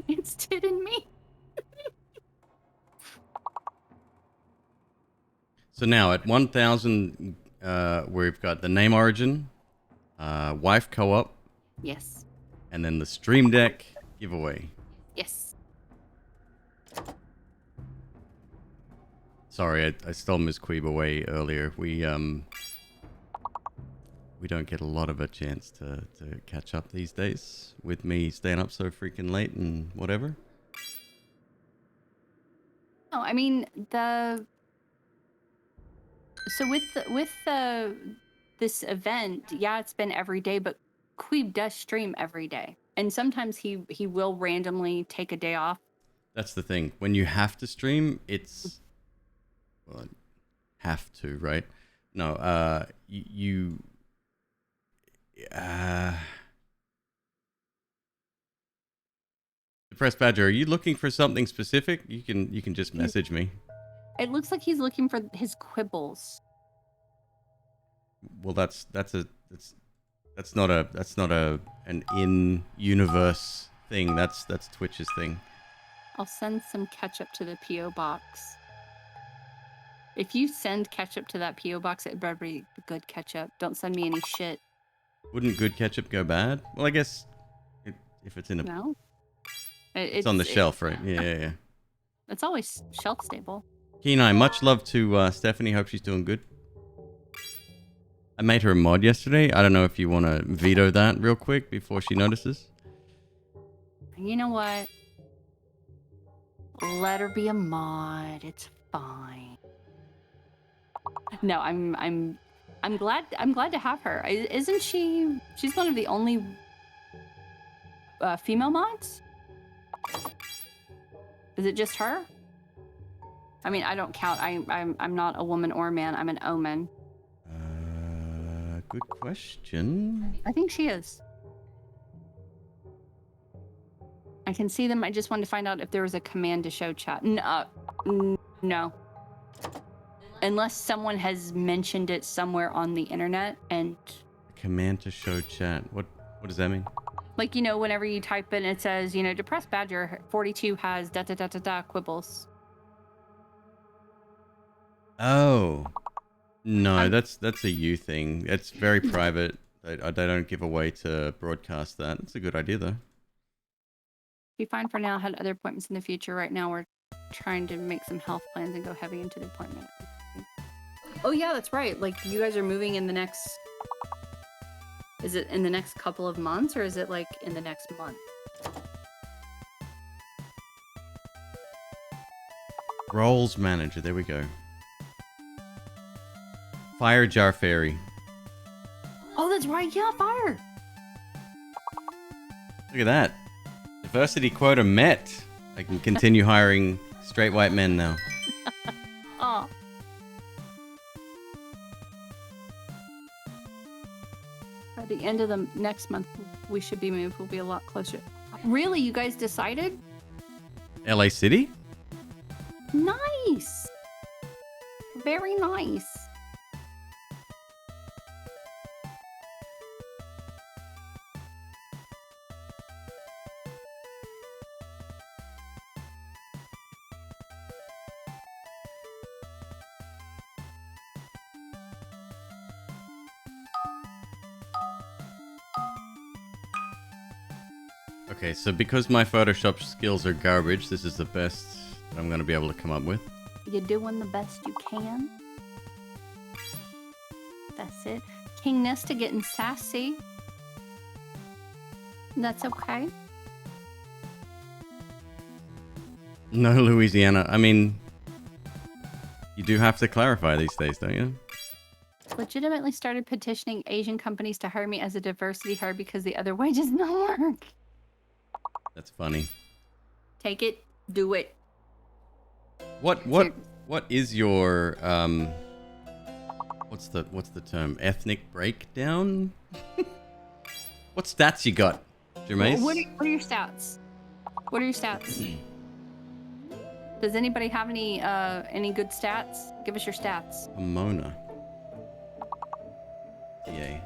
It's Tit and me. So now at 1,000, we've got the name origin, wife co-op. Yes. And then the stream deck giveaway. Yes. Sorry, I stole Ms. Queeb away earlier. We don't get a lot of a chance to catch up these days with me staying up so freaking late and whatever. Oh, I mean so with this event, yeah, it's been every day, but Queeb does stream every day, and sometimes he will randomly take a day off. That's the thing. When you have to stream, it's well, have to, right? No, you. Depressed Badger, are you looking for something specific? You can just message me. It looks like he's looking for his quibbles. Well, that's not an in-universe thing. That's Twitch's thing. I'll send some ketchup to the PO box. If you send ketchup to that PO box, it better be good ketchup. Don't send me any shit. Wouldn't good ketchup go bad? Well, I guess if it's in a no. It's on the shelf, right? Yeah. It's always shelf stable. Kenai, much love to Stephanie. Hope she's doing good. I made her a mod yesterday. I don't know if you want to veto that real quick before she notices. You know what? Let her be a mod. It's fine. No, I'm glad to have her. Isn't she? She's one of the only female mods. Is it just her? I mean, I don't count. I'm not a woman or a man. I'm an omen. Good question. I think she is. I can see them. I just wanted to find out if there was a command to show chat. No. unless someone has mentioned it somewhere on the internet, and Command to show chat. What does that mean? like, you know, whenever you type in, it says, you know, depressed badger 42 has da da da da da quibbles. Oh. No, I'm- that's a you thing. It's very private. They don't give away to broadcast that. It's a good idea though. Be fine for now. Had other appointments in the future. Right now, we're trying to make some health plans and go heavy into the appointment. Oh yeah, that's right. Like, you guys are moving in the next. Is it in the next couple of months, or is it like in the next month? Roles manager. There we go. Fire jar fairy. Oh, that's right. Yeah, fire. Look at that. Diversity quota met. I can continue hiring straight white men now. Oh. By the end of the next month, we should be moved. We'll be a lot closer. Really? You guys decided? LA City? Nice. Very nice. Okay, so because my Photoshop skills are garbage, this is the best that I'm going to be able to come up with. You're doing the best you can. That's it. King Nesta getting sassy. That's okay. No, Louisiana. I mean, you do have to clarify these days, don't you? Legitimately started petitioning Asian companies to hire me as a diversity hire because the other way does not work. That's funny. Take it. Do it. What is your what's the term? Ethnic breakdown? What stats you got, Jermaine? What are your stats? What are your stats? Does anybody have any good stats? Give us your stats. Pomona. Yay.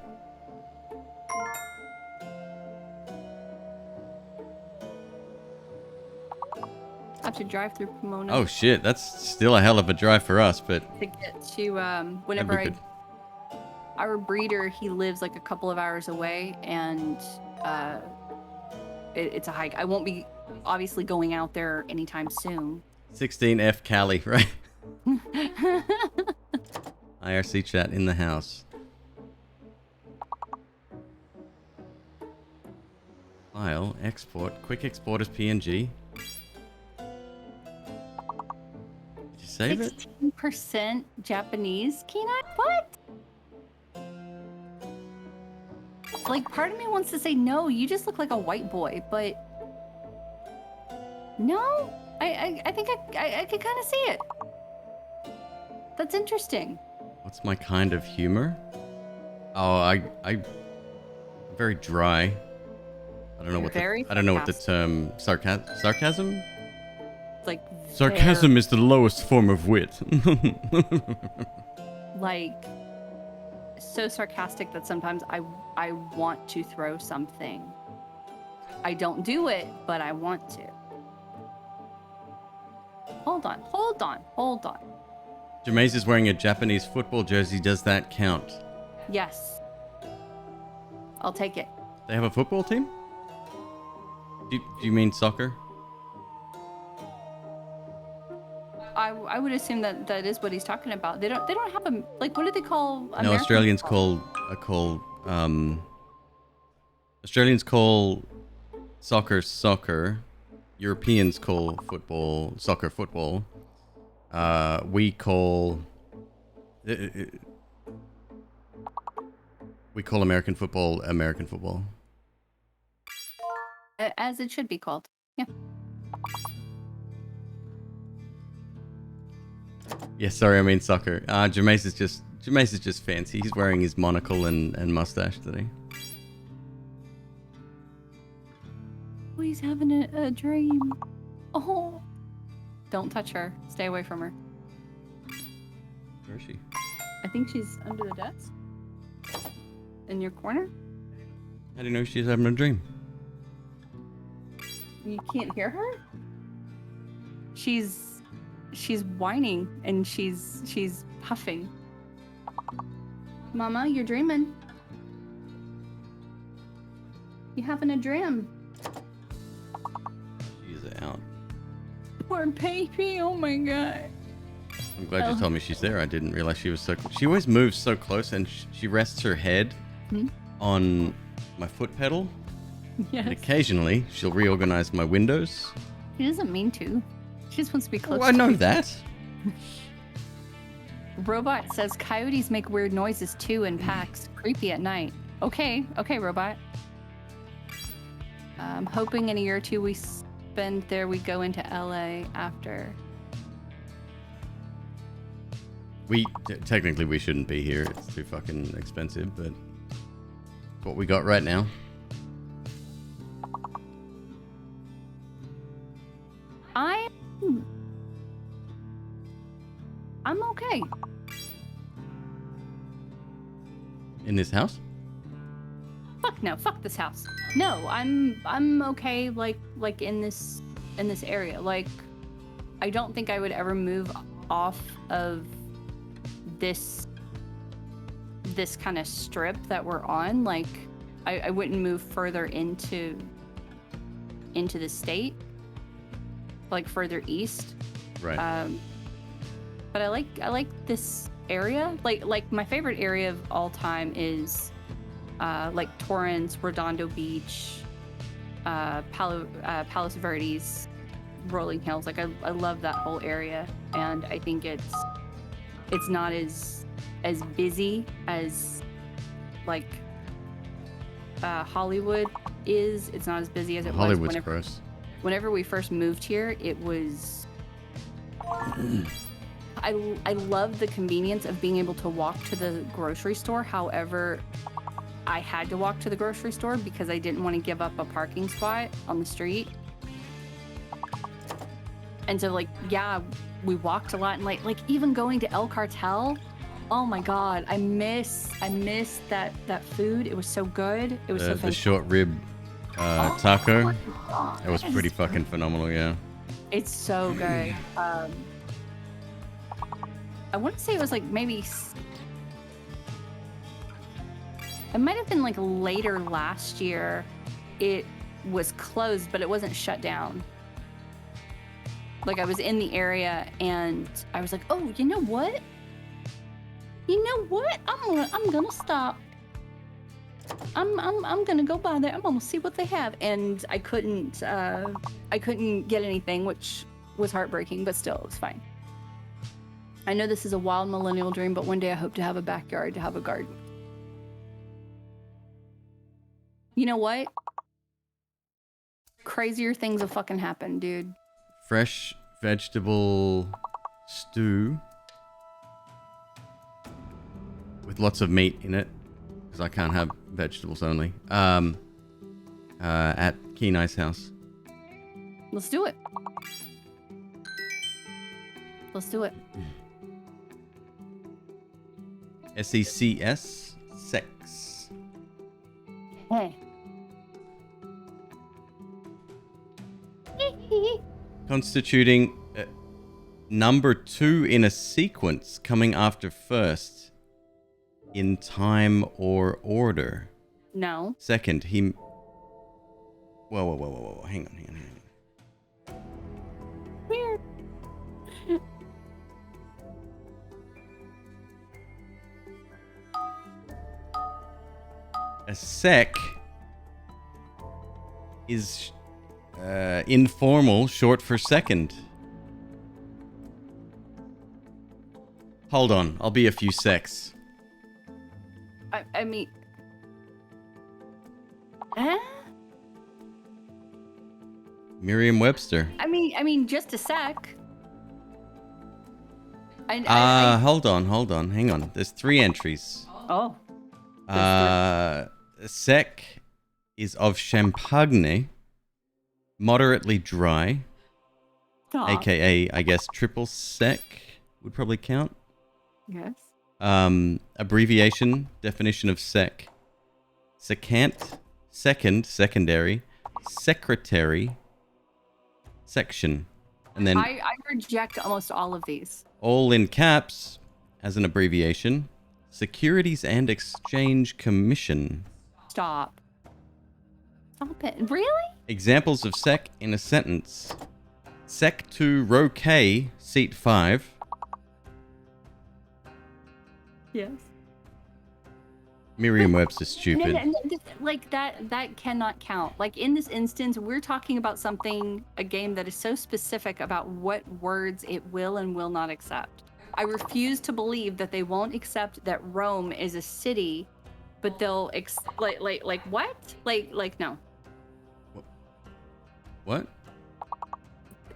I have to drive through Pomona Oh shit, that's still a hell of a drive for us, but to get to whenever our breeder, he lives like a couple of hours away, and it's a hike. I won't be obviously going out there anytime soon. 16F Cali, right? IRC chat in the house. File, export, quick export as PNG. Did you save it? 16% Japanese, Kenai? What? Like, part of me wants to say no, you just look like a white boy, but no, I think I could kind of see it. That's interesting. What's my kind of humor? Oh, I'm very dry. I don't know what the term sarcasm? Like Sarcasm is the lowest form of wit. like so sarcastic that sometimes I want to throw something. I don't do it, but I want to. Hold on. Jameis is wearing a Japanese football jersey. Does that count? Yes. I'll take it. They have a football team? Do you mean soccer? I would assume that is what he's talking about. They don't have a, like, what do they call American No, Australians football? Australians call soccer. Europeans call soccer football. We call American football. As it should be called. Yeah. Yeah, sorry, I mean soccer. Jameis is just fancy. He's wearing his monocle and mustache today. Oh, he's having a dream. Oh. Don't touch her. Stay away from her. Where is she? I think she's under the desk. In your corner? How do you know she's having a dream? You can't hear her? She's whining and she's huffing. Mama, you're dreaming. You having a dream. She's out. Poor baby, oh my god. I'm glad you told me she's there. I didn't realize she was so close. She always moves so close, and she rests her head on my foot pedal. Yes. And occasionally, she'll reorganize my windows. She doesn't mean to. She just wants to be close. Oh, I know that. Robot says coyotes make weird noises too in packs. Creepy at night. Okay, Robot. I'm hoping in a year or two we spend there. We go into LA after. Technically we shouldn't be here. It's too fucking expensive, but it's what we got right now. I'm okay. In this house? Fuck no, fuck this house. No, I'm okay like in this area. Like I don't think I would ever move off of this kind of strip that we're on. Like I wouldn't move further into the state, like further east. Right. But I like this area. Like my favorite area of all time is like Torrance, Redondo Beach, Palos Verdes, Rolling Hills. Like I love that whole area, and I think it's not as busy as like Hollywood is. It's not as busy as it Hollywood's was gross. whenever we first moved here. It was. I love the convenience of being able to walk to the grocery store. However, I had to walk to the grocery store because I didn't want to give up a parking spot on the street. And so, like, yeah, we walked a lot, and like even going to El Cartel. Oh my God, I miss that food. It was so good. It was so the fantastic. short rib taco. Oh, It was pretty fucking phenomenal. Yeah. It's so good. I want to say it was like maybe. It might have been like later last year. It was closed, but it wasn't shut down. Like I was in the area and I was like, oh, you know what? I'm gonna stop. I'm gonna go by there. I'm gonna see what they have. And I couldn't get anything, which was heartbreaking, but still it was fine. I know this is a wild millennial dream, but one day I hope to have a backyard, to have a garden. You know what? Crazier things have fucking happened, dude. Fresh vegetable stew with lots of meat in it, because I can't have vegetables only. At Kenai's house. Let's do it. Let's do it. SECS? Sex. Hey. Constituting number 2 in a sequence, coming after first in time or order. No. Second, he... Whoa. Hang on. Weird. A sec is informal, short for second. Hold on, I'll be a few secs. I mean... Huh? Merriam-Webster. I mean, just a sec. Hold on. Hang on. There's 3 entries. Oh. Sec is of Champagne, moderately dry, Stop. aka, I guess, triple sec would probably count. Yes. Abbreviation, definition of secant, secondary, secretary, section. And then I reject almost all of these. all in caps as an abbreviation, Securities and Exchange Commission. Stop. Stop it. Really? Examples of sec in a sentence. Sec 2 row K, seat 5. Yes. Merriam-Webster's stupid. Like that cannot count. Like in this instance, we're talking about a game that is so specific about what words it will and will not accept. I refuse to believe that they won't accept that Rome is a city, but they'll like what? Like no. What?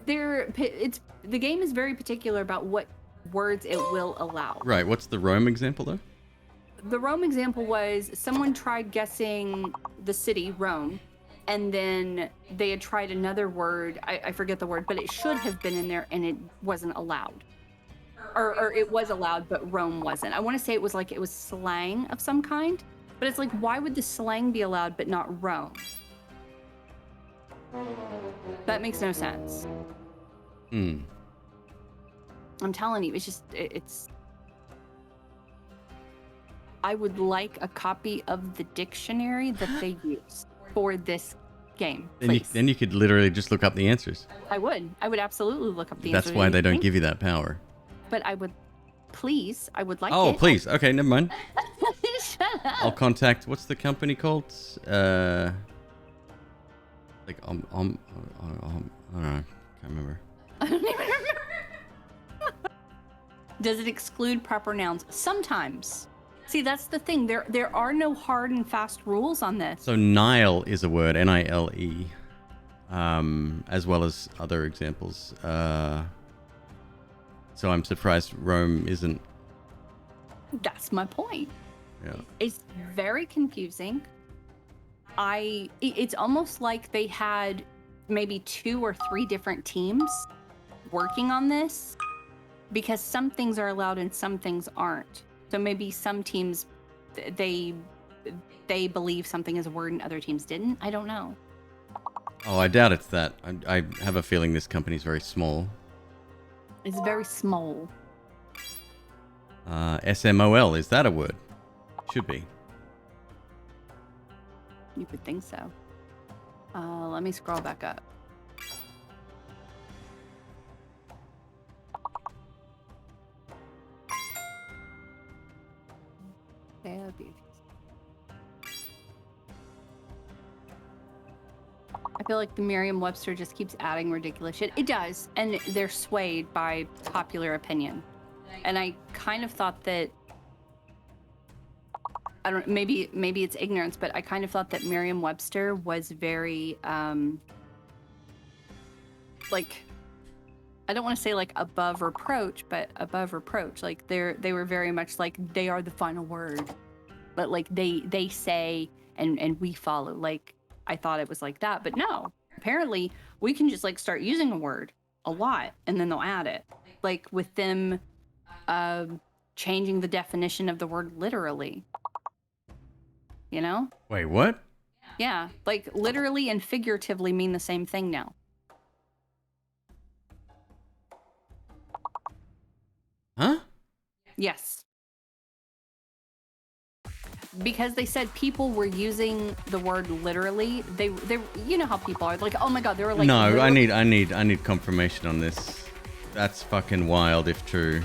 The game is very particular about what words it will allow. Right, what's the Rome example though? The Rome example was someone tried guessing the city, Rome, and then they had tried another word. I forget the word, but it should have been in there and it wasn't allowed. Or it was allowed, but Rome wasn't. I want to say it was slang of some kind, but it's like, why would the slang be allowed but not Rome? That makes no sense. I'm telling you, it's I would like a copy of the dictionary that they use for this game. Then you could literally just look up the answers. I would absolutely look up the answers. That's why they don't give you that power. But I would like Oh, it. please. Okay, never mind. Shut up. I'll contact, what's the company called? I don't know. Can't remember. I don't even remember. Does it exclude proper nouns? Sometimes. See, that's the thing. There are no hard and fast rules on this. So Nile is a word, Nile, as well as other examples. So I'm surprised Rome isn't. That's my point. Yeah. It's very confusing. It's almost like they had maybe 2 or 3 different teams working on this, because some things are allowed and some things aren't. So maybe some teams, they believe something is a word and other teams didn't. I don't know. Oh, I doubt it's that. I have a feeling this company's very small. It's very small. SMOL, is that a word? Should be. You would think so. Let me scroll back up. Okay, that'd be. I feel like the Merriam-Webster just keeps adding ridiculous shit. It does, and they're swayed by popular opinion. And I kind of thought that, I don't, maybe it's ignorance, but I kind of thought that Merriam-Webster was very, like, I don't want to say like above reproach, but above reproach. Like they were very much like they are the final word, but like they say and we follow. Like I thought it was like that, but no. Apparently we can just like start using a word a lot and then they'll add it. Like with them changing the definition of the word literally. You know? Wait, what? Yeah, like literally and figuratively mean the same thing now. Huh? Yes. Because they said people were using the word literally. They you know how people are like, oh my god, they were like. No, literally. I need confirmation on this. That's fucking wild if true.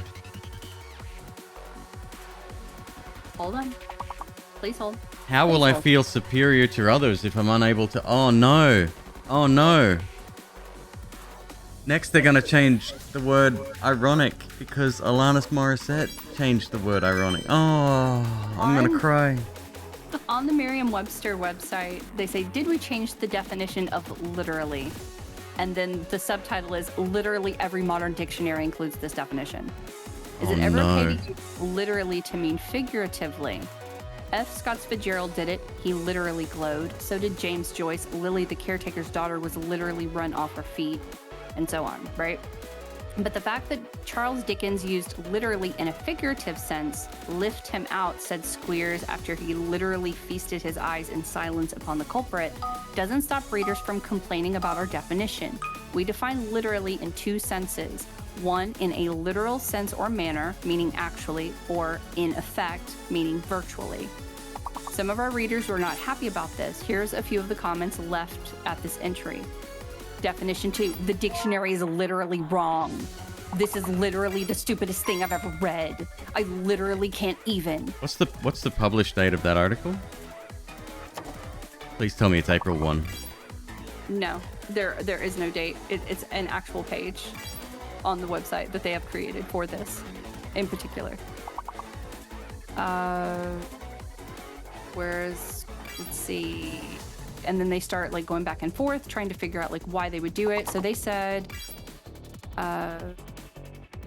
Hold on. Please hold. How will I feel superior to others if I'm unable to? Oh no. Oh no. Next, they're going to change the word ironic because Alanis Morissette changed the word ironic. Oh, I'm going to cry. On the Merriam-Webster website, they say, did we change the definition of literally? And then the subtitle is, literally every modern dictionary includes this definition. Is it ever okay to use literally to mean figuratively? F. Scott Fitzgerald did it. He literally glowed. So did James Joyce. Lily, the caretaker's daughter, was literally run off her feet. And so on, right? But the fact that Charles Dickens used literally in a figurative sense, lift him out, said Squeers after he literally feasted his eyes in silence upon the culprit, doesn't stop readers from complaining about our definition. We define literally in two senses. One, in a literal sense or manner, meaning actually, or in effect, meaning virtually. Some of our readers were not happy about this. Here's a few of the comments left at this entry. Definition 2, the dictionary is literally wrong. This is literally the stupidest thing I've ever read. I literally can't even. What's the published date of that article? Please tell me it's April 1. No, there is no date. It's an actual page on the website that they have created for this in particular. Whereas, let's see. And then they start like going back and forth trying to figure out like why they would do it. So they said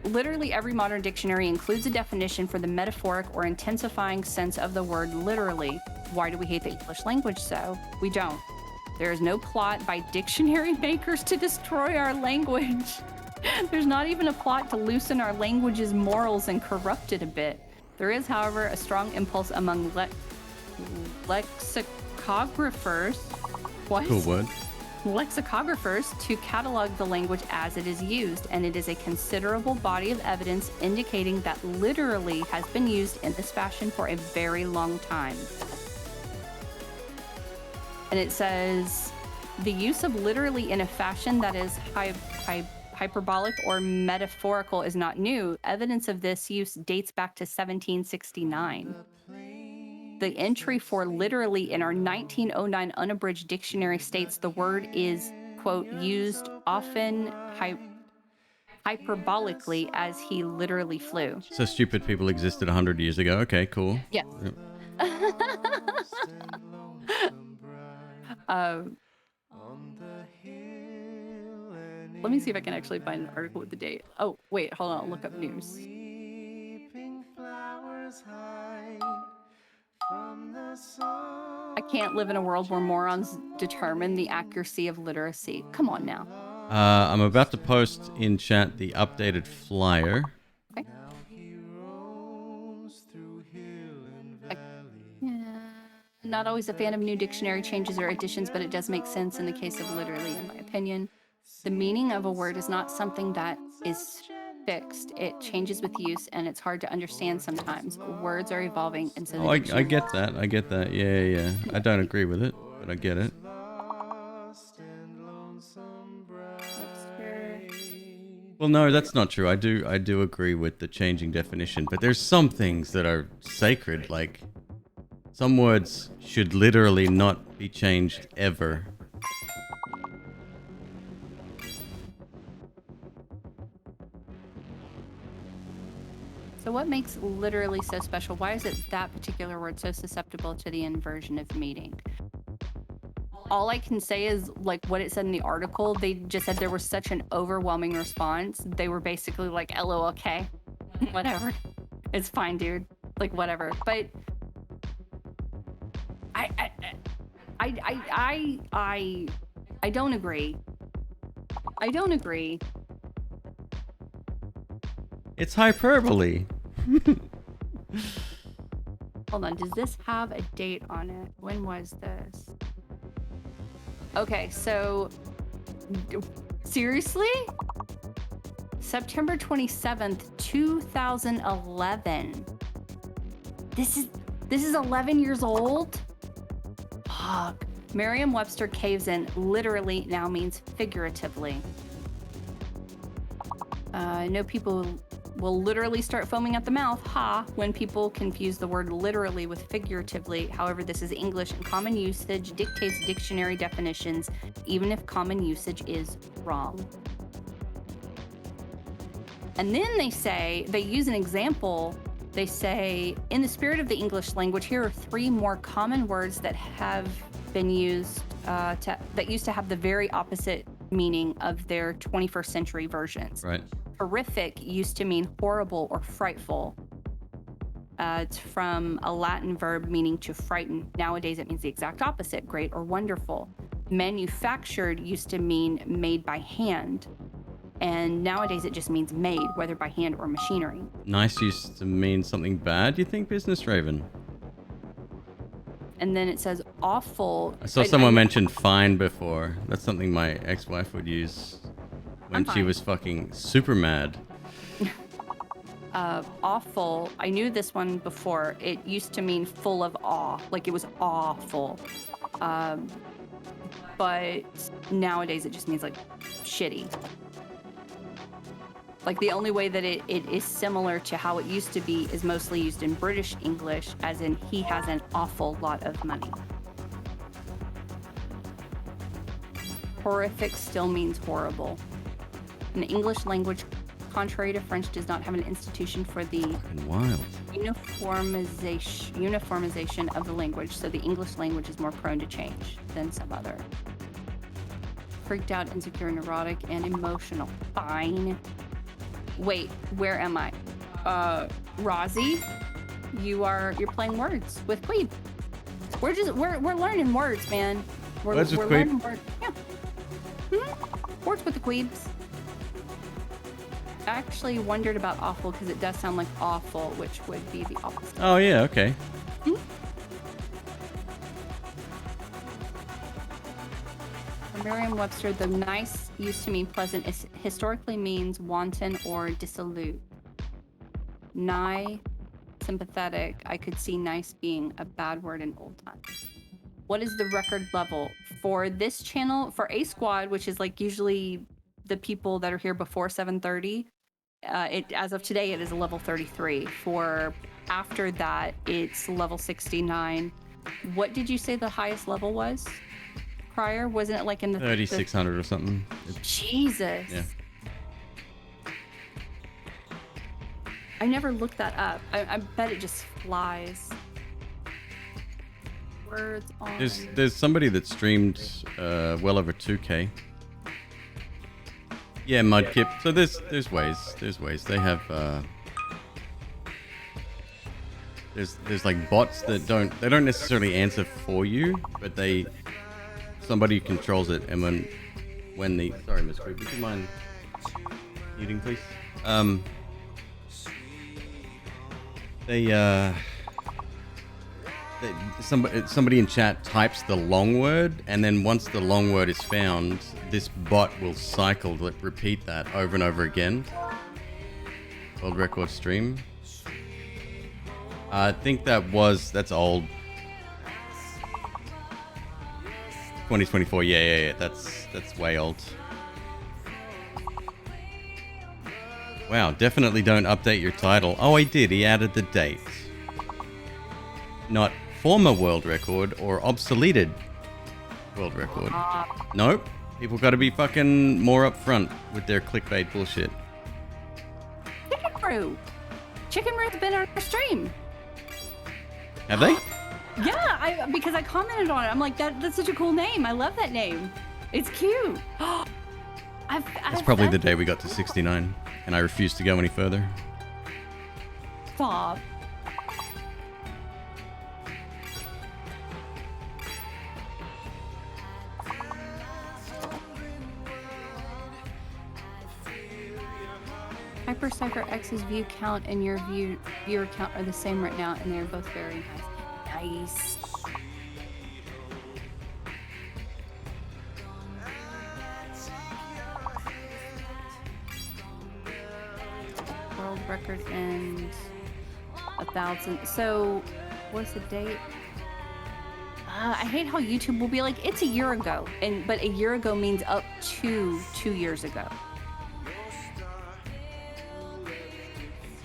literally every modern dictionary includes a definition for the metaphoric or intensifying sense of the word literally. Why do we hate the English language so? We don't. There is no plot by dictionary makers to destroy our language. There's not even a plot to loosen our language's morals and corrupt it a bit. There is, however, a strong impulse among lexicographers. What? Cool word. Lexicographers to catalog the language as it is used, and it is a considerable body of evidence indicating that literally has been used in this fashion for a very long time. And it says, the use of literally in a fashion that is hyperbolic or metaphorical is not new. Evidence of this use dates back to 1769. The entry for literally in our 1909 unabridged dictionary states the word is, quote, used often hyperbolically as he literally flew. So stupid people existed 100 years ago. Okay, cool. Yes. Yep. Let me see if I can actually find an article with the date. Oh, wait, hold on. I'll look up news. I can't live in a world where morons determine the accuracy of literacy. Come on now. I'm about to post in chat the updated flyer. Okay. Yeah. Not always a fan of new dictionary changes or additions, but it does make sense in the case of literally, in my opinion. The meaning of a word is not something that is fixed. It changes with use, and it's hard to understand sometimes. Words are evolving, and so... Oh, I get that. I get that. Yeah. I don't agree with it, but I get it. Well, no, that's not true. I do agree with the changing definition, but there's some things that are sacred, like some words should literally not be changed ever. So what makes literally so special? Why is it that particular word so susceptible to the inversion of meaning? All I can say is, like, what it said in the article, they just said there was such an overwhelming response. They were basically like, LOL, okay, whatever. It's fine, dude. Like, whatever. But I don't agree. I don't agree. It's hyperbole. Hold on, does this have a date on it? When was this? Okay, so seriously? September 27th, 2011. This is 11 years old? Fuck. Merriam-Webster caves in literally now means figuratively. I know people will literally start foaming at the mouth, when people confuse the word literally with figuratively. However, this is English, and common usage dictates dictionary definitions, even if common usage is wrong. And then they use an example. They say, in the spirit of the English language, here are 3 more common words that have been used, that used to have the very opposite meaning of their 21st century versions. Right. Horrific used to mean horrible or frightful. It's from a Latin verb meaning to frighten. Nowadays, it means the exact opposite, great or wonderful. Manufactured used to mean made by hand. And nowadays it just means made, whether by hand or machinery. Nice used to mean something bad, you think, Business Raven? And then it says awful. I saw someone mention fine before. That's something my ex-wife would use when she was fucking super mad. Awful. I knew this one before. It used to mean full of awe, like it was awful. But nowadays it just means like shitty. Like the only way that it is similar to how it used to be is mostly used in British English, as in he has an awful lot of money. Horrific still means horrible. In the English language, contrary to French, does not have an institution for the Wild. uniformization of the language, so the English language is more prone to change than some other. Freaked out, insecure, neurotic, and emotional. Fine. Wait, where am I? Rozzy, you're playing words with Queeb. We're learning words, man. We're learning words. Yeah. Words with the Queebs. I actually wondered about awful because it does sound like awful, which would be the opposite. Oh yeah, okay. Merriam-Webster, the nice used to mean pleasant, historically means wanton or dissolute. Nigh, sympathetic. I could see nice being a bad word in old times. What is the record level for this channel? For A Squad, which is like usually the people that are here before 7:30. As of today, it is a level 33. For after that, it's level 69. What did you say the highest level was? Prior, wasn't it like in the 3,600 or something? Jesus. Yeah. I never looked that up. I bet it just flies. Words on. There's somebody that streamed well over 2K. Yeah, Mudkip. So there's ways. They have there's like bots that don't necessarily answer for you, but somebody controls it, and when the sorry, Miss Creep, would you mind muting, please? Somebody in chat types the long word, and then once the long word is found, this bot will cycle, repeat that over and over again. World record stream. I think that's old. 2024, yeah. That's way old. Wow, definitely don't update your title. Oh, I did. He added the date. Not former world record or obsoleted world record. Nope. People got to be fucking more upfront with their clickbait bullshit. Chicken Roo's been on our stream. Have they? Yeah, because I commented on it. I'm like, that's such a cool name. I love that name. It's cute. That's probably the day we got to 69, and I refused to go any further. Stop. Hypercypher X's view count and your viewer count are the same right now, and they're both very nice. World record and 1,000. So, what's the date? I hate how YouTube will be like, it's a year ago, but a year ago means up to 2 years ago.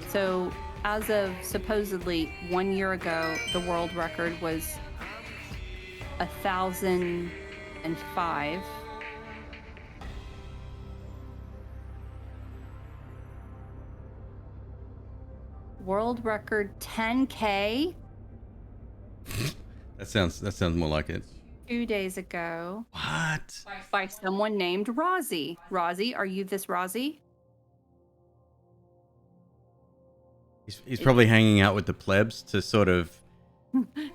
So, as of supposedly 1 year ago, the world record was 1,005. World record 10K. That sounds more like it. 2 days ago. What? By someone named Rozzy. Rozzy, are you this Rozzy? He's probably hanging out with the plebs to sort of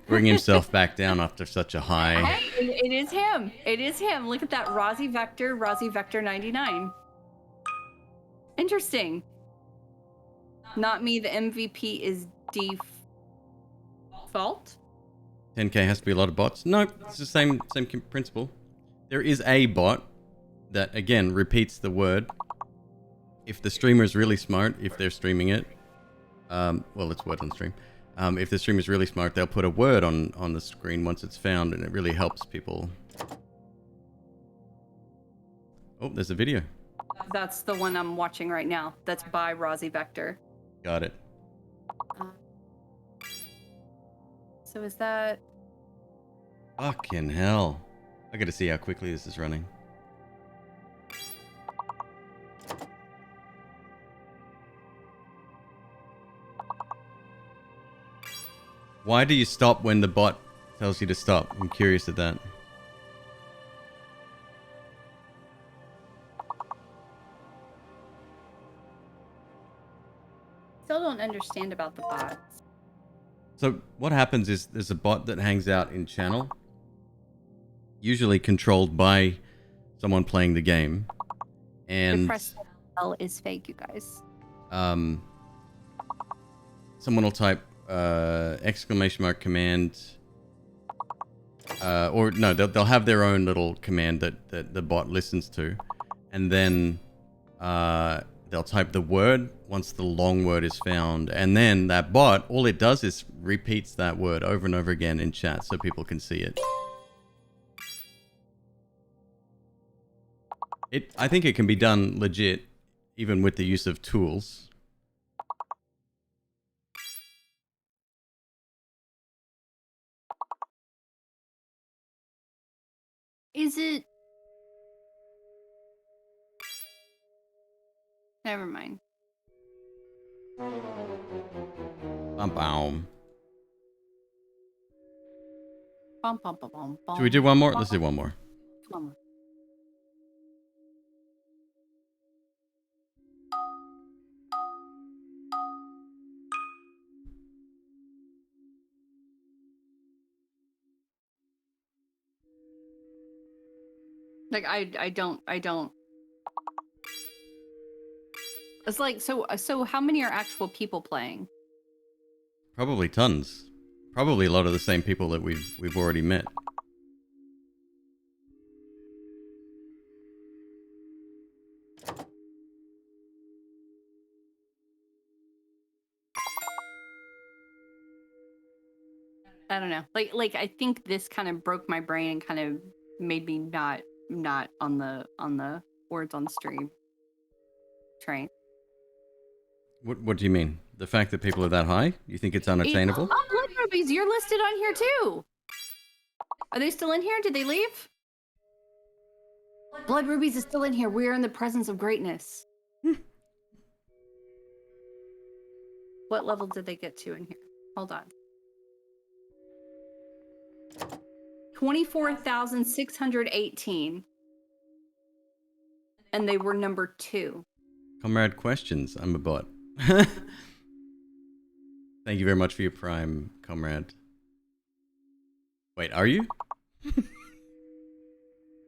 bring himself back down after such a high. Hey, it is him. It is him. Look at that Rozzy Vector 99. Interesting. Not me. The MVP is default. 10k has to be a lot of bots. No, it's the same principle. There is a bot that again repeats the word. If the streamer is really smart, if they're streaming it, well, it's word on stream. If the streamer is really smart, they'll put a word on the screen once it's found, and it really helps people. Oh, there's a video. That's the one I'm watching right now. That's by Rozzy Vector. Got it. So is that... Fucking hell. I gotta see how quickly this is running. Why do you stop when the bot tells you to stop? I'm curious at that. Still don't understand about the bots. So what happens is there's a bot that hangs out in channel, usually controlled by someone playing the game, and The press L is fake, you guys. someone will type exclamation mark command, or no, they'll have their own little command that the bot listens to, and then they'll type the word once the long word is found, and then that bot, all it does is repeats that word over and over again in chat so people can see it. I think it can be done legit, even with the use of tools. Is it... Never mind. Bum, bum. Bum, bum, bum, bum, bum. Should we do one more? Let's do one more. Come on. Like I don't. It's like so. How many are actual people playing? Probably tons. Probably a lot of the same people that we've already met. I don't know. Like I think this kind of broke my brain and kind of made me not on the words on the stream train. What do you mean? The fact that people are that high? You think it's unattainable? Oh, Blood Rubies, you're listed on here too. Are they still in here? Did they leave? Blood Rubies is still in here. We are in the presence of greatness. What level did they get to in here? Hold on. 24,618. And they were number 2. Comrade questions. I'm a bot. Thank you very much for your prime, comrade. Wait, are you?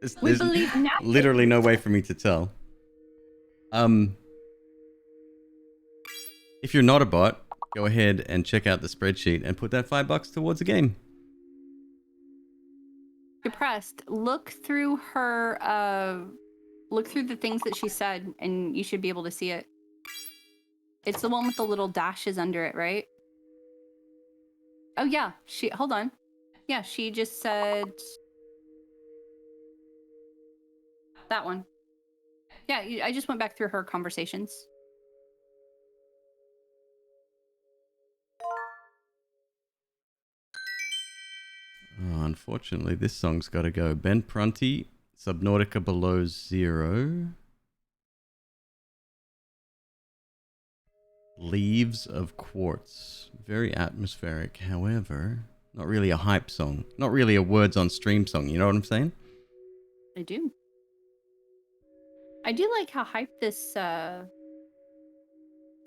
There's believe now. literally no way for me to tell. If you're not a bot, go ahead and check out the spreadsheet and put that $5 towards a game. Depressed. Look through her look through the things that she said and you should be able to see it. It's the one with the little dashes under it, right? Oh yeah, hold on. Yeah, she just said that one. Yeah, I just went back through her conversations. Oh, unfortunately, this song's got to go. Ben Prunty, Subnautica Below Zero. Leaves of Quartz. Very atmospheric, however, not really a hype song. Not really a words on stream song, you know what I'm saying? I do. I do like how hyped this the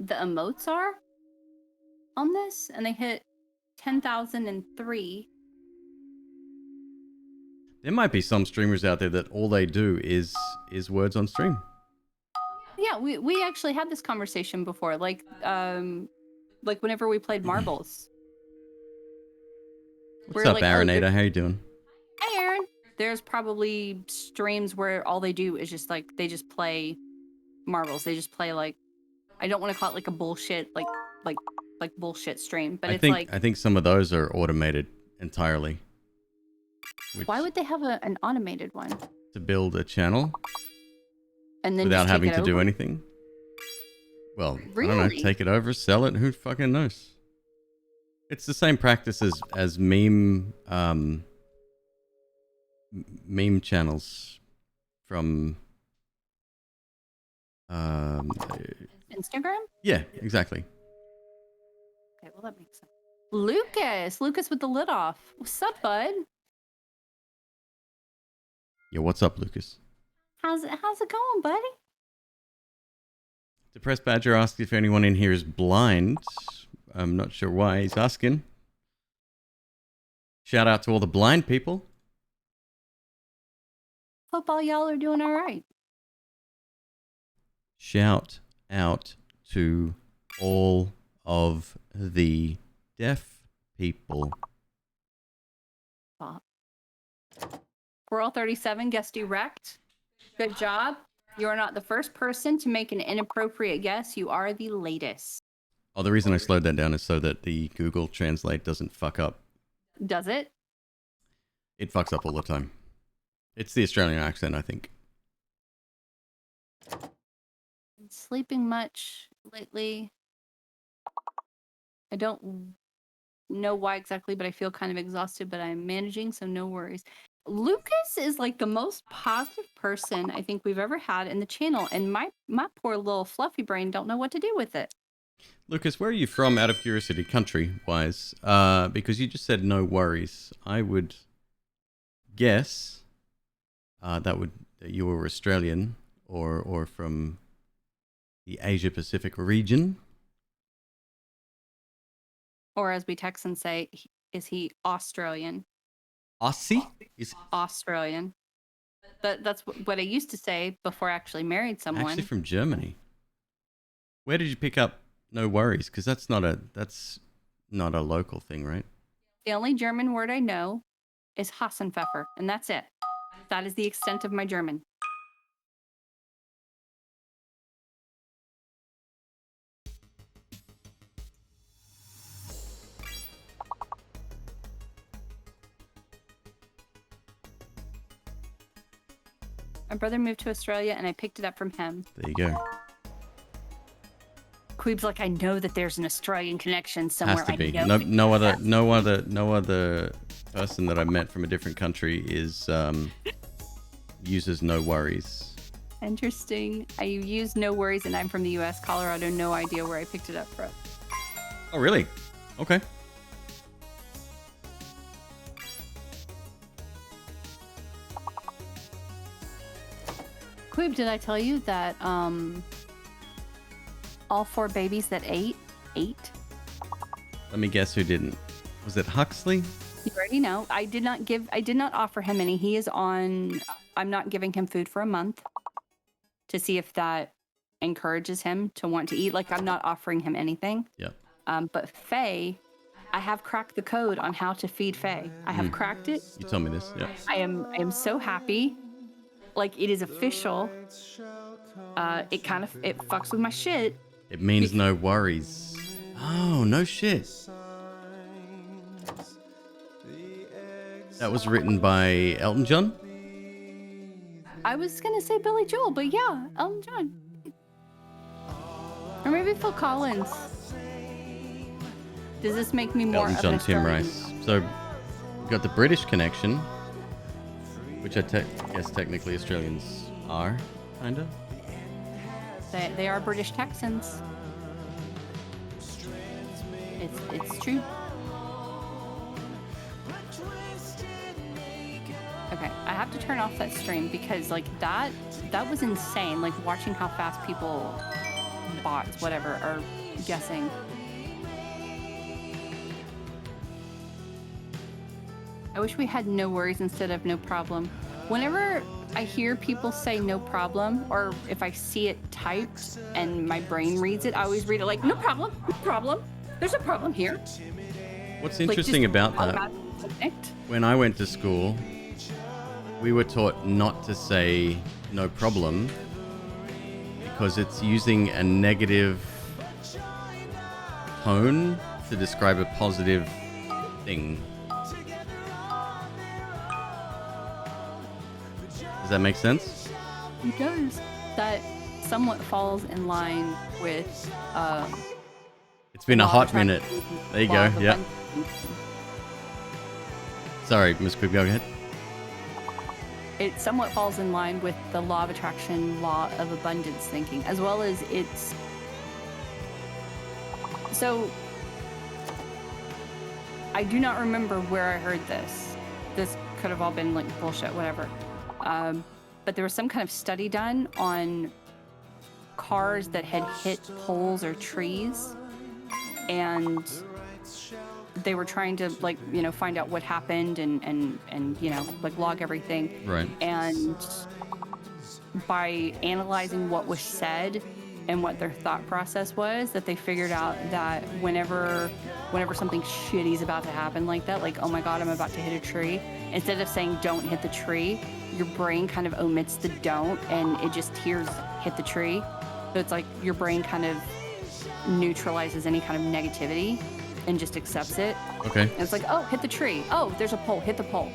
emotes are on this, and they hit 10,003. There might be some streamers out there that all they do is words on stream. Yeah, we actually had this conversation before, like whenever we played marbles. What's up, Aaronator? How you doing? Hi, Aaron. There's probably streams where all they do is just like they just play marbles. They just play like, I don't want to call it like a bullshit like bullshit stream, but I think some of those are automated entirely. Why would they have an automated one? To build a channel and then without having to do anything. Well, really? I don't know. Take it over, sell it. Who fucking knows? It's the same practice as meme channels from Instagram? Yeah, exactly. Okay, well that makes sense. Lucas with the lid off. What's up, bud? Yo, what's up, Lucas? How's it going, buddy? Depressed Badger asks if anyone in here is blind. I'm not sure why he's asking. Shout out to all the blind people. Hope all y'all are doing all right. Shout out to all of the deaf people. We're all 37. Guess direct. Good job. You are not the first person to make an inappropriate guess. You are the latest. Oh, the reason I slowed that down is so that the Google Translate doesn't fuck up. Does it? It fucks up all the time. It's the Australian accent, I think. Sleeping much lately. I don't know why exactly, but I feel kind of exhausted, but I'm managing, so no worries. Lucas is like the most positive person I think we've ever had in the channel, and my poor little fluffy brain don't know what to do with it. Lucas, where are you from, out of curiosity, country-wise? Because you just said no worries. I would guess that you were Australian or from the Asia-Pacific region. Or as we Texans say, is he Australian? Aussie? Is Australian. That's what I used to say before I actually married someone. Actually from Germany. Where did you pick up no worries? Because that's not a local thing, right? The only German word I know is Hassenpfeffer, and that's it. That is the extent of my German. My brother moved to Australia, and I picked it up from him. There you go. Queeb's like, I know that there's an Australian connection somewhere. Has to be. No other person that I met from a different country uses no worries. Interesting. I use no worries, and I'm from the U.S., Colorado. No idea where I picked it up from. Oh, really? Okay. Queeb, did I tell you that all 4 babies that ate? Let me guess who didn't. Was it Huxley? You already know. I did not offer him any. He is on, I'm not giving him food for a month to see if that encourages him to want to eat. Like, I'm not offering him anything. Yep. But Faye, I have cracked the code on how to feed Faye. I have cracked it. You told me this, yeah. I am so happy. Like, it is official. It fucks with my shit. It means no worries. Oh, no shit. That was written by Elton John? I was gonna say Billy Joel, but yeah, Elton John. Or maybe Phil Collins. Does this make me more Elton John, Tim Rice. So, we've got the British connection, which I guess technically Australians are, kind of. They are British Texans. It's true. Okay, I have to turn off that stream because like that was insane. Like watching how fast people, bots, whatever, are guessing. I wish we had no worries instead of no problem. Whenever I hear people say no problem, or if I see it typed and my brain reads it, I always read it like no problem, no problem. There's a problem here. What's Like interesting just about that, automatically connect. when I went to school, we were taught not to say no problem because it's using a negative tone to describe a positive thing. Does that make sense? It does. That somewhat falls in line with It's been a law of hot minute. attraction, There you law go. of Yeah. abundance. Sorry, Miss McQueeb, go ahead. It somewhat falls in line with the law of attraction, law of abundance thinking, as well as it's. So, I do not remember where I heard this. This could have all been like bullshit, whatever. But there was some kind of study done on cars that had hit poles or trees, and they were trying to find out what happened and log everything. Right. And by analyzing what was said and what their thought process was, that they figured out that whenever something shitty's about to happen like that, like, oh my God, I'm about to hit a tree, instead of saying don't hit the tree, your brain kind of omits the don't and it just hears hit the tree. So it's like your brain kind of neutralizes any kind of negativity and just accepts it. Okay. And it's like, oh, hit the tree. Oh, there's a pole. Hit the pole.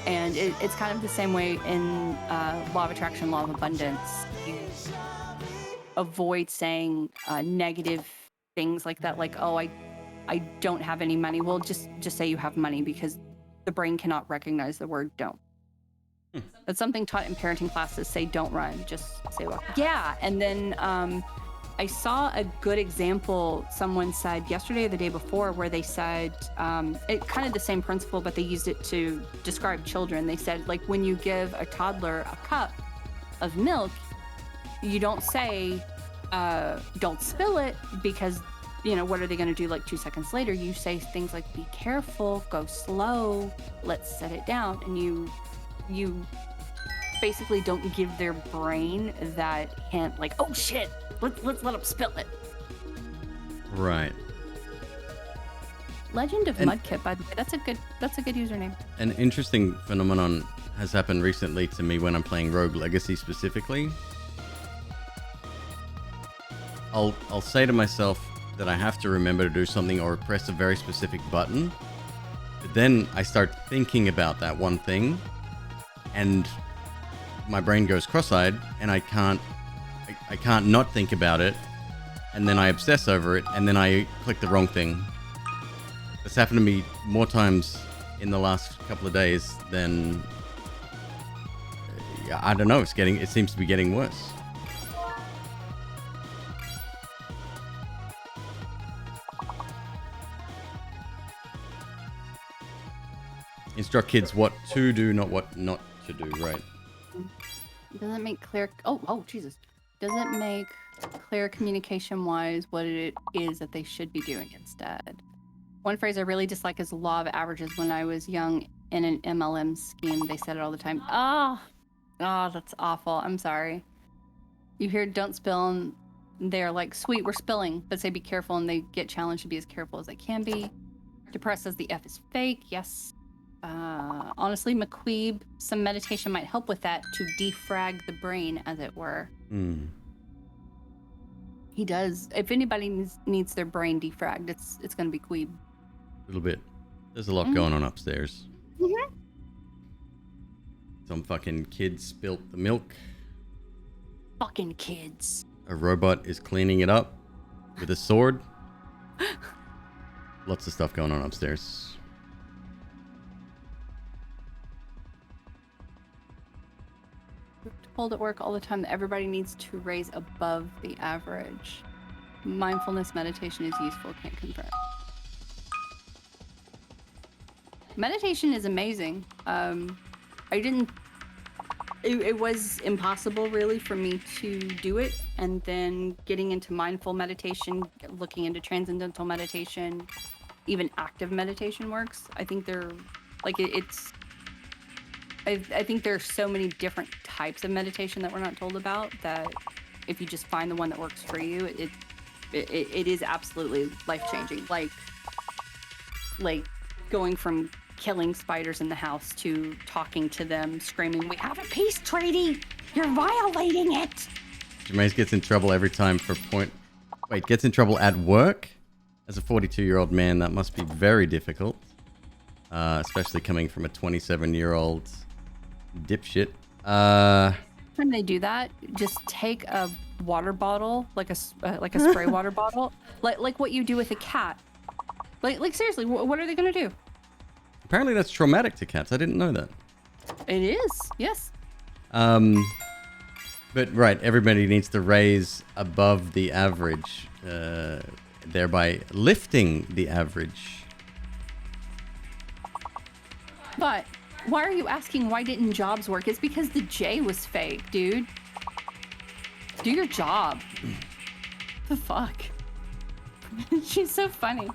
And it's kind of the same way in law of attraction, law of abundance. You avoid saying negative things like that, like, oh, I don't have any money. Well, just say you have money, because the brain cannot recognize the word don't. That's something taught in parenting classes. Say don't run, just say walk. Yeah, and then I saw a good example. Someone said yesterday or the day before, where they said it kind of the same principle, but they used it to describe children. They said, like, when you give a toddler a cup of milk, you don't say don't spill it, because what are they going to do like 2 seconds later? You say things like, be careful, go slow, let's set it down. And you basically don't give their brain that hint, like, oh shit, let's let them spill it. Right. Legend of Mudkip, by the way, that's a good username. An interesting phenomenon has happened recently to me when I'm playing Rogue Legacy specifically. I'll say to myself that I have to remember to do something or press a very specific button, but then I start thinking about that one thing, and my brain goes cross-eyed, and I can't not think about it, and then I obsess over it, and then I click the wrong thing. This happened to me more times in the last couple of days than I don't know. It seems to be getting worse. Instruct kids what to do, not what not to do, right? Doesn't make clear. Oh, Jesus. Doesn't make clear communication-wise what it is that they should be doing instead. One phrase I really dislike is law of averages. When I was young in an MLM scheme, they said it all the time. Oh, that's awful. I'm sorry. You hear don't spill, and they're like, sweet, we're spilling, but say be careful, and they get challenged to be as careful as they can be. Depressed says the F is fake. Yes. Honestly, McQueeb, some meditation might help with that, to defrag the brain, as it were. He does. If anybody needs their brain defragged, it's going to be Queeb. A little bit. There's a lot going on upstairs. Some fucking kid spilt the milk. Fucking kids. A robot is cleaning it up with a sword. Lots of stuff going on upstairs. Told at work all the time that everybody needs to raise above the average. Mindfulness meditation is useful, can't confirm. Meditation is amazing. It was impossible really for me to do it, and then getting into mindful meditation, looking into transcendental meditation, even active meditation works. I think they're like, it's I think there's so many different types of meditation that we're not told about that if you just find the one that works for you, it is absolutely life-changing. Like going from killing spiders in the house to talking to them, screaming, "We have a peace treaty! You're violating it!" Jermaine gets in trouble every time for gets in trouble at work? As a 42-year-old man, that must be very difficult. Especially coming from a 27-year-old dipshit. When they do that, just take a water bottle, like a spray water bottle, like what you do with a cat. Like seriously, what are they gonna do? Apparently that's traumatic to cats. I didn't know that. It is, yes. But right, everybody needs to raise above the average, thereby lifting the average. But why are you asking why didn't Jobs work? It's because the J was fake, dude. Do your job. The fuck? She's so funny.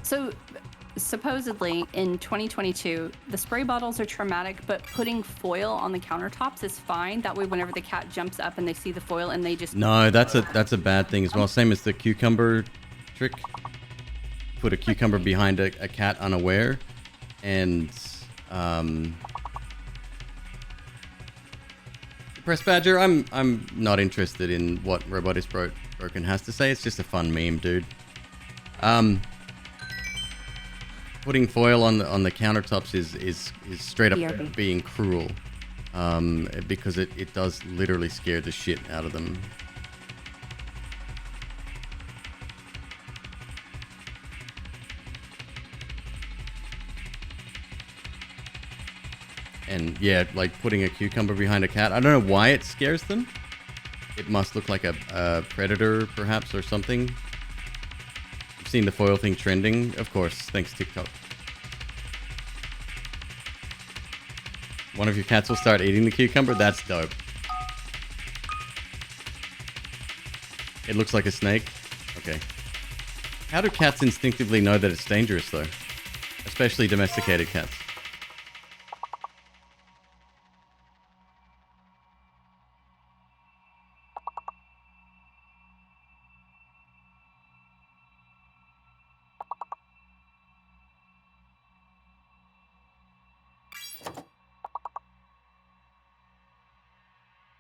So, supposedly, in 2022, the spray bottles are traumatic, but putting foil on the countertops is fine. That way, whenever the cat jumps up and they see the foil and they just... No, that's a bad thing as well. Same as the cucumber trick. Put a cucumber behind a cat unaware, and Press Badger, I'm not interested in what Robot is Broken has to say. It's just a fun meme, dude. Putting foil on the countertops is straight up BRB. being cruel, because it does literally scare the shit out of them. And yeah, like putting a cucumber behind a cat. I don't know why it scares them. It must look like a predator, perhaps, or something. You've seen the foil thing trending? Of course, thanks TikTok. One of your cats will start eating the cucumber? That's dope. It looks like a snake? Okay. How do cats instinctively know that it's dangerous, though? Especially domesticated cats.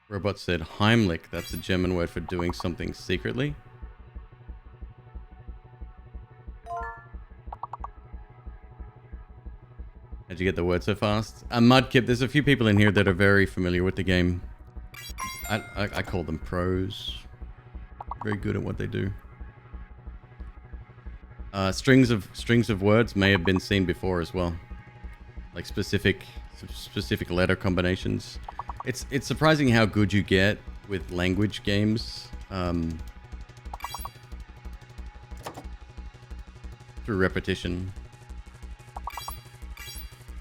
Robot said Heimlich. That's a German word for doing something secretly. How'd you get the word so fast? Mudkip, there's a few people in here that are very familiar with the game. I call them pros. Very good at what they do. Strings of words may have been seen before as well. Like specific letter combinations. It's surprising how good you get with language games. Through repetition.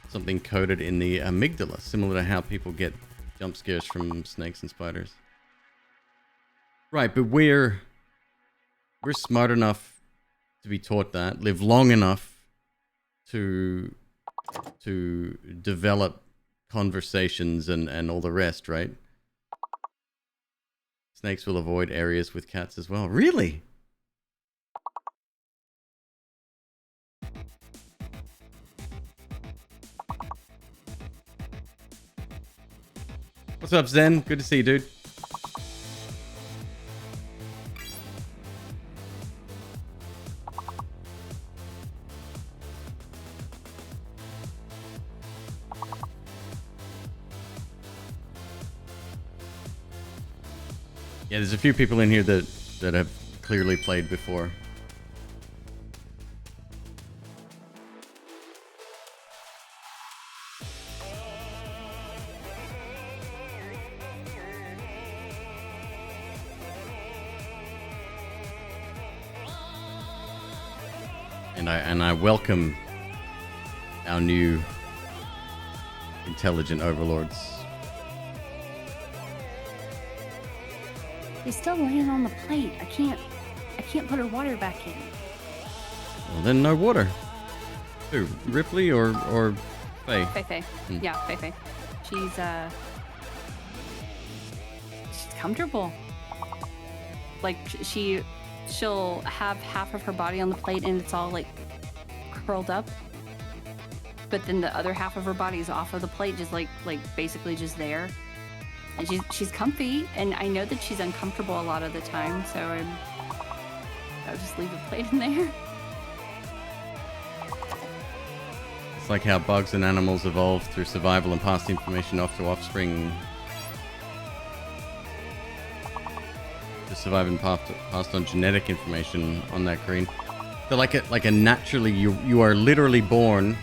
Something coded in the amygdala, similar to how people get jump scares from snakes and spiders. Right, but we're smart enough to be taught that, live long enough to develop conversations and all the rest, right? Snakes will avoid areas with cats as well. Really? What's up, Zen? Good to see you, dude. Yeah, there's a few people in here that have clearly played before. And I welcome our new intelligent overlords. They still land on the plate. I can't put her water back in. Well, then no water. Who? Ripley or Faye? Faye. Hmm. Yeah, Faye. She's comfortable. Like she'll have half of her body on the plate and it's all like curled up, but then the other half of her body is off of the plate, just like basically just there. And she's comfy, and I know that she's uncomfortable a lot of the time, so I'll just leave the plate in there. It's like how bugs and animals evolve through survival and pass information off to offspring. To survive and passed on genetic information on that green. So like a naturally, you are literally born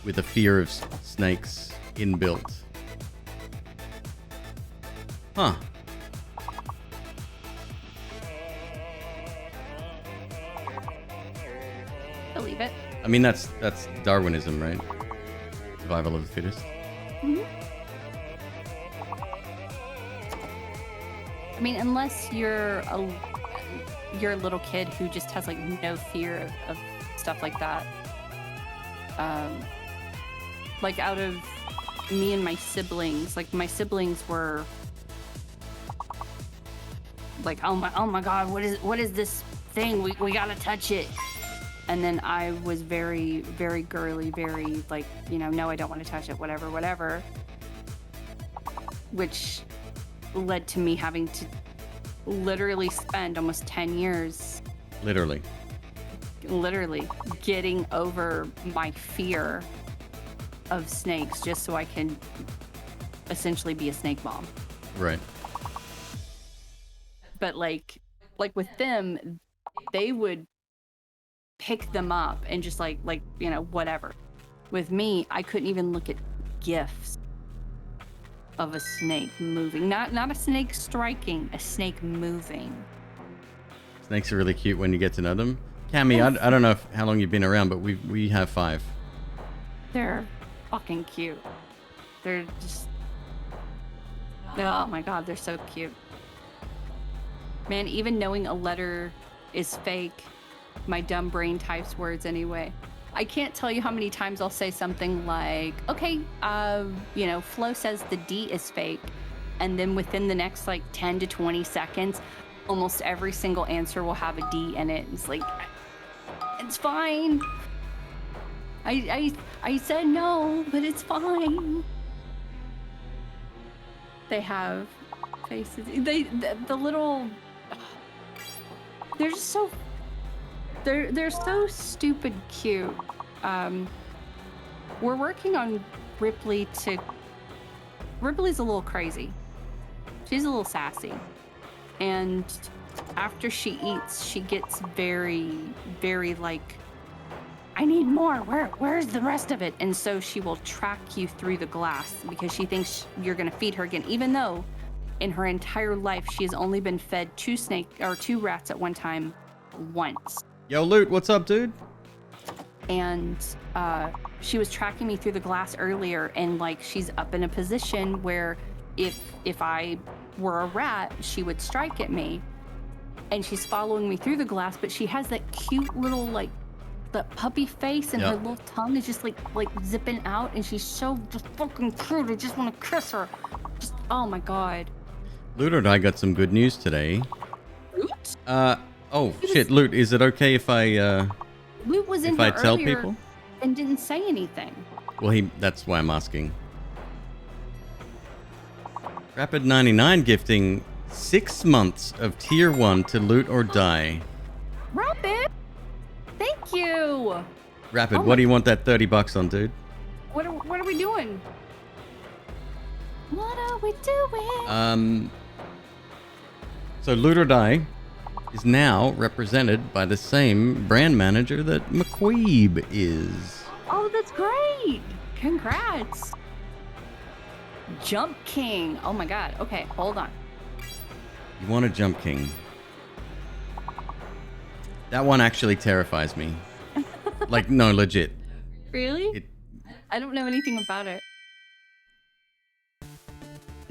with a fear of snakes inbuilt. Huh. Believe it. I mean, that's Darwinism, right? Survival of the fittest. Mm-hmm. I mean, unless you're a little kid who just has like no fear of stuff like that. Like out of me and my siblings, like my siblings were like, oh my god, what is this thing? We gotta touch it. And then I was very, very girly, very like, no, I don't want to touch it, whatever. Which led to me having to literally spend almost 10 years literally getting over my fear of snakes just so I can essentially be a snake mom. Right. But like with them, they would pick them up and just like whatever. With me, I couldn't even look at GIFs of a snake moving. Not a snake striking, a snake moving. Snakes are really cute when you get to know them. Cammy, I don't know how long you've been around, but we have 5. They're fucking cute. They're just... Oh my god, they're so cute. Man, even knowing a letter is fake, my dumb brain types words anyway. I can't tell you how many times I'll say something like, okay, Flo says the D is fake. And then within the next like 10 to 20 seconds, almost every single answer will have a D in it. It's like, it's fine. I said no, but it's fine. They have faces. The little, they're just so, they're so stupid cute. We're working on Ripley to, Ripley's a little crazy. She's a little sassy. And after she eats, she gets very, very like, I need more. Where's the rest of it? And so she will track you through the glass because she thinks you're gonna feed her again, even though in her entire life she has only been fed 2 rats at one time once. Yo, Loot, what's up, dude? And she was tracking me through the glass earlier, and like she's up in a position where if I were a rat, she would strike at me. And she's following me through the glass, but she has that cute little like that puppy face, and her little tongue is just like zipping out, and she's so just fucking cute. I just want to kiss her. Just, oh my god. Loot and I got some good news today. Loot? Oh shit, Loot, is it okay if I Loot was in if here I tell earlier people? And didn't say anything. Well, that's why I'm asking. Rapid 99 gifting 6 months of tier 1 to Loot or Die. Rapid? Thank you. Rapid, what do you want that $30 on, dude? What are we doing? What are we doing? So Loot or Die is now represented by the same brand manager that McQueeb is. Oh, that's great. Congrats. Jump King. Oh my god. Okay, hold on. You want a Jump King? That one actually terrifies me. Like, no, legit. Really? I don't know anything about it.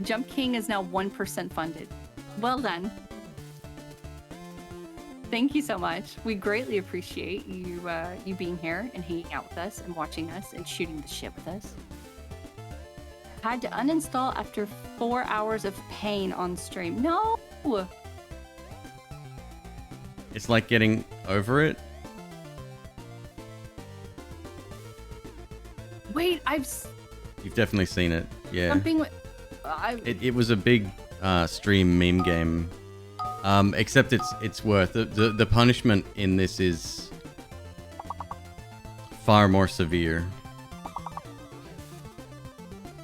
Jump King is now 1% funded. Well done. Thank you so much. We greatly appreciate you you being here and hanging out with us and watching us and shooting the shit with us. Had to uninstall after 4 hours of pain on stream. No! It's like getting over it. Wait, You've definitely seen it. Yeah. something. It was a big stream meme game. Except it's worth the punishment in this is far more severe.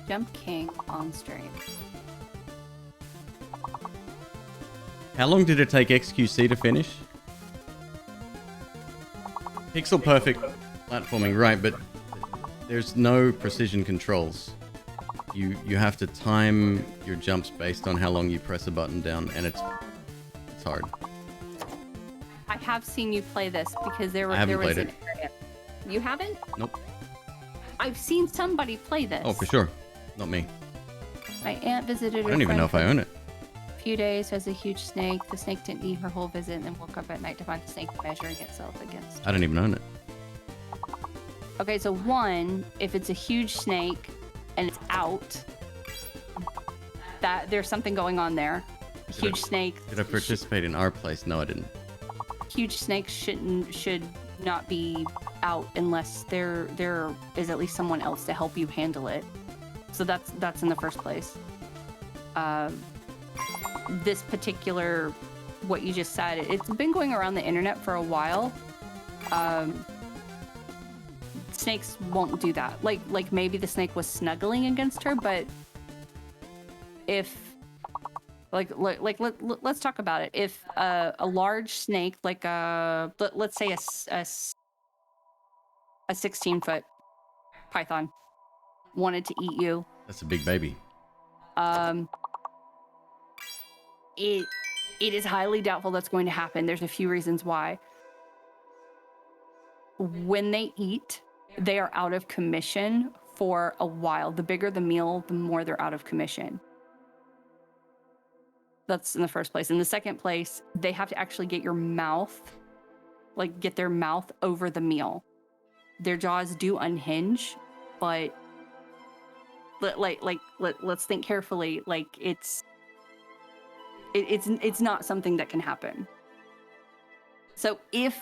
Jump King on stream. How long did it take XQC to finish? Pixel perfect platforming, right? But there's no precision controls. You have to time your jumps based on how long you press a button down, and it's hard. I have seen you play this because there was an area. You haven't? Nope. I've seen somebody play this. Oh, for sure. Not me. My aunt visited. I don't even know if I own it. A few days has a huge snake. The snake didn't eat her whole visit and then woke up at night to find the snake measuring itself against. I don't even own it. Okay, so one, if it's a huge snake and it's out, that there's something going on there. Huge snake. Did I participate in our place? No, I didn't. Huge snakes should not be out unless there is at least someone else to help you handle it. So that's in the first place. This particular, what you just said, it's been going around the internet for a while. Snakes won't do that. Like maybe the snake was snuggling against her, but if let's talk about it. If a large snake, like let's say a 16-foot python, wanted to eat you, That's a big baby. it is highly doubtful that's going to happen. There's a few reasons why. When they eat, they are out of commission for a while. The bigger the meal, the more they're out of commission. That's in the first place. In the second place, they have to actually get your mouth, like get their mouth over the meal. Their jaws do unhinge, but let's think carefully. Like it's not something that can happen. So if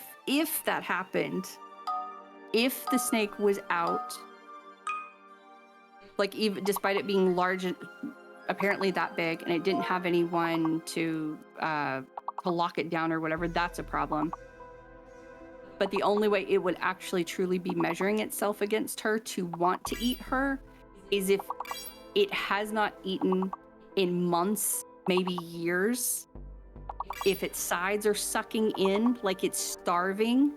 that happened, if the snake was out, like even despite it being large and apparently that big, and it didn't have anyone to lock it down or whatever, that's a problem. But the only way it would actually truly be measuring itself against her to want to eat her is if it has not eaten in months, maybe years. If its sides are sucking in like it's starving,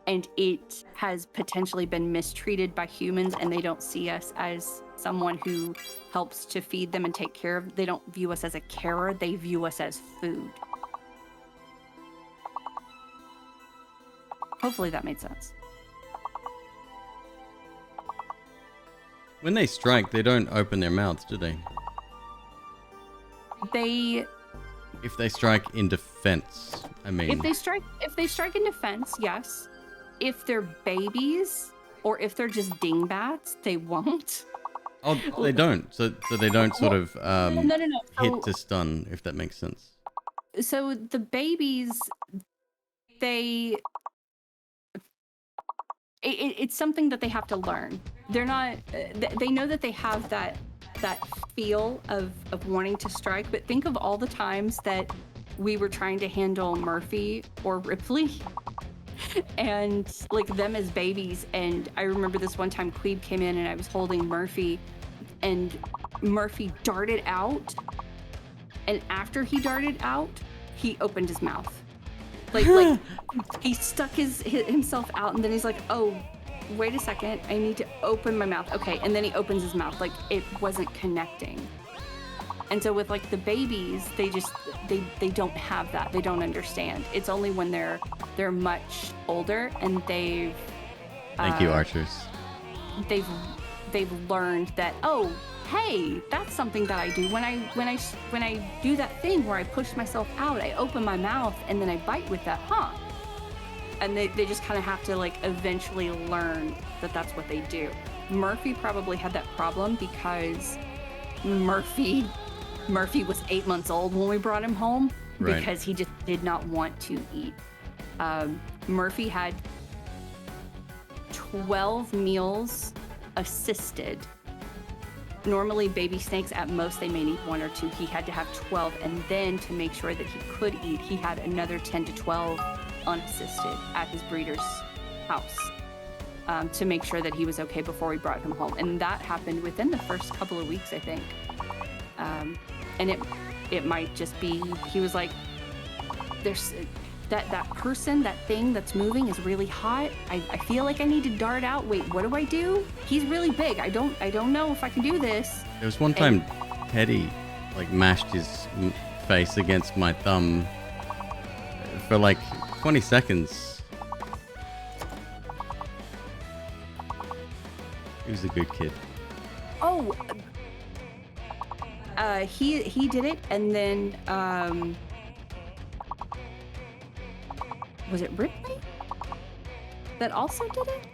and it has potentially been mistreated by humans and they don't see us as someone who helps to feed them and take care of, they don't view us as a carer, they view us as food. Hopefully that made sense. When they strike, they don't open their mouths, do they? If they strike in defense, I mean. If they strike in defense, yes. If they're babies or if they're just dingbats, they won't. Oh, they don't. So they don't sort of No. hit to stun, if that makes sense. So the babies, it's something that they have to learn. They're not. They know that they have that feel of wanting to strike, but think of all the times that we were trying to handle Murphy or Ripley and like them as babies. And I remember this one time McQueeb came in and I was holding Murphy and Murphy darted out, and after he darted out, he opened his mouth. Like he stuck himself out, and then he's like, oh, wait a second, I need to open my mouth. Okay, and then he opens his mouth. Like it wasn't connecting. And so with like the babies, they don't have that. They don't understand. It's only when they're much older and Thank you, archers. They've learned that, oh, hey, that's something that I do when I do that thing where I push myself out, I open my mouth and then I bite with that, huh? And they just kind of have to like eventually learn that that's what they do. Murphy probably had that problem because Murphy was 8 months old when we brought him home, Right. because he just did not want to eat. Murphy had 12 meals assisted. Normally baby snakes, at most they may need 1 or 2. He had to have 12, and then to make sure that he could eat, he had another 10 to 12 unassisted at his breeder's house, to make sure that he was okay before we brought him home. And that happened within the first couple of weeks, I think. And it might just be, he was like, there's that person, that thing that's moving is really hot. I feel like I need to dart out. Wait, what do I do? He's really big. I don't know if I can do this. There was one time Teddy like mashed his face against my thumb for like 20 seconds. He was a good kid. Oh, he did it, and then was it Ripley that also did it?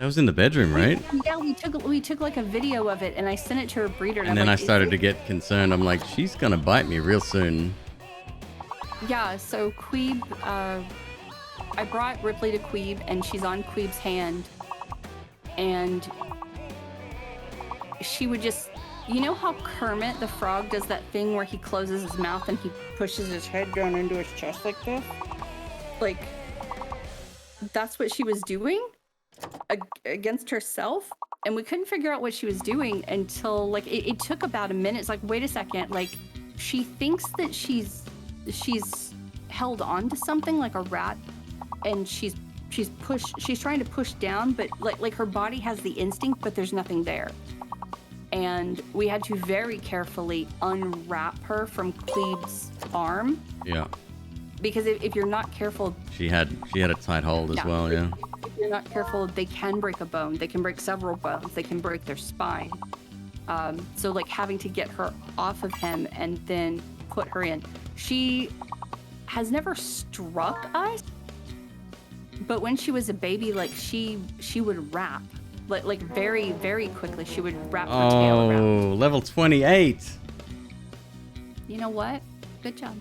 That was in the bedroom, right? Yeah, we took like a video of it, and I sent it to her breeder. And then I started to get concerned. I'm like, she's gonna bite me real soon. Yeah, so Queeb, I brought Ripley to Queeb, and she's on Queeb's hand, and she would just, you know how Kermit the Frog does that thing where he closes his mouth and he pushes his head down into his chest like this? Like, that's what she was doing against herself, and we couldn't figure out what she was doing until like it took about a minute. It's like, wait a second, like she thinks that she's held on to something like a rat, and she's trying to push down, but like her body has the instinct, but there's nothing there. And we had to very carefully unwrap her from Queeb's arm. Yeah. Because if you're not careful, She had a tight hold as well, yeah. If you're not careful, they can break a bone. They can break several bones. They can break their spine. So like having to get her off of him and then put her in. She has never struck us, but when she was a baby, like she would wrap, like very, very quickly. She would wrap her tail around. Oh, level 28. You know what? Good job.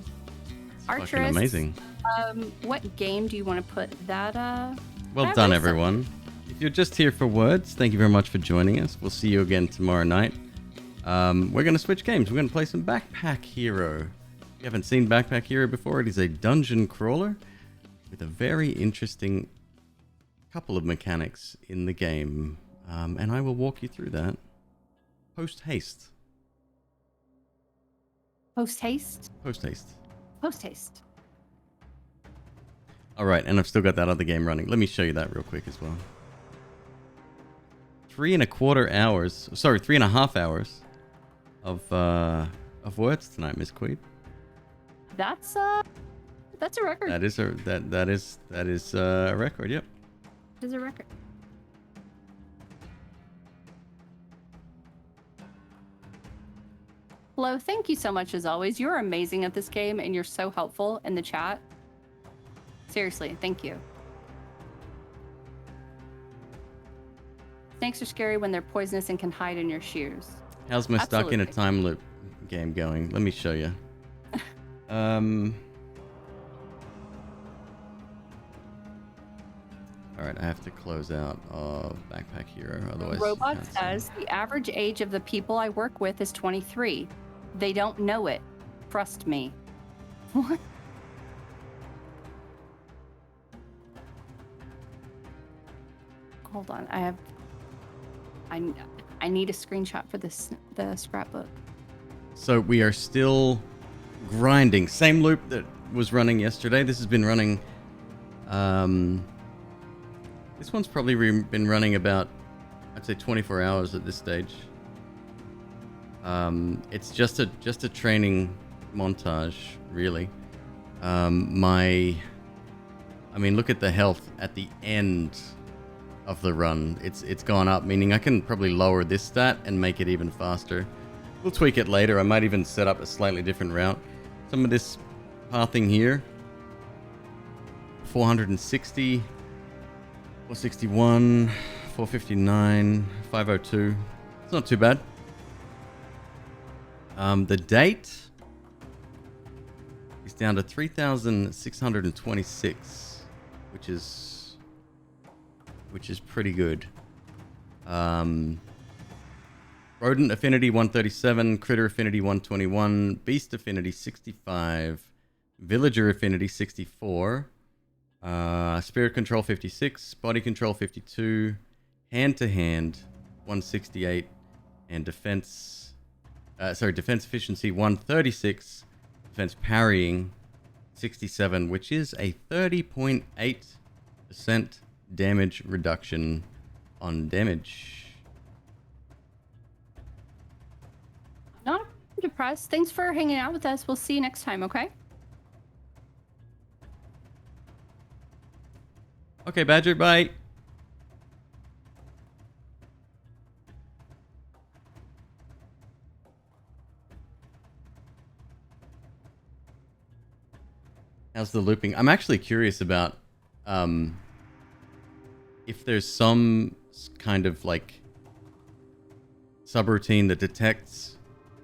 It's fucking amazing. What game do you want to put that? Well done, everyone. If you're just here for words, thank you very much for joining us. We'll see you again tomorrow night. We're going to switch games. We're going to play some Backpack Hero. If you haven't seen Backpack Hero before, it is a dungeon crawler with a very interesting couple of mechanics in the game. And I will walk you through that post-haste. Post-haste? Post-haste. Post-haste. All right, and I've still got that other game running. Let me show you that real quick as well. 3.25 hours. Sorry, 3.5 hours of words tonight, Miss Queeb. That's a record. That is a record. Yep. It is a record. Hello, thank you so much as always. You're amazing at this game, and you're so helpful in the chat. Seriously, thank you. Snakes are scary when they're poisonous and can hide in your shoes. How's my stuck in a Absolutely. time loop game going? Let me show you. All right, I have to close out Backpack Hero, otherwise. Robot I can't see. says the average age of the people I work with is 23. They don't know it. Trust me. What? Hold on, I need a screenshot for the scrapbook. So we are still grinding. Same loop that was running yesterday. This has been running. This one's probably been running about, I'd say, 24 hours at this stage. It's just a training montage, really. I mean, look at the health at the end of the run. It's gone up, meaning I can probably lower this stat and make it even faster. We'll tweak it later. I might even set up a slightly different route. Some of this pathing here, 460, 461, 459, 502. It's not too bad. The date is down to 3,626, which is pretty good. Rodent affinity 137, critter affinity 121, beast affinity 65, villager affinity 64, spirit control 56, body control 52, hand to hand 168, and defense efficiency 136, defense parrying 67, which is a 30.8% damage reduction on damage. Not depressed. Thanks for hanging out with us. We'll see you next time, okay? Okay, Badger, bye. How's the looping? I'm actually curious about if there's some kind of like subroutine that detects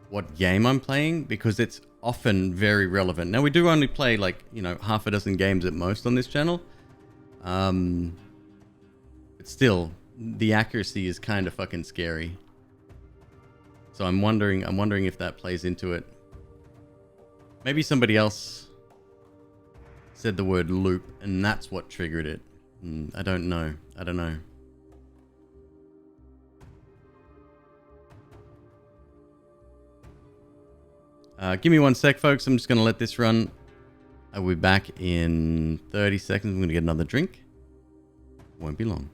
what game I'm playing, because it's often very relevant. Now, we do only play like, you know, half a dozen games at most on this channel. But still, the accuracy is kind of fucking scary. So I'm wondering if that plays into it. Maybe somebody else said the word loop and that's what triggered it. I don't know. Give me 1 sec, folks. I'm just going to let this run. I'll be back in 30 seconds. I'm going to get another drink. Won't be long.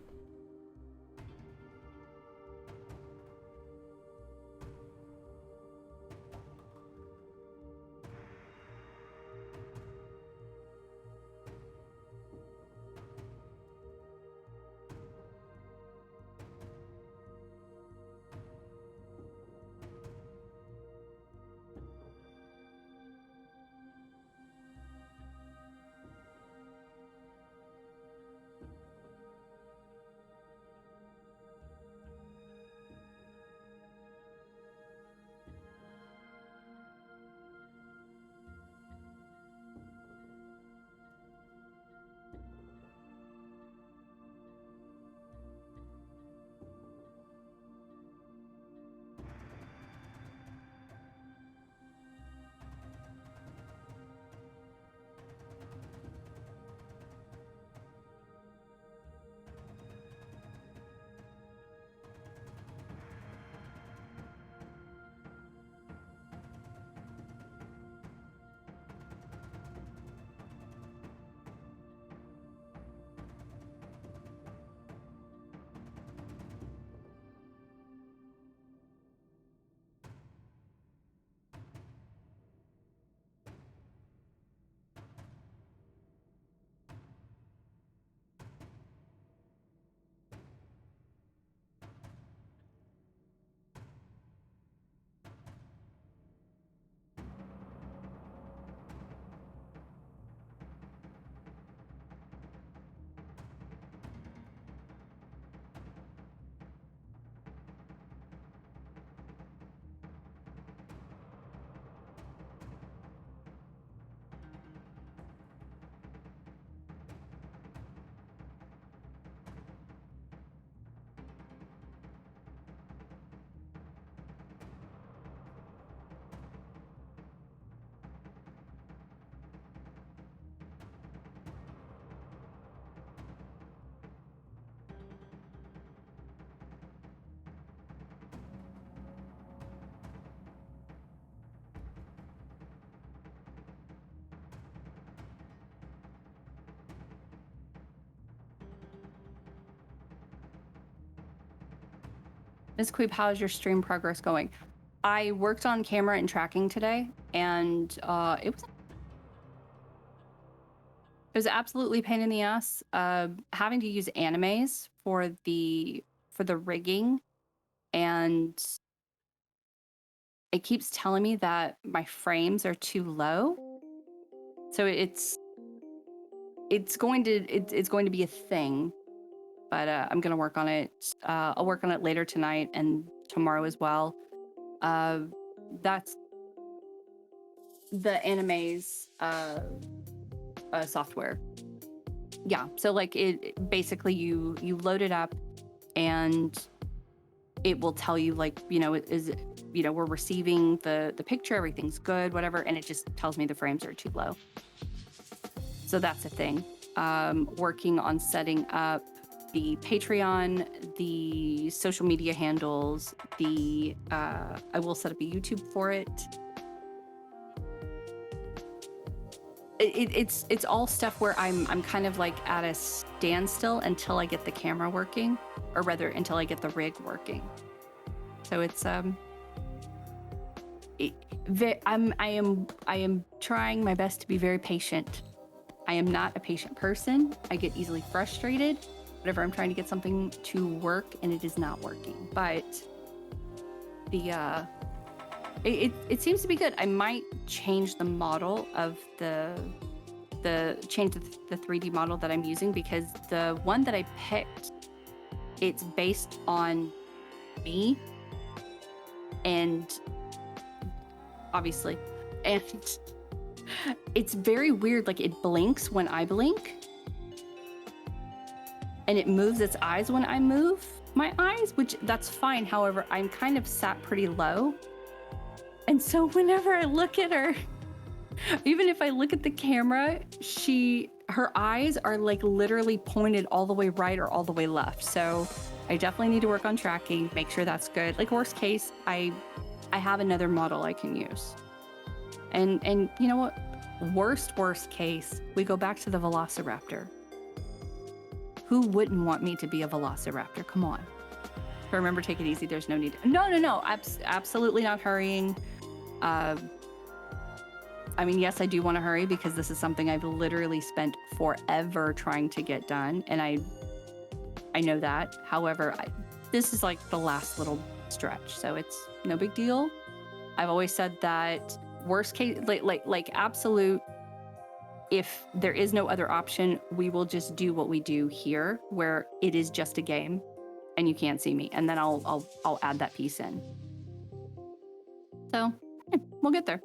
Ms. Queeb, how's your stream progress going? I worked on camera and tracking today, and it was It was absolutely a pain in the ass. Having to use animes for the rigging, and it keeps telling me that my frames are too low. So it's going to be a thing, but I'm gonna work on it. I'll work on it later tonight and tomorrow as well. That's the animes software. Yeah, so like it basically you load it up and it will tell you, like, we're receiving the picture, everything's good, whatever, and it just tells me the frames are too low. So that's a thing. Working on setting up the Patreon, the social media handles, I will set up a YouTube for it. It's all stuff where I'm kind of like at a standstill until I get the camera working, or rather until I get the rig working. So it's I am trying my best to be very patient. I am not a patient person. I get easily frustrated whenever I'm trying to get something to work and it is not working. But it seems to be good. I might change the model of the 3D model that I'm using, because the one that I picked, it's based on me, and obviously, and it's very weird. Like, it blinks when I blink, and it moves its eyes when I move my eyes, which that's fine. However, I'm kind of sat pretty low, and so whenever I look at her, even if I look at the camera, her eyes are like literally pointed all the way right or all the way left. So I definitely need to work on tracking, make sure that's good. Like, worst case, I have another model I can use. And you know what? Worst case, we go back to the Velociraptor. Who wouldn't want me to be a Velociraptor? Come on. Remember, take it easy. There's no need. No. Absolutely not hurrying. I mean, yes, I do want to hurry because this is something I've literally spent forever trying to get done, and I know that. However, this is like the last little stretch, so it's no big deal. I've always said that worst case, like absolute, if there is no other option, we will just do what we do here, where it is just a game and you can't see me, and then I'll add that piece in. So we'll get there.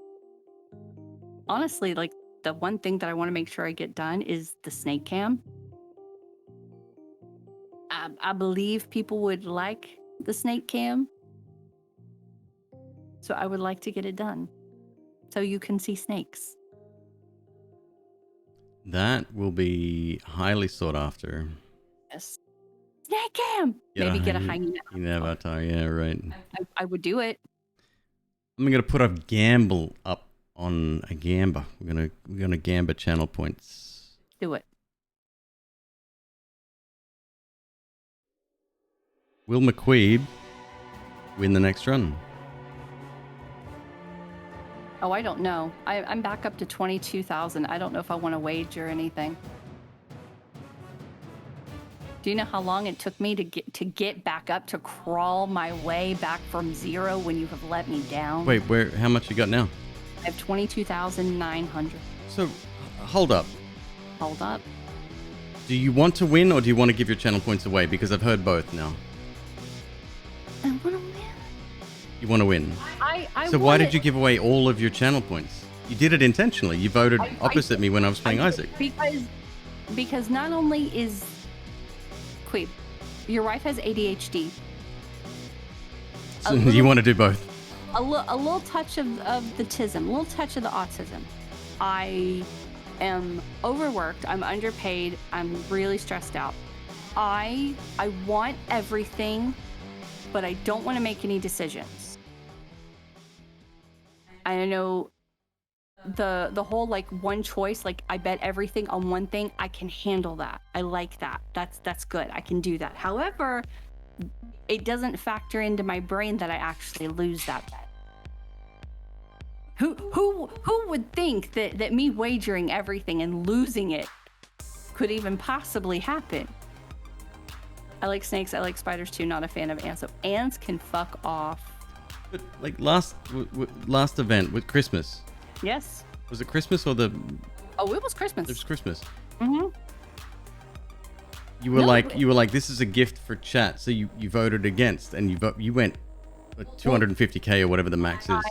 Honestly, like, the one thing that I want to make sure I get done is the snake cam. I believe people would like the snake cam, so I would like to get it done so you can see snakes. That will be highly sought after. Yes. Snake cam! Maybe get a hyena avatar. Yeah, right. I would do it. I'm going to put a gamble up on a gamba. We're gonna gamba channel points. Do it. Will McQueeb win the next run? Oh, I don't know. I'm back up to 22,000. I don't know if I want to wager anything. Do you know how long it took me to get back up, to crawl my way back from zero when you have let me down? Wait, how much you got now? I have 22,900. So, hold up. Hold up. Do you want to win, or do you want to give your channel points away? Because I've heard both now. I want to win. You want to win? So why did you give away all of your channel points? You did it intentionally. You voted opposite me when I was playing Isaac. Because not only is Queeb, your wife has ADHD. So you want to do both? A little touch of the tism, a little touch of the autism. I am overworked. I'm underpaid. I'm really stressed out. I want everything, but I don't want to make any decisions. I know the whole, like, one choice, like, I bet everything on one thing. I can handle that. I like that. That's good. I can do that. However, it doesn't factor into my brain that I actually lose that bet. Who would think that me wagering everything and losing it could even possibly happen. I like snakes. I like spiders too. Not a fan of ants. So ants can fuck off. But like last event with Christmas. Yes. Was it Christmas or the? Oh, it was Christmas. It was Christmas. Mm-hmm. You were like, this is a gift for chat. So you voted against, and you went 250K or whatever the max is.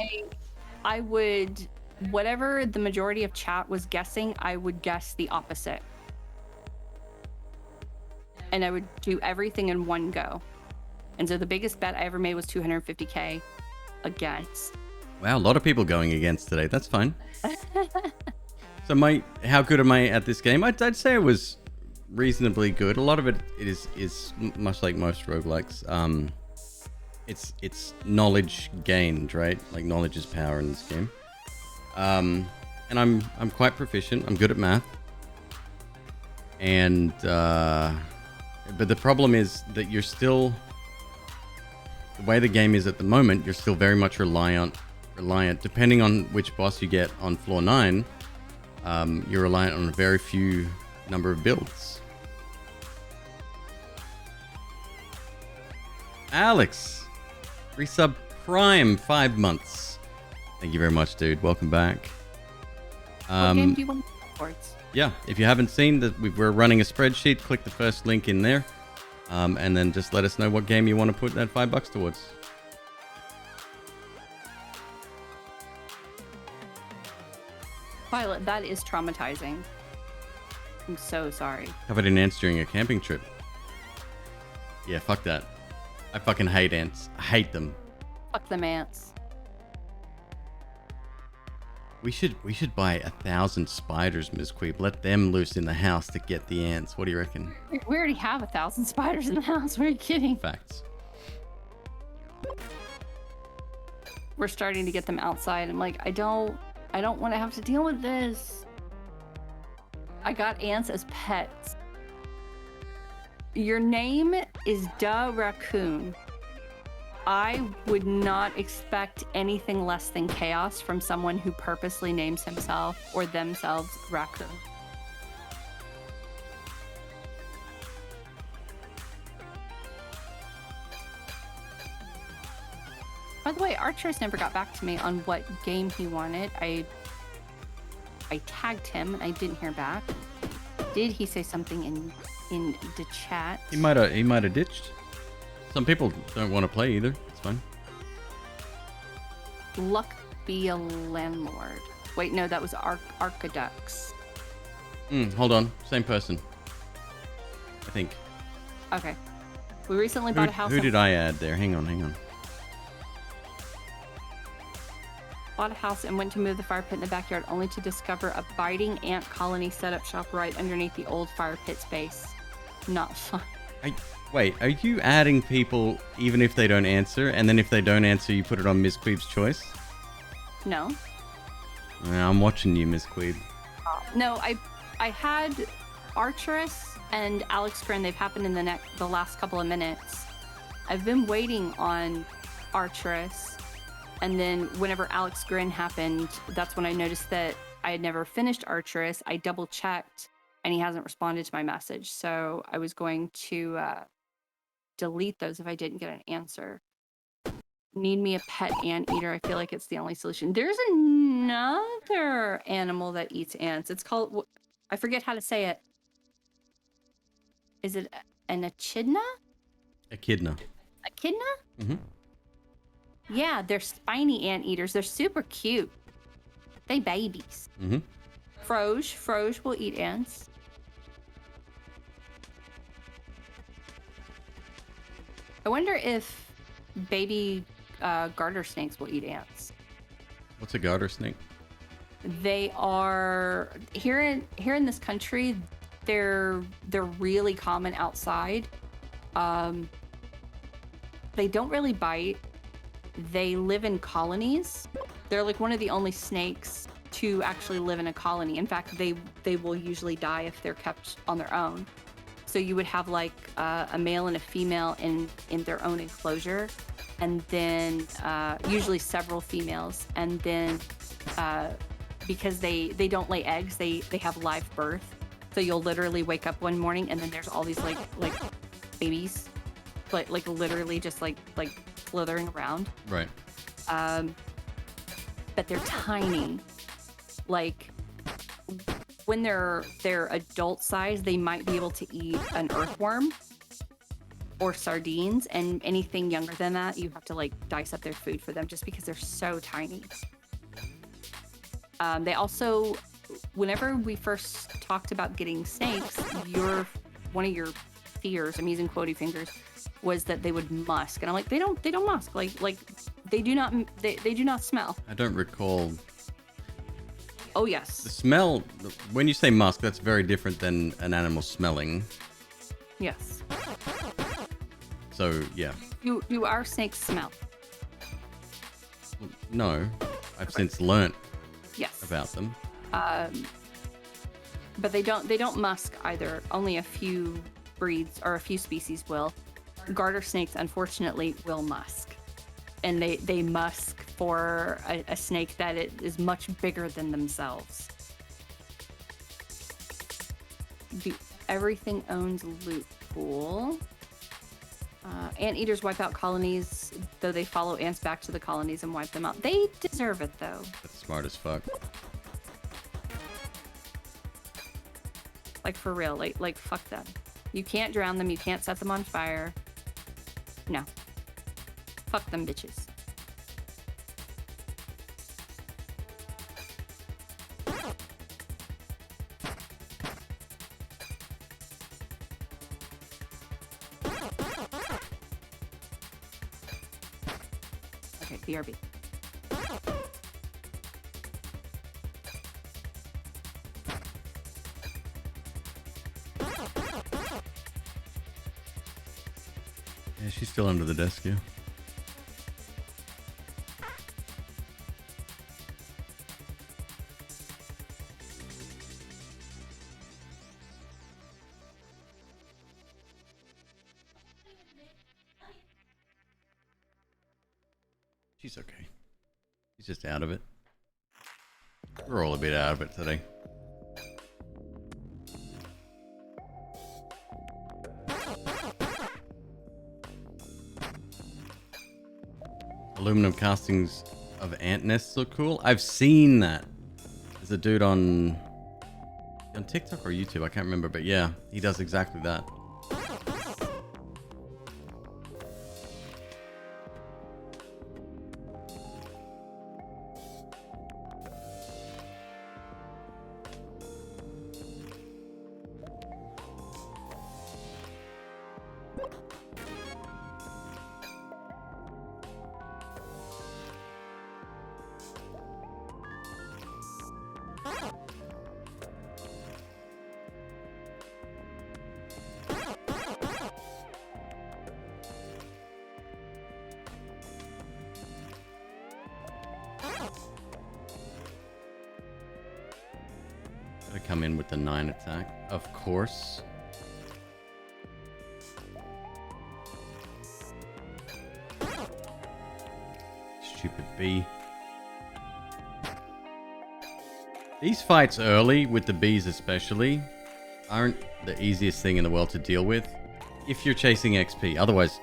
I would, whatever the majority of chat was guessing, I would guess the opposite. And I would do everything in one go. And so the biggest bet I ever made was 250K against. Wow, a lot of people going against today. That's fine. So how good am I at this game? I'd say it was reasonably good. A lot of it is much like most roguelikes. It's knowledge gained, right? Like knowledge is power in this game. And I'm quite proficient. I'm good at math. And but the problem is that you're still, the way the game is at the moment, you're still very much reliant. Depending on which boss you get on floor 9, you're reliant on a very few number of builds. Alex, resub Prime, 5 months. Thank you very much, dude. Welcome back. What game do you want to play towards? Yeah, if you haven't seen that, we're running a spreadsheet. Click the first link in there, and then just let us know what game you want to put that $5 towards. Violet, that is traumatizing. I'm so sorry. Covered in ants during a camping trip. Yeah, fuck that. I fucking hate ants. I hate them. Fuck them ants. We should buy 1,000 spiders, McQueeb. Let them loose in the house to get the ants. What do you reckon? We already have 1,000 spiders in the house. What are you kidding? Facts. We're starting to get them outside. I'm like, I don't want to have to deal with this. I got ants as pets. Your name is Da Raccoon. I would not expect anything less than chaos from someone who purposely names himself or themselves Raccoon. By the way, Archer's never got back to me on what game he wanted. I tagged him and I didn't hear back. Did he say something in the chat? He might have ditched. Some people don't want to play either. It's fine. Luck be a landlord. Wait, no, that was Archidux. Hold on. Same person. I think. Okay. We recently bought a house. Who did I add there? Hang on. Bought a house and went to move the fire pit in the backyard only to discover a biting ant colony set up shop right underneath the old fire pit space. Not fun. Wait, are you adding people even if they don't answer, and then if they don't answer, you put it on McQueeb's choice? No. I'm watching you, McQueeb. No, I had Archerus and Alex Grin. They've happened in the last couple of minutes. I've been waiting on Archerus, and then whenever Alex Grin happened, that's when I noticed that I had never finished Archerus. I double checked, and he hasn't responded to my message. So I was going to delete those if I didn't get an answer. Need me a pet anteater. I feel like it's the only solution. There's another animal that eats ants. It's called, I forget how to say it. Is it an echidna? Echidna. Echidna? Mm-hmm. Yeah, they're spiny anteaters. They're super cute. They babies. Mm-hmm. Froge will eat ants. I wonder if baby garter snakes will eat ants. What's a garter snake? They are here in this country. They're really common outside. They don't really bite. They live in colonies. They're like one of the only snakes to actually live in a colony. In fact, they will usually die if they're kept on their own. So you would have like a male and a female in their own enclosure, and then usually several females. And then because they don't lay eggs, they have live birth. So you'll literally wake up one morning and then there's all these like babies, like literally just like slithering around. Right. But they're tiny. Like when they're adult size, they might be able to eat an earthworm or sardines, and anything younger than that, you have to like dice up their food for them just because they're so tiny. They also, whenever we first talked about getting snakes, one of your fears, I'm using quotey fingers, was that they would musk, and I'm like, they don't musk. Like they do not smell. I don't recall. Oh yes. The smell, when you say musk, that's very different than an animal smelling. Yes. So, yeah. Do our snakes smell? No. I've since learnt Yes. about them. But they don't musk either. Only a few breeds or a few species will. Garter snakes, unfortunately, will musk. And they musk for a snake that is much bigger than themselves. Everything owns loot pool. Anteaters wipe out colonies, though they follow ants back to the colonies and wipe them out. They deserve it, though. That's smart as fuck. Like, for real. Like fuck them. You can't drown them. You can't set them on fire. No. Fuck them bitches. Okay, BRB. Yeah, she's still under the desk, yeah. She's okay. She's just out of it. We're all a bit out of it today. Aluminum castings of ant nests look cool. I've seen that. There's a dude on TikTok or YouTube, I can't remember, but yeah, he does exactly that. Gotta come in with the 9 attack, of course. Stupid bee. These fights early, with the bees especially, aren't the easiest thing in the world to deal with if you're chasing XP. Otherwise,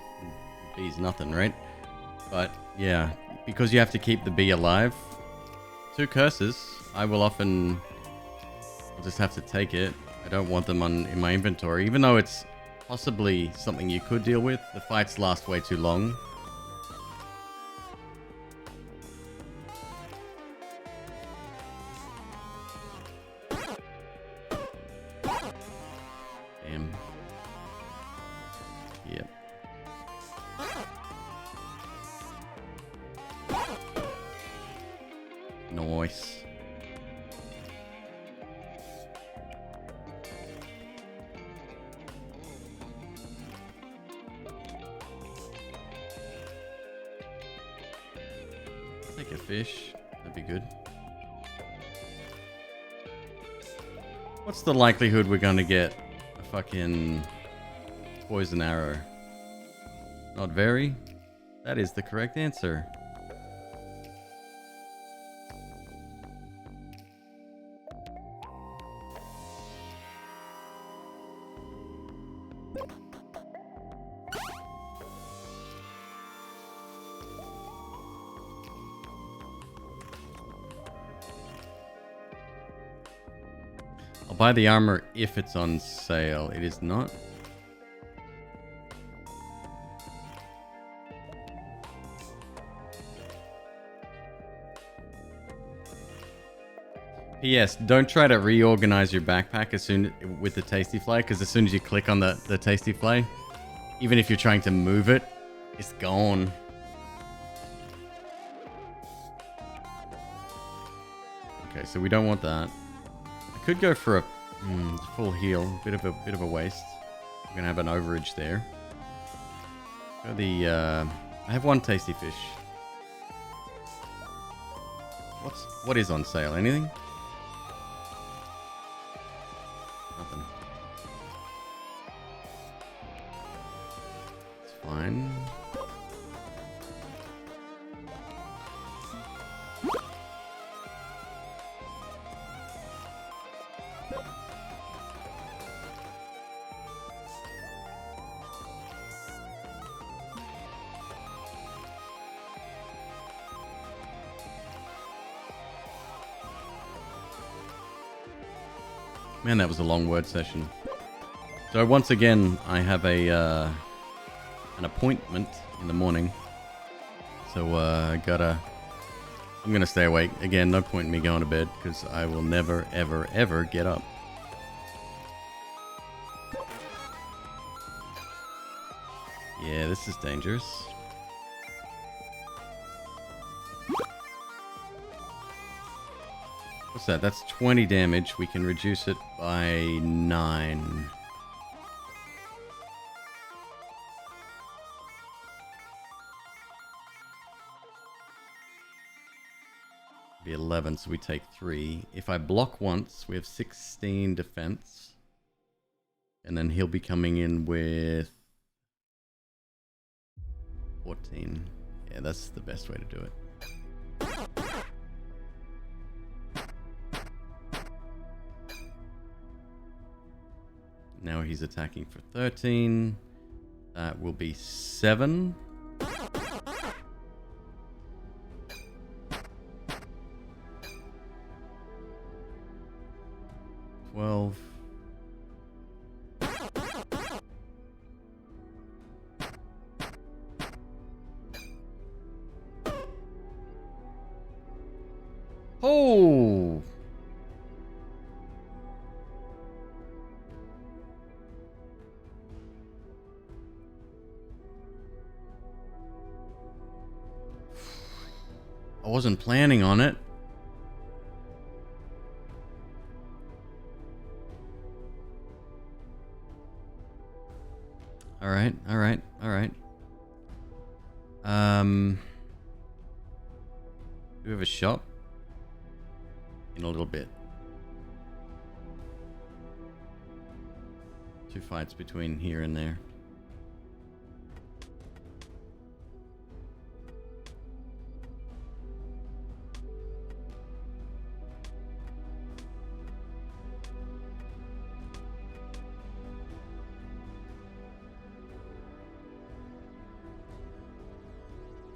bee's nothing, right? But yeah, because you have to keep the bee alive. 2 curses, I will often... I'll just have to take it. I don't want them in my inventory, even though it's possibly something you could deal with. The fights last way too long. Damn. Yep. Nice. Take a fish. That'd be good. What's the likelihood we're gonna get a fucking poison arrow? Not very. That is the correct answer. I'll buy the armor if it's on sale. It is not. P.S. Don't try to reorganize your backpack with the Tasty Fly, because as soon as you click on the Tasty Fly, even if you're trying to move it, it's gone. Okay, so we don't want that. I could go for a full heal, bit of a waste. I'm gonna have an overage there. I have one Tasty Fish. What is on sale? Anything? Nothing. It's fine. Man, that was a long word session. So once again, I have an appointment in the morning. So I'm gonna stay awake. Again, no point in me going to bed because I will never, ever, ever get up. Yeah, this is dangerous. What's that? That's 20 damage. We can reduce it by 9. Be 11, so we take 3. If I block once, we have 16 defense. And then he'll be coming in with 14. Yeah, that's the best way to do it. Now he's attacking for 13. That will be 7. 12. Oh! I wasn't planning on it. Alright, alright, alright. Do we have a shop? In a little bit. 2 fights between here and there.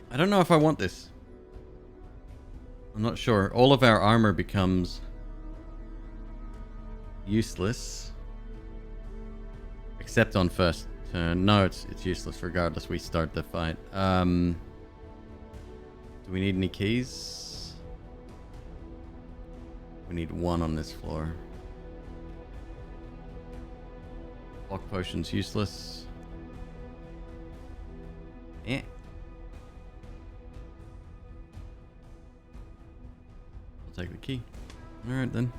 I don't know if I want this. I'm not sure. All of our armor becomes useless. Except on first turn. No, it's useless regardless. We start the fight. Do we need any keys? We need 1 on this floor. Block potion's useless. Eh. Take the key. Alright then.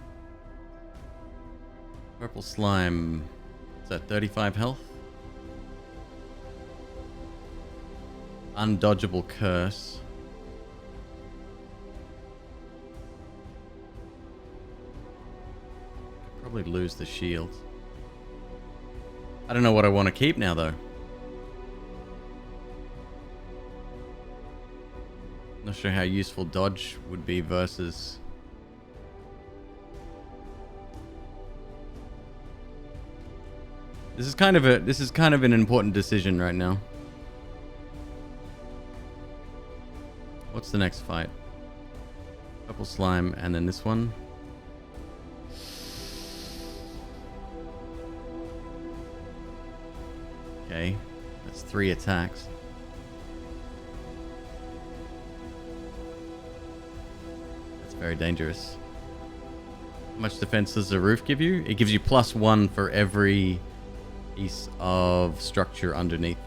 Purple slime. Is that 35 health? Undodgeable curse. Probably lose the shield. I don't know what I want to keep now though. Not sure how useful dodge would be versus... This is kind of an important decision right now. What's the next fight? Purple slime, and then this one. Okay, that's 3 attacks. That's very dangerous. How much defense does the roof give you? It gives you +1 for every piece of structure underneath.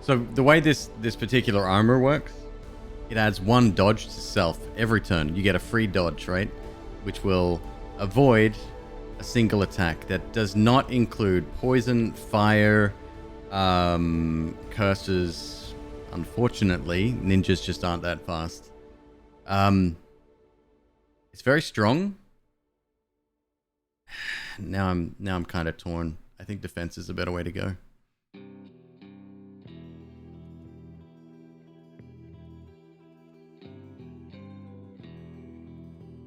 So the way this particular armor works, it adds 1 dodge to self every turn. You get a free dodge, right? Which will avoid a single attack. That does not include poison, fire, curses. Unfortunately, ninjas just aren't that fast. It's very strong. Now I'm kind of torn. I think defense is a better way to go.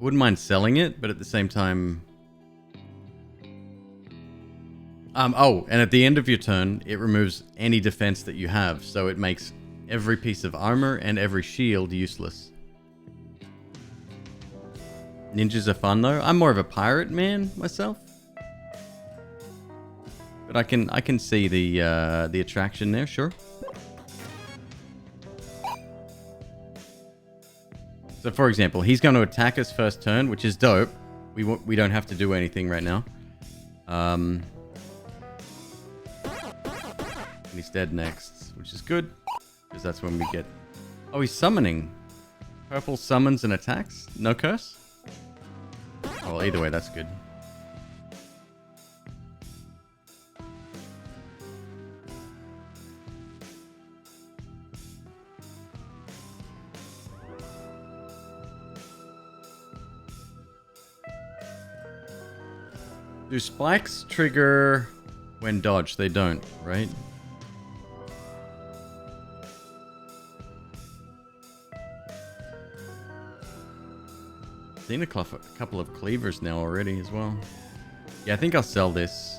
Wouldn't mind selling it, but at the same time... oh, and at the end of your turn, it removes any defense that you have, so it makes every piece of armor and every shield useless. Ninjas are fun, though. I'm more of a pirate man, myself. But I can see the attraction there, sure. So, for example, he's going to attack us first turn, which is dope. We don't have to do anything right now. And he's dead next, which is good. Because that's when we get... Oh, he's summoning. Purple summons and attacks? No curse? Oh, well, either way, that's good. Do spikes trigger when dodged? They don't, right? Seen a couple of cleavers now already as well. Yeah, I think I'll sell this.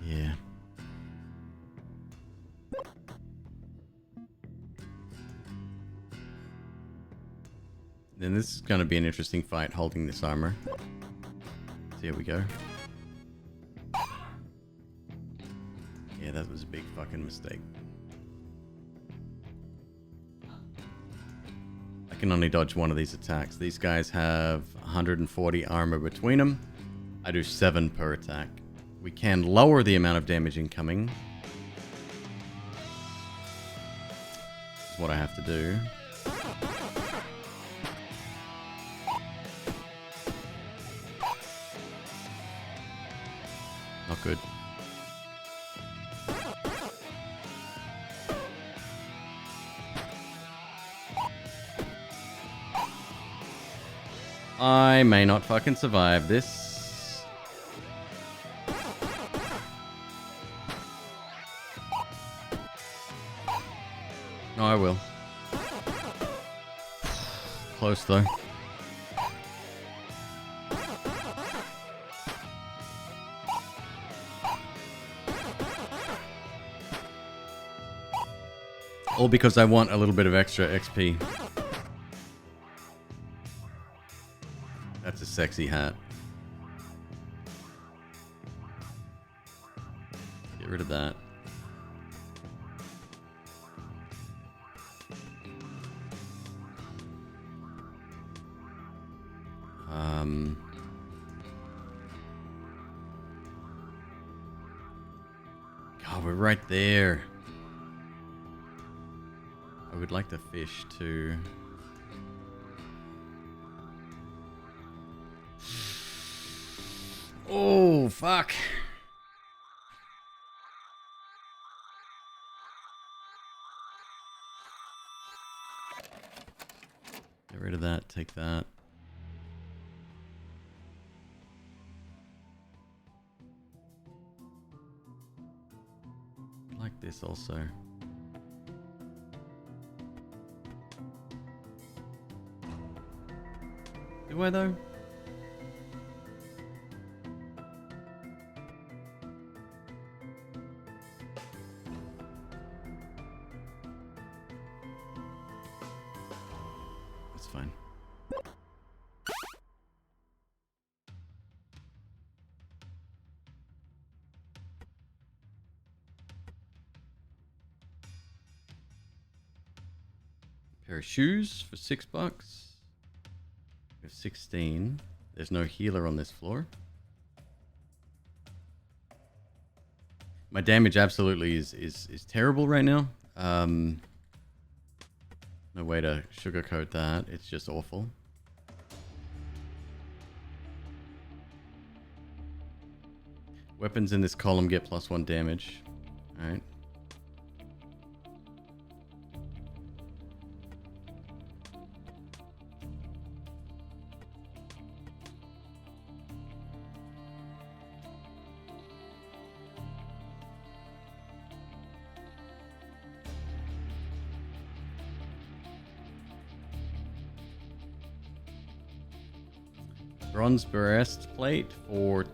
Yeah. Then this is going to be an interesting fight holding this armor. So here we go. Yeah, that was a big fucking mistake. I can only dodge one of these attacks. These guys have 140 armor between them. I do 7 per attack. We can lower the amount of damage incoming. That's what I have to do. Not good. I may not fucking survive this. No, I will. Close though. All because I want a little bit of extra XP. That's a sexy hat. Get rid of that. God, we're right there. I would like to fish too. Oh, fuck. Get rid of that, take that. I like this also. Do I though? That's fine. Pair of shoes for $6. We have 16. There's no healer on this floor. My damage absolutely is terrible right now. No way to sugarcoat that. It's just awful. Weapons in this column get +1 damage. Alright. Bronze breastplate for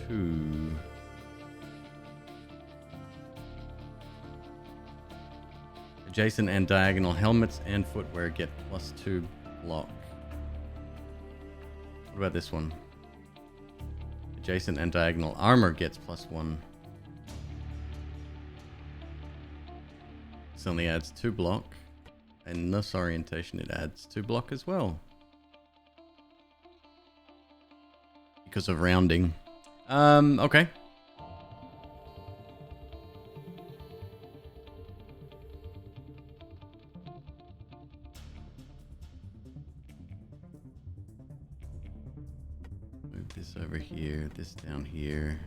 2. Adjacent and diagonal helmets and footwear get +2 block. What about this one? Adjacent and diagonal armor gets +1. This only adds 2 block. And this orientation it adds 2 block as well. Because of rounding. Okay. Move this over here, this down here.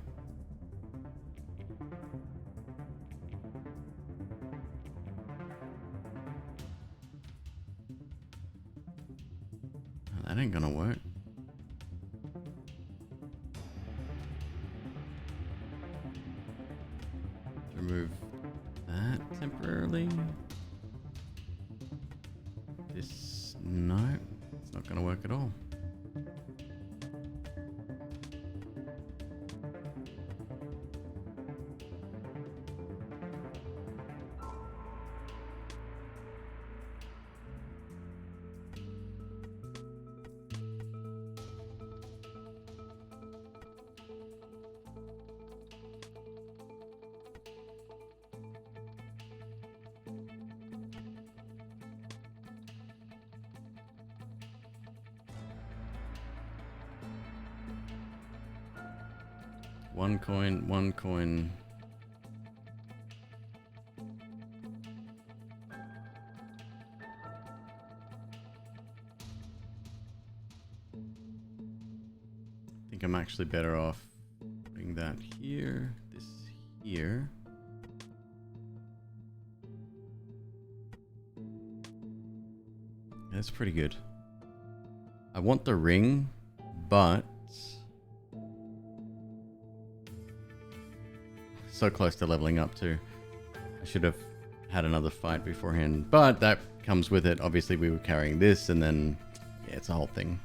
Oh, that ain't gonna work. Remove that temporarily. This, no, it's not going to work at all. One coin, 1 coin. I think I'm actually better off putting that here, this here. That's pretty good. I want the ring, but so close to leveling up too. I should have had another fight beforehand, but that comes with it. Obviously we were carrying this and then, yeah, it's a whole thing.